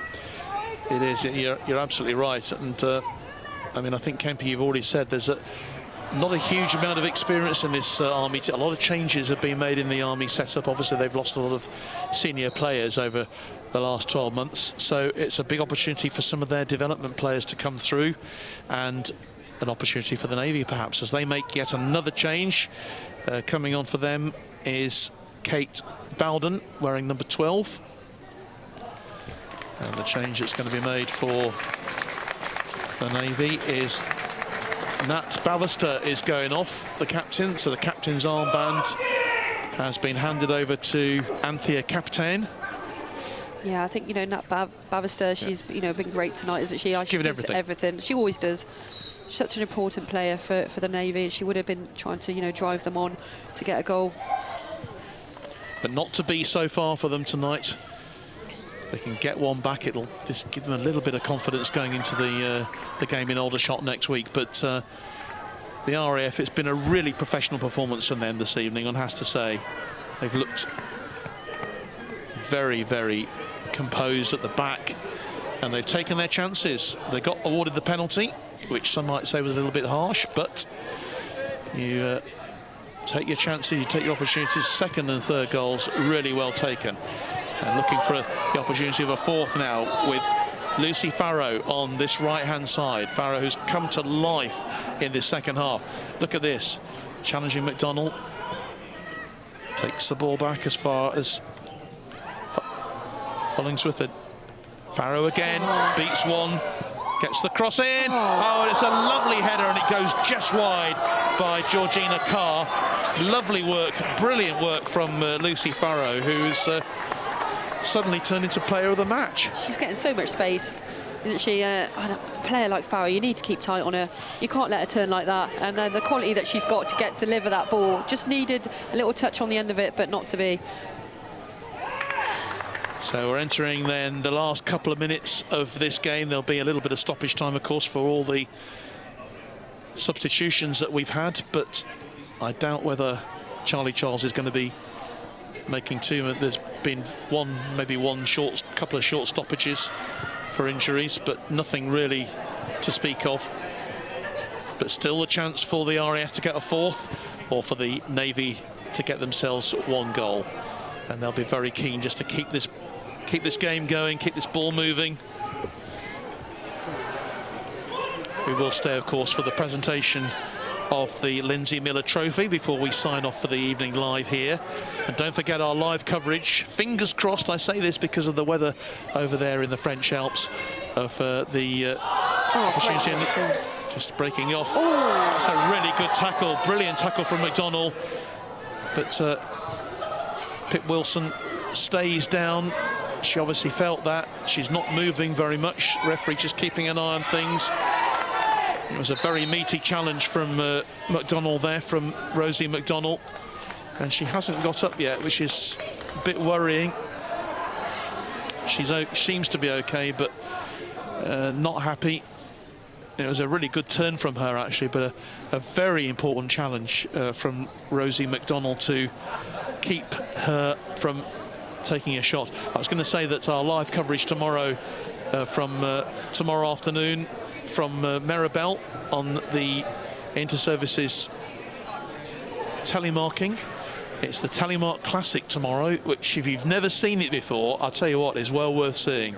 It is. You're absolutely right. And I mean, I think Kempy, you've already said there's not a huge amount of experience in this Army. A lot of changes have been made in the Army setup. Obviously, they've lost a lot of senior players over the last 12 months, so it's a big opportunity for some of their development players to come through, and an opportunity for the Navy perhaps as they make yet another change. Coming on for them is Kate Bowden, wearing number 12, and the change that's going to be made for the Navy is Nat Bavister is going off, the captain, so the captain's armband has been handed over to Anthea Captain. Yeah, I think, you know, Nat Bavister, she's, you know, been great tonight, isn't she? She gives everything. She always does. She's such an important player for the Navy. She would have been trying to, you know, drive them on to get a goal. But not to be so far for them tonight. They can get one back. It'll just give them a little bit of confidence going into the game in Aldershot next week. But the RAF, it's been a really professional performance from them this evening, one has to say. They've looked very, very composed at the back, and they've taken their chances. They got awarded the penalty, which some might say was a little bit harsh, but you take your chances, you take your opportunities. Second and third goals really well taken, and looking for the opportunity of a fourth now with Lucy Farrow on this right hand side. Farrow, who's come to life in this second half. Look at this, challenging McDonnell, takes the ball back as far as Hollingsworth. Farrow again, beats one, gets the cross in. Oh, and it's a lovely header, and it goes just wide by Georgina Carr. Lovely work, brilliant work from Lucy Farrow, who's suddenly turned into player of the match. She's getting so much space, isn't she? A player like Farrow, you need to keep tight on her. You can't let her turn like that. And then the quality that she's got to deliver that ball, just needed a little touch on the end of it, but not to be. So we're entering then the last couple of minutes of this game. There'll be a little bit of stoppage time, of course, for all the substitutions that we've had, but I doubt whether Charlie Charles is going to be making two. There's been maybe one couple of short stoppages for injuries, but nothing really to speak of. But still a chance for the RAF to get a fourth, or for the Navy to get themselves one goal. And they'll be very keen just to keep this game going, keep this ball moving. We will stay, of course, for the presentation of the Lindsay Miller Trophy before we sign off for the evening live here. And don't forget our live coverage, fingers crossed, I say this because of the weather over there in the French Alps, of the opportunity. Just breaking off. It's a really good tackle, brilliant tackle from McDonnell. But Pip Wilson stays down. She obviously felt that. She's not moving very much. Referee just keeping an eye on things. It was a very meaty challenge from McDonnell there, from Rosie McDonnell. And she hasn't got up yet, which is a bit worrying. She seems to be okay, but not happy. It was a really good turn from her, actually, but a very important challenge from Rosie McDonnell to keep her from taking a shot. I was going to say that our live coverage tomorrow, from tomorrow afternoon, from Maribel on the Inter-Services telemarking. It's the Telemark Classic tomorrow, which if you've never seen it before, I'll tell you what, is well worth seeing,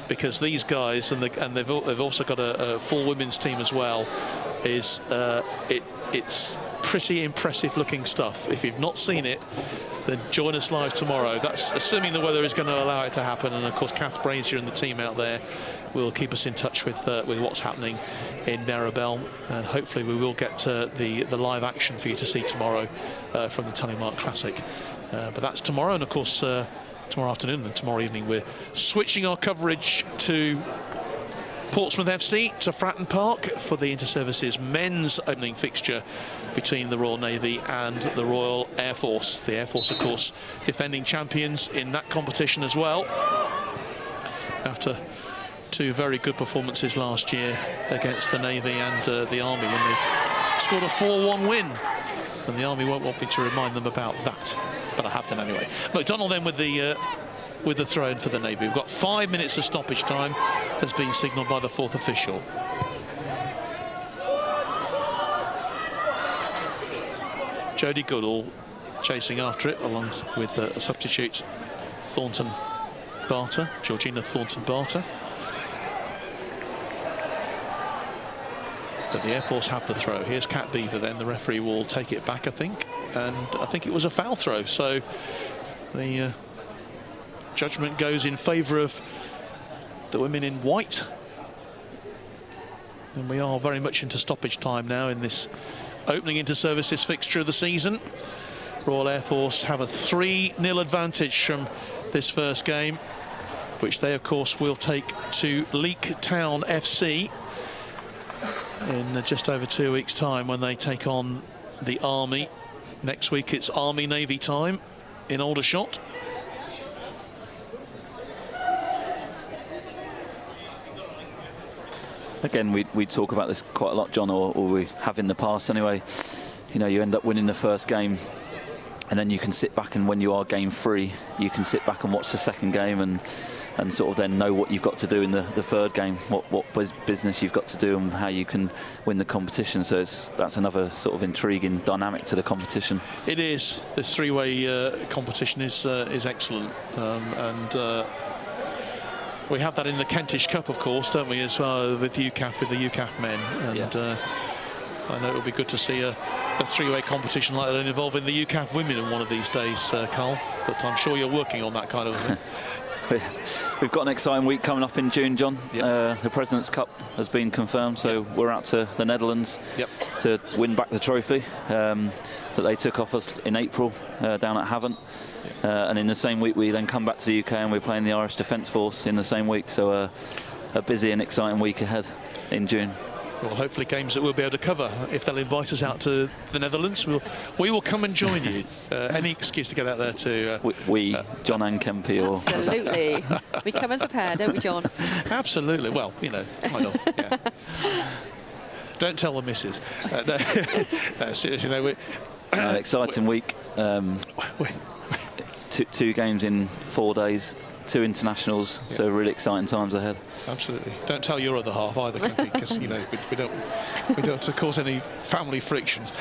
because these guys, and they've also got a full women's team as well, it's pretty impressive looking stuff. If you've not seen it, then join us live tomorrow. That's assuming the weather is going to allow it to happen, and of course Kath Brazier and the team out there will keep us in touch with what's happening in Maribel, and hopefully we will get the live action for you to see tomorrow from the Telemark Classic. But that's tomorrow, and of course tomorrow afternoon and tomorrow evening we're switching our coverage to Portsmouth FC, to Fratton Park, for the Inter-Services men's opening fixture between the Royal Navy and the Royal Air Force. The Air Force, of course, defending champions in that competition as well, after two very good performances last year against the Navy and the Army, when they scored a 4-1 win. And the Army won't want me to remind them about that, but I have done anyway. McDonnell then with the throw in for the Navy. We've got 5 minutes of stoppage time, has been signalled by the fourth official. Jodie Goodall chasing after it, along with a substitute, Thornton Barter, Georgina Thornton Barter. But the Air Force have the throw. Here's Kat Beaver then. The referee will take it back, I think. And I think it was a foul throw. So the judgment goes in favour of the women in white. And we are very much into stoppage time now in this opening Inter-Services fixture of the season. Royal Air Force have a 3-0 advantage from this first game, which they, of course, will take to Leek Town FC in just over 2 weeks' time, when they take on the Army. Next week it's Army-Navy time in Aldershot. Again, we talk about this quite a lot, John, or we have in the past anyway. You know, you end up winning the first game, and then you can sit back, and when you are game free, you can sit back and watch the second game and sort of then know what you've got to do in the third game, what business you've got to do and how you can win the competition. So that's another sort of intriguing dynamic to the competition. It is. This three-way competition is excellent, and we have that in the Kentish Cup, of course, don't we, as well, with UCAF, with the UCAF men. And I know it would be good to see a three-way competition like that involving the UCAF women in one of these days, Carl. But I'm sure you're working on that kind of thing. We've got an exciting week coming up in June, John. The President's Cup has been confirmed, so we're out to the Netherlands to win back the trophy that they took off us in April down at Havant. And in the same week we then come back to the UK and we're playing the Irish Defence Force in the same week. So a busy and exciting week ahead in June. Well, hopefully games that we'll be able to cover. If they'll invite us out to the Netherlands, we will come and join you. Any excuse to get out there to... John and Kempe, or... Absolutely. We come as a pair, don't we, John? Absolutely. Well, you know, kind of, yeah. Don't tell the missus. No, seriously, no. Exciting week. Two games in 4 days 2 internationals, so really exciting times ahead. Absolutely. Don't tell your other half either, because you know we don't want to cause any family frictions.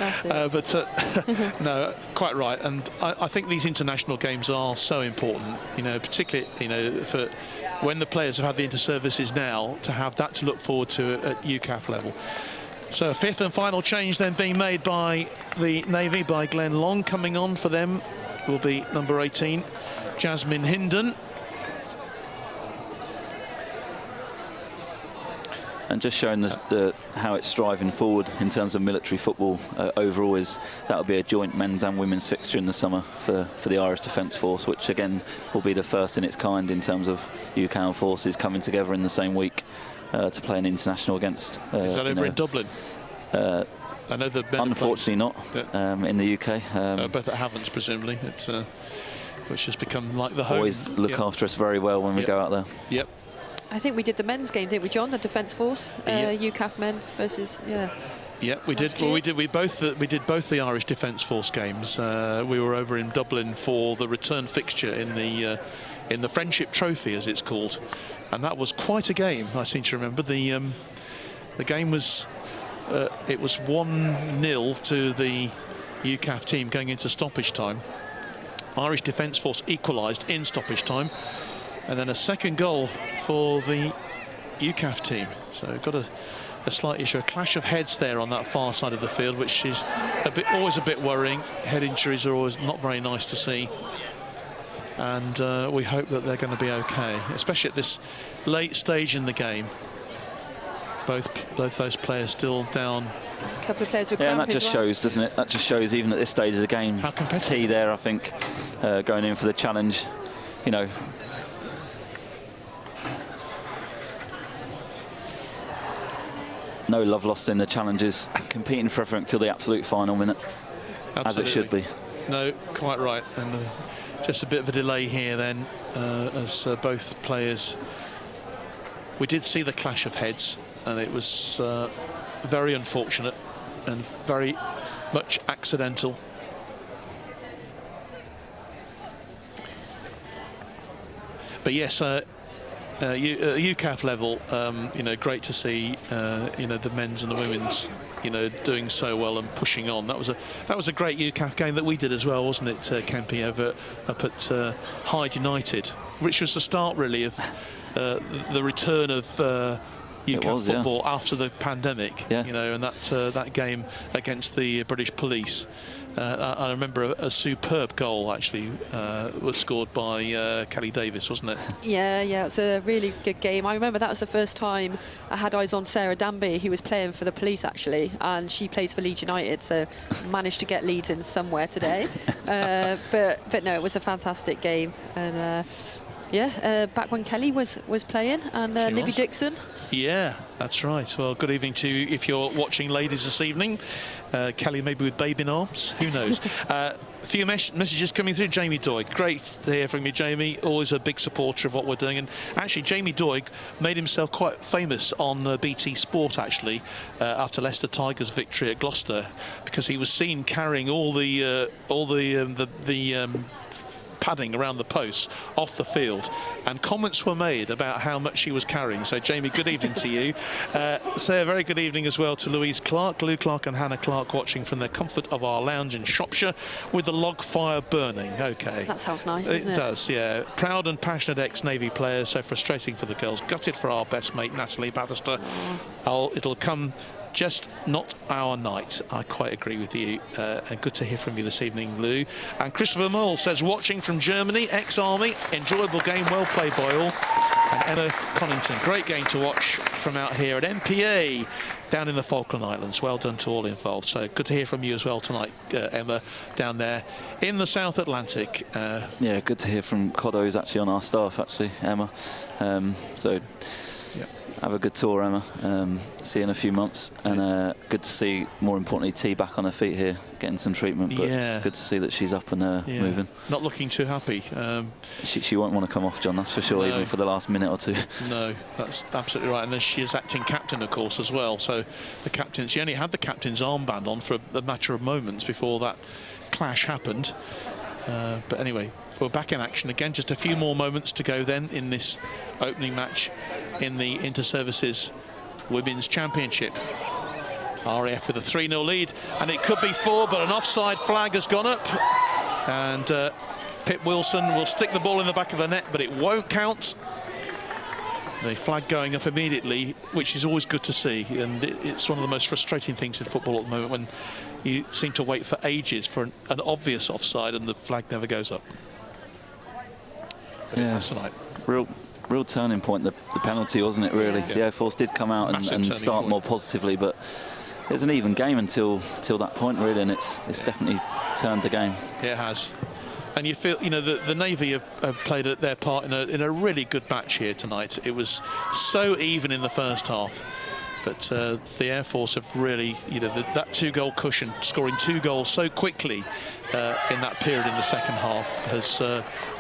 No, quite right. And I think these international games are so important. You know, particularly for when the players have had the inter-services now, to have that to look forward to at UCAF level. So 5th and final change then being made by the Navy, by Glenn Long. Coming on for them will be number 18, Jasmine Hindon. And just showing how it's striving forward in terms of military football overall, is that'll be a joint men's and women's fixture in the summer for the Irish Defence Force, which again will be the first in its kind in terms of UK forces coming together in the same week to play an international against. Is that over in Dublin? I know the unfortunately not in the UK. Both at Havants, presumably, which has become like the home. Always look after us very well when we go out there. Yep. I think we did the men's game, didn't we, John? The Defence Force, UCAF men versus Yeah, we did. Well, we did both the Irish Defence Force games. We were over in Dublin for the return fixture in the Friendship Trophy, as it's called, and that was quite a game. I seem to remember the game was it was 1-0 to the UCAF team going into stoppage time. Irish Defence Force equalised in stoppage time, and then a second goal for the UCAF team. So got a slight issue, a clash of heads there on that far side of the field, which is always a bit worrying. Head injuries are always not very nice to see, and we hope that they're going to be okay, especially at this late stage in the game. Both those players still down. A couple of players with and that just shows, doesn't it? That just shows, even at this stage of the game, how competitive. T there, I think, going in for the challenge. You know, no love lost in the challenges, competing for everything till the absolute final minute. Absolutely. As it should be. No, quite right. And just a bit of a delay here then, as both players. We did see the clash of heads, and it was very unfortunate and very much accidental. But yes, UCAF level, you know, great to see, you know, the men's and the women's, you know, doing so well and pushing on. That was a great UCAF game that we did as well, wasn't it, Kempy, up at Hyde United, which was the start really of the return of UCAF football after the pandemic. You know, and that game against the British Police. I remember a superb goal actually was scored by Kelly Davis, wasn't it? Yeah, it was a really good game. I remember that was the first time I had eyes on Sarah Danby, who was playing for the Police actually, and she plays for Leeds United, so managed to get Leeds in somewhere today. But no, it was a fantastic game, and back when Kelly was playing, and Libby Dixon. Yeah, that's right. Well, good evening to you if you're watching, ladies, this evening. Kelly maybe with babe in arms, who knows. A few messages coming through. Jamie Doig, great to hear from you, Jamie. Always a big supporter of what we're doing. And actually, Jamie Doig made himself quite famous on BT Sport, actually, after Leicester Tigers' victory at Gloucester, because he was seen carrying all the padding around the posts off the field, and comments were made about how much she was carrying. So Jamie, good evening to you. Say a very good evening as well to Louise Clark, Lou Clark and Hannah Clark, watching from the comfort of our lounge in Shropshire with the log fire burning. Okay, that sounds nice, doesn't it? It does, yeah. Proud and passionate ex-Navy players, so frustrating for the girls. Gutted for our best mate Natalie Bannister. It'll come just not our night. I quite agree with you, and good to hear from you this evening, Lou. And Christopher Mole says, watching from Germany, ex-army, enjoyable game, well played by all. And Emma Connington, great game to watch from out here at MPA down in the Falkland Islands. Well done to all involved. So good to hear from you as well tonight, Emma, down there in the South Atlantic. Yeah, good to hear from Coddo, who's actually on our staff, actually, Emma. Have a good tour, Emma. See you in a few months, and good to see, more importantly, T back on her feet here, getting some treatment. But good to see that she's up and moving. Not looking too happy. She won't want to come off, John, that's for sure, even for the last minute or two. No, that's absolutely right. And then she is acting captain, of course, as well. So the captain, she only had the captain's armband on for a matter of moments before that clash happened. But anyway, we're back in action again. Just a few more moments to go then in this opening match in the Inter-Services Women's Championship. RAF with a 3-0 lead, and it could be 4, but an offside flag has gone up, and Pip Wilson will stick the ball in the back of the net, but it won't count. The flag going up immediately, which is always good to see, and it's one of the most frustrating things in football at the moment, when you seem to wait for ages for an obvious offside and the flag never goes up. But yeah, tonight. Real turning point, the penalty, wasn't it, really? Yeah. The Air Force did come out and start more positively, but it was an even game until that point, really, and it's definitely turned the game. Yeah, it has. And you feel, you know, the Navy have played their part in a really good match here tonight. It was so even in the first half, but the Air Force have really, you know, that 2-goal cushion, scoring 2 goals so quickly in that period in the second half, has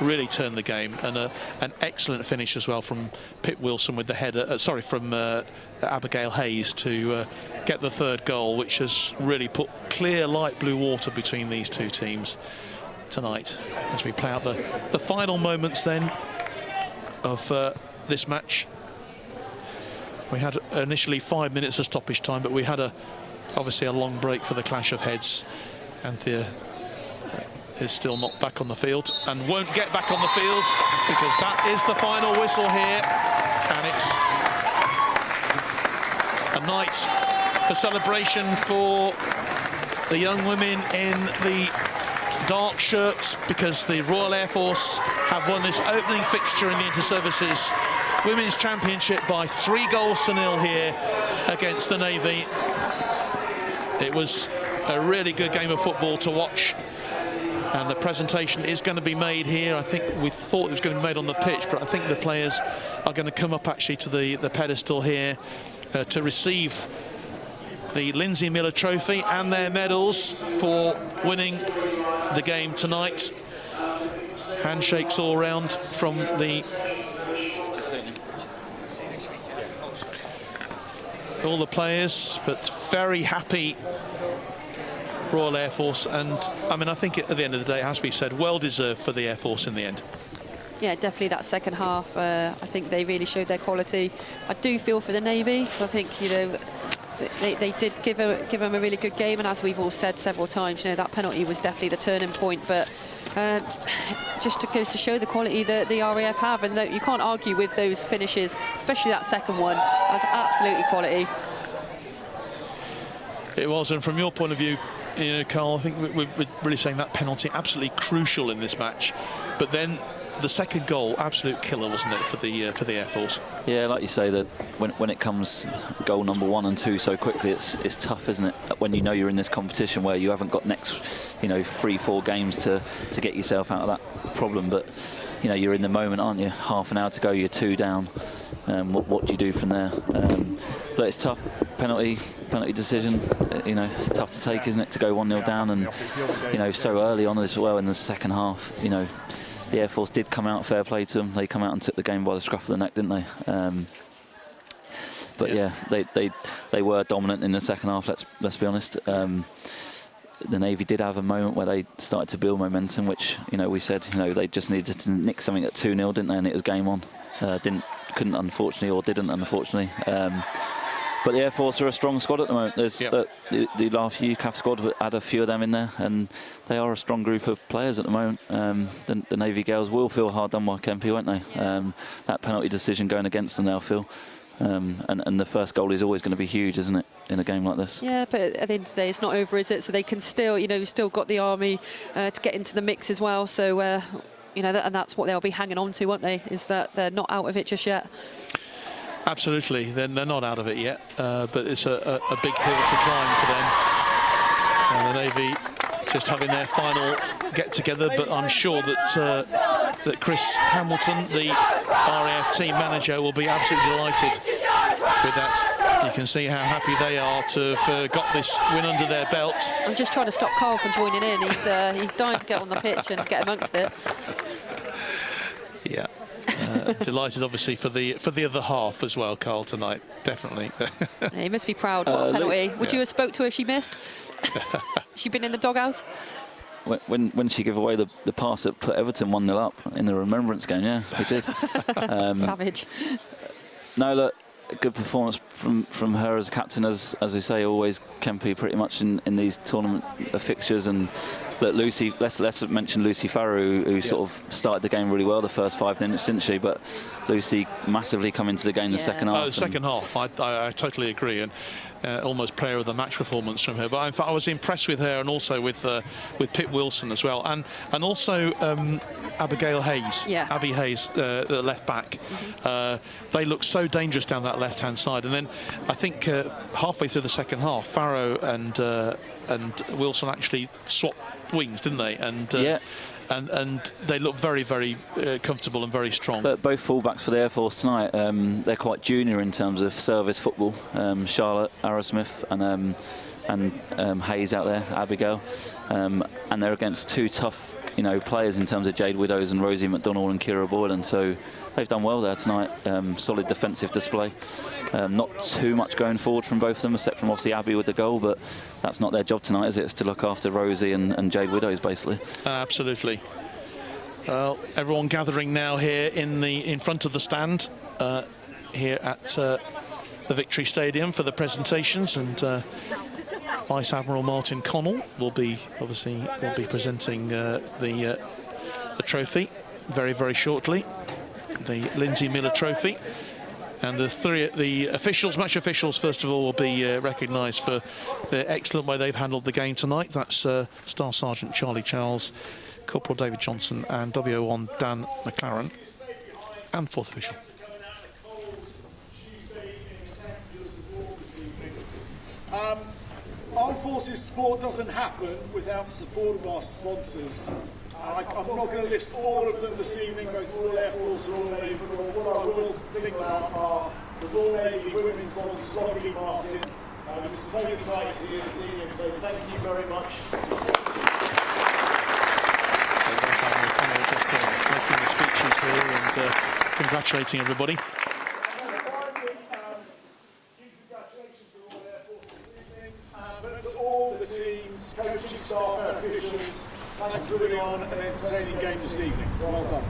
really turned the game. And an excellent finish as well from Pip Wilson with the header, from Abigail Hayes to get the 3rd goal, which has really put clear light blue water between these two teams tonight, as we play out the final moments then of this match. We had initially 5 minutes of stoppage time, but we had obviously a long break for the clash of heads. Anthea is still not back on the field and won't get back on the field, because that is the final whistle here, and it's a night for celebration for the young women in the dark shirts, because the Royal Air Force have won this opening fixture in the Inter-Services Women's Championship by 3-0 here against the Navy. It was a really good game of football to watch, and the presentation is going to be made here. I think we thought it was going to be made on the pitch, but I think the players are going to come up actually to the pedestal here to receive the Lindsay Miller Trophy and their medals for winning the game tonight. Handshakes all round from all the players, but very happy Royal Air Force, and I mean, I think at the end of the day, it has to be said, well deserved for the Air Force in the end. Yeah, definitely that second half. I think they really showed their quality. I do feel for the Navy, because I think, you know, they did give them a really good game, and as we've all said several times, you know, that penalty was definitely the turning point. But just goes to show the quality that the RAF have, and that you can't argue with those finishes, especially that second one. That was absolutely quality. It was, and from your point of view, you know, Carl, I think we're really saying that penalty absolutely crucial in this match. But then the second goal, absolute killer, wasn't it, for the Air Force? Yeah, like you say, that when it comes goal number 1 and 2 so quickly, it's tough, isn't it? When you know you're in this competition where you haven't got next, you know, 3-4 games to get yourself out of that problem. But you know, you're in the moment, aren't you? Half an hour to go, you're 2 down. What do you do from there? But it's tough. Penalty decision. You know, it's tough to take, isn't it? To go 1-0 down, and you know, so early on as well in the second half. You know, the Air Force did come out, fair play to them. They come out and took the game by the scruff of the neck, didn't they? But yeah, they were dominant in the second half. Let's be honest. The Navy did have a moment where they started to build momentum, which, you know, we said, you know, they just needed to nick something at 2-0, didn't they? And it was game on. Couldn't unfortunately, or didn't unfortunately. But the Air Force are a strong squad at the moment. There's the last UCAF squad had a few of them in there, and they are a strong group of players at the moment. The Navy girls will feel hard done by Kempe, won't they? That penalty decision going against them, they'll feel. And the first goal is always going to be huge, isn't it, in a game like this? Yeah, but at the end of the day, it's not over, is it? So they can still, you know, you've still got the Army to get into the mix as well. So, you know, and that's what they'll be hanging on to, won't they? Is that they're not out of it just yet. Absolutely, they're not out of it yet, but it's a big hill to climb for them. And the Navy just having their final get-together, but I'm sure that Chris Hamilton, the RAF team manager, will be absolutely delighted with that. You can see how happy they are to have got this win under their belt. I'm just trying to stop Carl from joining in. He's dying to get on the pitch and get amongst it. Yeah. Delighted, obviously, for the other half as well, Carl, tonight. Definitely. Yeah, he must be proud. What a penalty. Would you have spoke to her if she missed? She been in the doghouse? when she gave away the pass that put Everton 1-0 up in the Remembrance game. Yeah, we did. Savage. No, look, a good performance from her as a captain, as we say, always Kempe pretty much in these tournament fixtures. And look, Lucy, let's mention Lucy Farrow, who sort of started the game really well the first 5 minutes, didn't she? But Lucy massively come into the game the second half. The second half, I totally agree, and almost player of the match performance from her. But in fact, I was impressed with her, and also with Pip Wilson as well, and also Abigail Hayes, Abby Hayes, the left back. They look so dangerous down that left-hand side, and then I think halfway through the second half, Farrow and Wilson actually swapped wings, didn't they? And they look very, very comfortable and very strong. But both fullbacks for the Air Force tonight, they're quite junior in terms of service football. Charlotte Arrowsmith and Hayes out there, Abigail, and they're against 2 tough, players in terms of Jade Widows and Rosie McDonnell and Kira Boylan. So they've done well there tonight. Solid defensive display. Not too much going forward from both of them, except from obviously Abby with the goal, but that's not their job tonight, is it? It's to look after Rosie and Jade Widows, basically. Absolutely. Well, everyone gathering now here in front of the stand here at the Victory Stadium for the presentations, and Vice Admiral Martin Connell will be presenting the trophy very, very shortly, the Lindsay Miller Trophy. And the officials, match officials, first of all, will be recognised for the excellent way they've handled the game tonight. That's Staff Sergeant Charlie Charles, Corporal David Johnson, and WO1 Dan McLaren, and 4th official. Armed Forces sport doesn't happen without the support of our sponsors. I'm not going to list all of them this evening, both Royal Air Force and Royal Navy, but what I will think about are the Royal Navy women's sponsors, Lockheed Martin, Mr. Tony Tight here this evening, so thank you very much. Making the speeches here and congratulating everybody. But to all the teams, coaching staff and officials, thanks for putting on an entertaining game this evening. Well done.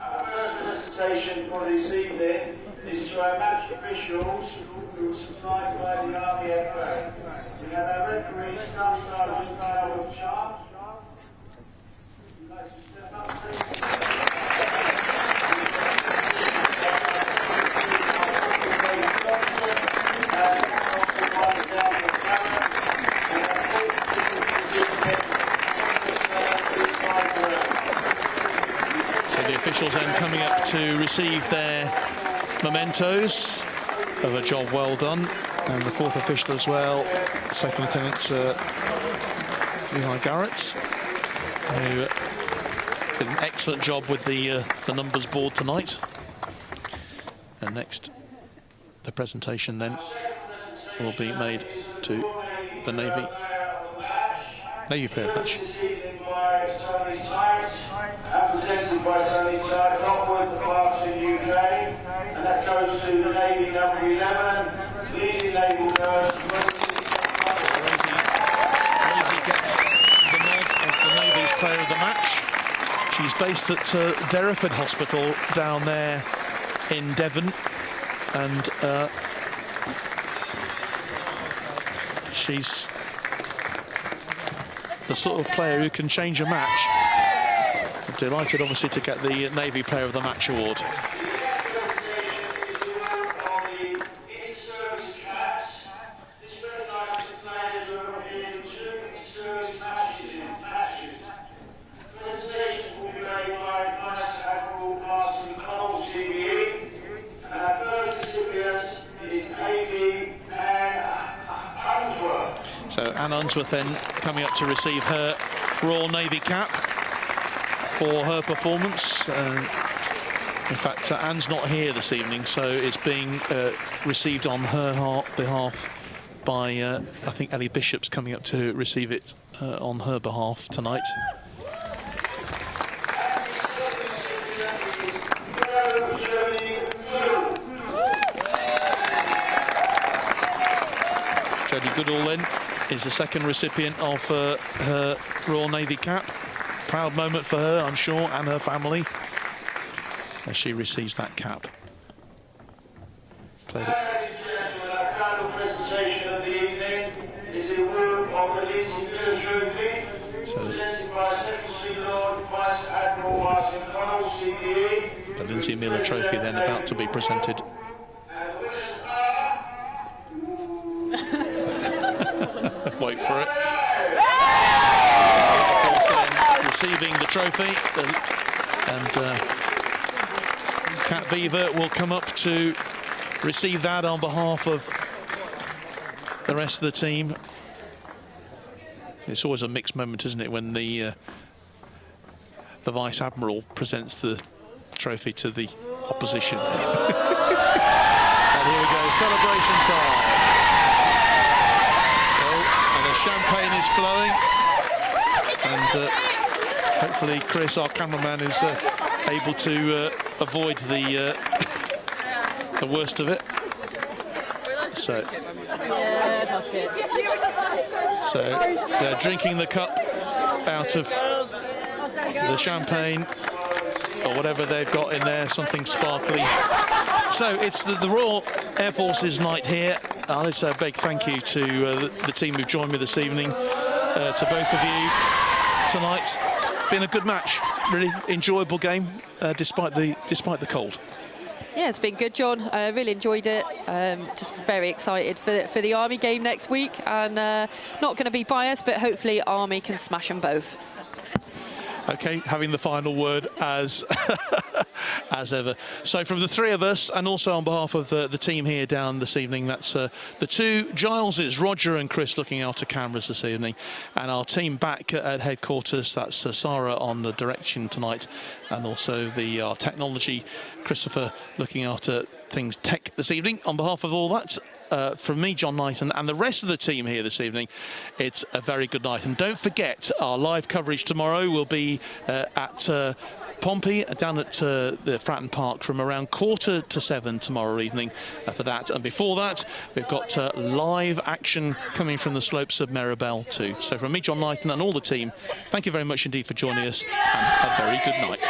Our first presentation for this evening is to our match officials who are supplied by the RAF. We have our referee, Staff Sergeant Howard Sharp. Would you like to step up, please? Officials then coming up to receive their mementos of a job well done, and the 4th official as well, 2nd Lieutenant Lehigh Garrett, who did an excellent job with the numbers board tonight. And next, the presentation then will be made to the Navy player match. Presented by Tony Tight, Lockwood, Clarkson, UK, and that goes to the Navy number 11, leading naval nurse. Rosie gets the nod of the Navy's player of the match. She's based at Derriford Hospital down there in Devon, and she's the sort of player who can change a match. Delighted, obviously, to get the Navy Player of the Match award. So Anne Unsworth then coming up to receive her Royal Navy cap for her performance. In fact, Anne's not here this evening, so it's being received on her behalf by, I think, Ellie Bishop's coming up to receive it on her behalf tonight. Freddie Goodall then is the second recipient of her Royal Navy cap. Proud moment for her, I'm sure, and her family as she receives that cap. Played it. Ladies and gentlemen, our final presentation of the evening is the award of the Leeds Imperial Trophy, presented by Second Sea Lord Vice Admiral Martin Connell, CPE. The Lindsay Miller Trophy then about to be presented. Wait for it. Of course, then receiving the trophy, and Kat Beaver will come up to receive that on behalf of the rest of the team. It's always a mixed moment, isn't it, when the Vice Admiral presents the trophy to the opposition. And here we go, celebration time. And the champagne is flowing, and hopefully Chris, our cameraman, is able to avoid the worst of it. So they're drinking the cup out of the champagne or whatever they've got in there, something sparkly. So it's the Royal Air Force's night here. I'll say a big thank you to the team who've joined me this evening, to both of you tonight. Been a good match, really enjoyable game, despite the cold. Yeah, it's been good, John. Really enjoyed it. Just very excited for the Army game next week, and not going to be biased, but hopefully Army can smash them both. Okay, having the final word as as ever. So from the three of us, and also on behalf of the team here down this evening, that's the two Gileses, Roger and Chris, looking after cameras this evening, and our team back at headquarters, that's Sarah on the direction tonight, and also our technology, Christopher, looking after things tech this evening. On behalf of all that, from me, John Knighton, and the rest of the team here this evening, it's a very good night. And don't forget, our live coverage tomorrow will be at Pompey, down at the Fratton Park, from around 6:45 tomorrow evening for that. And before that, we've got live action coming from the slopes of Meribel too. So from me, John Knighton, and all the team, thank you very much indeed for joining us, and a very good night.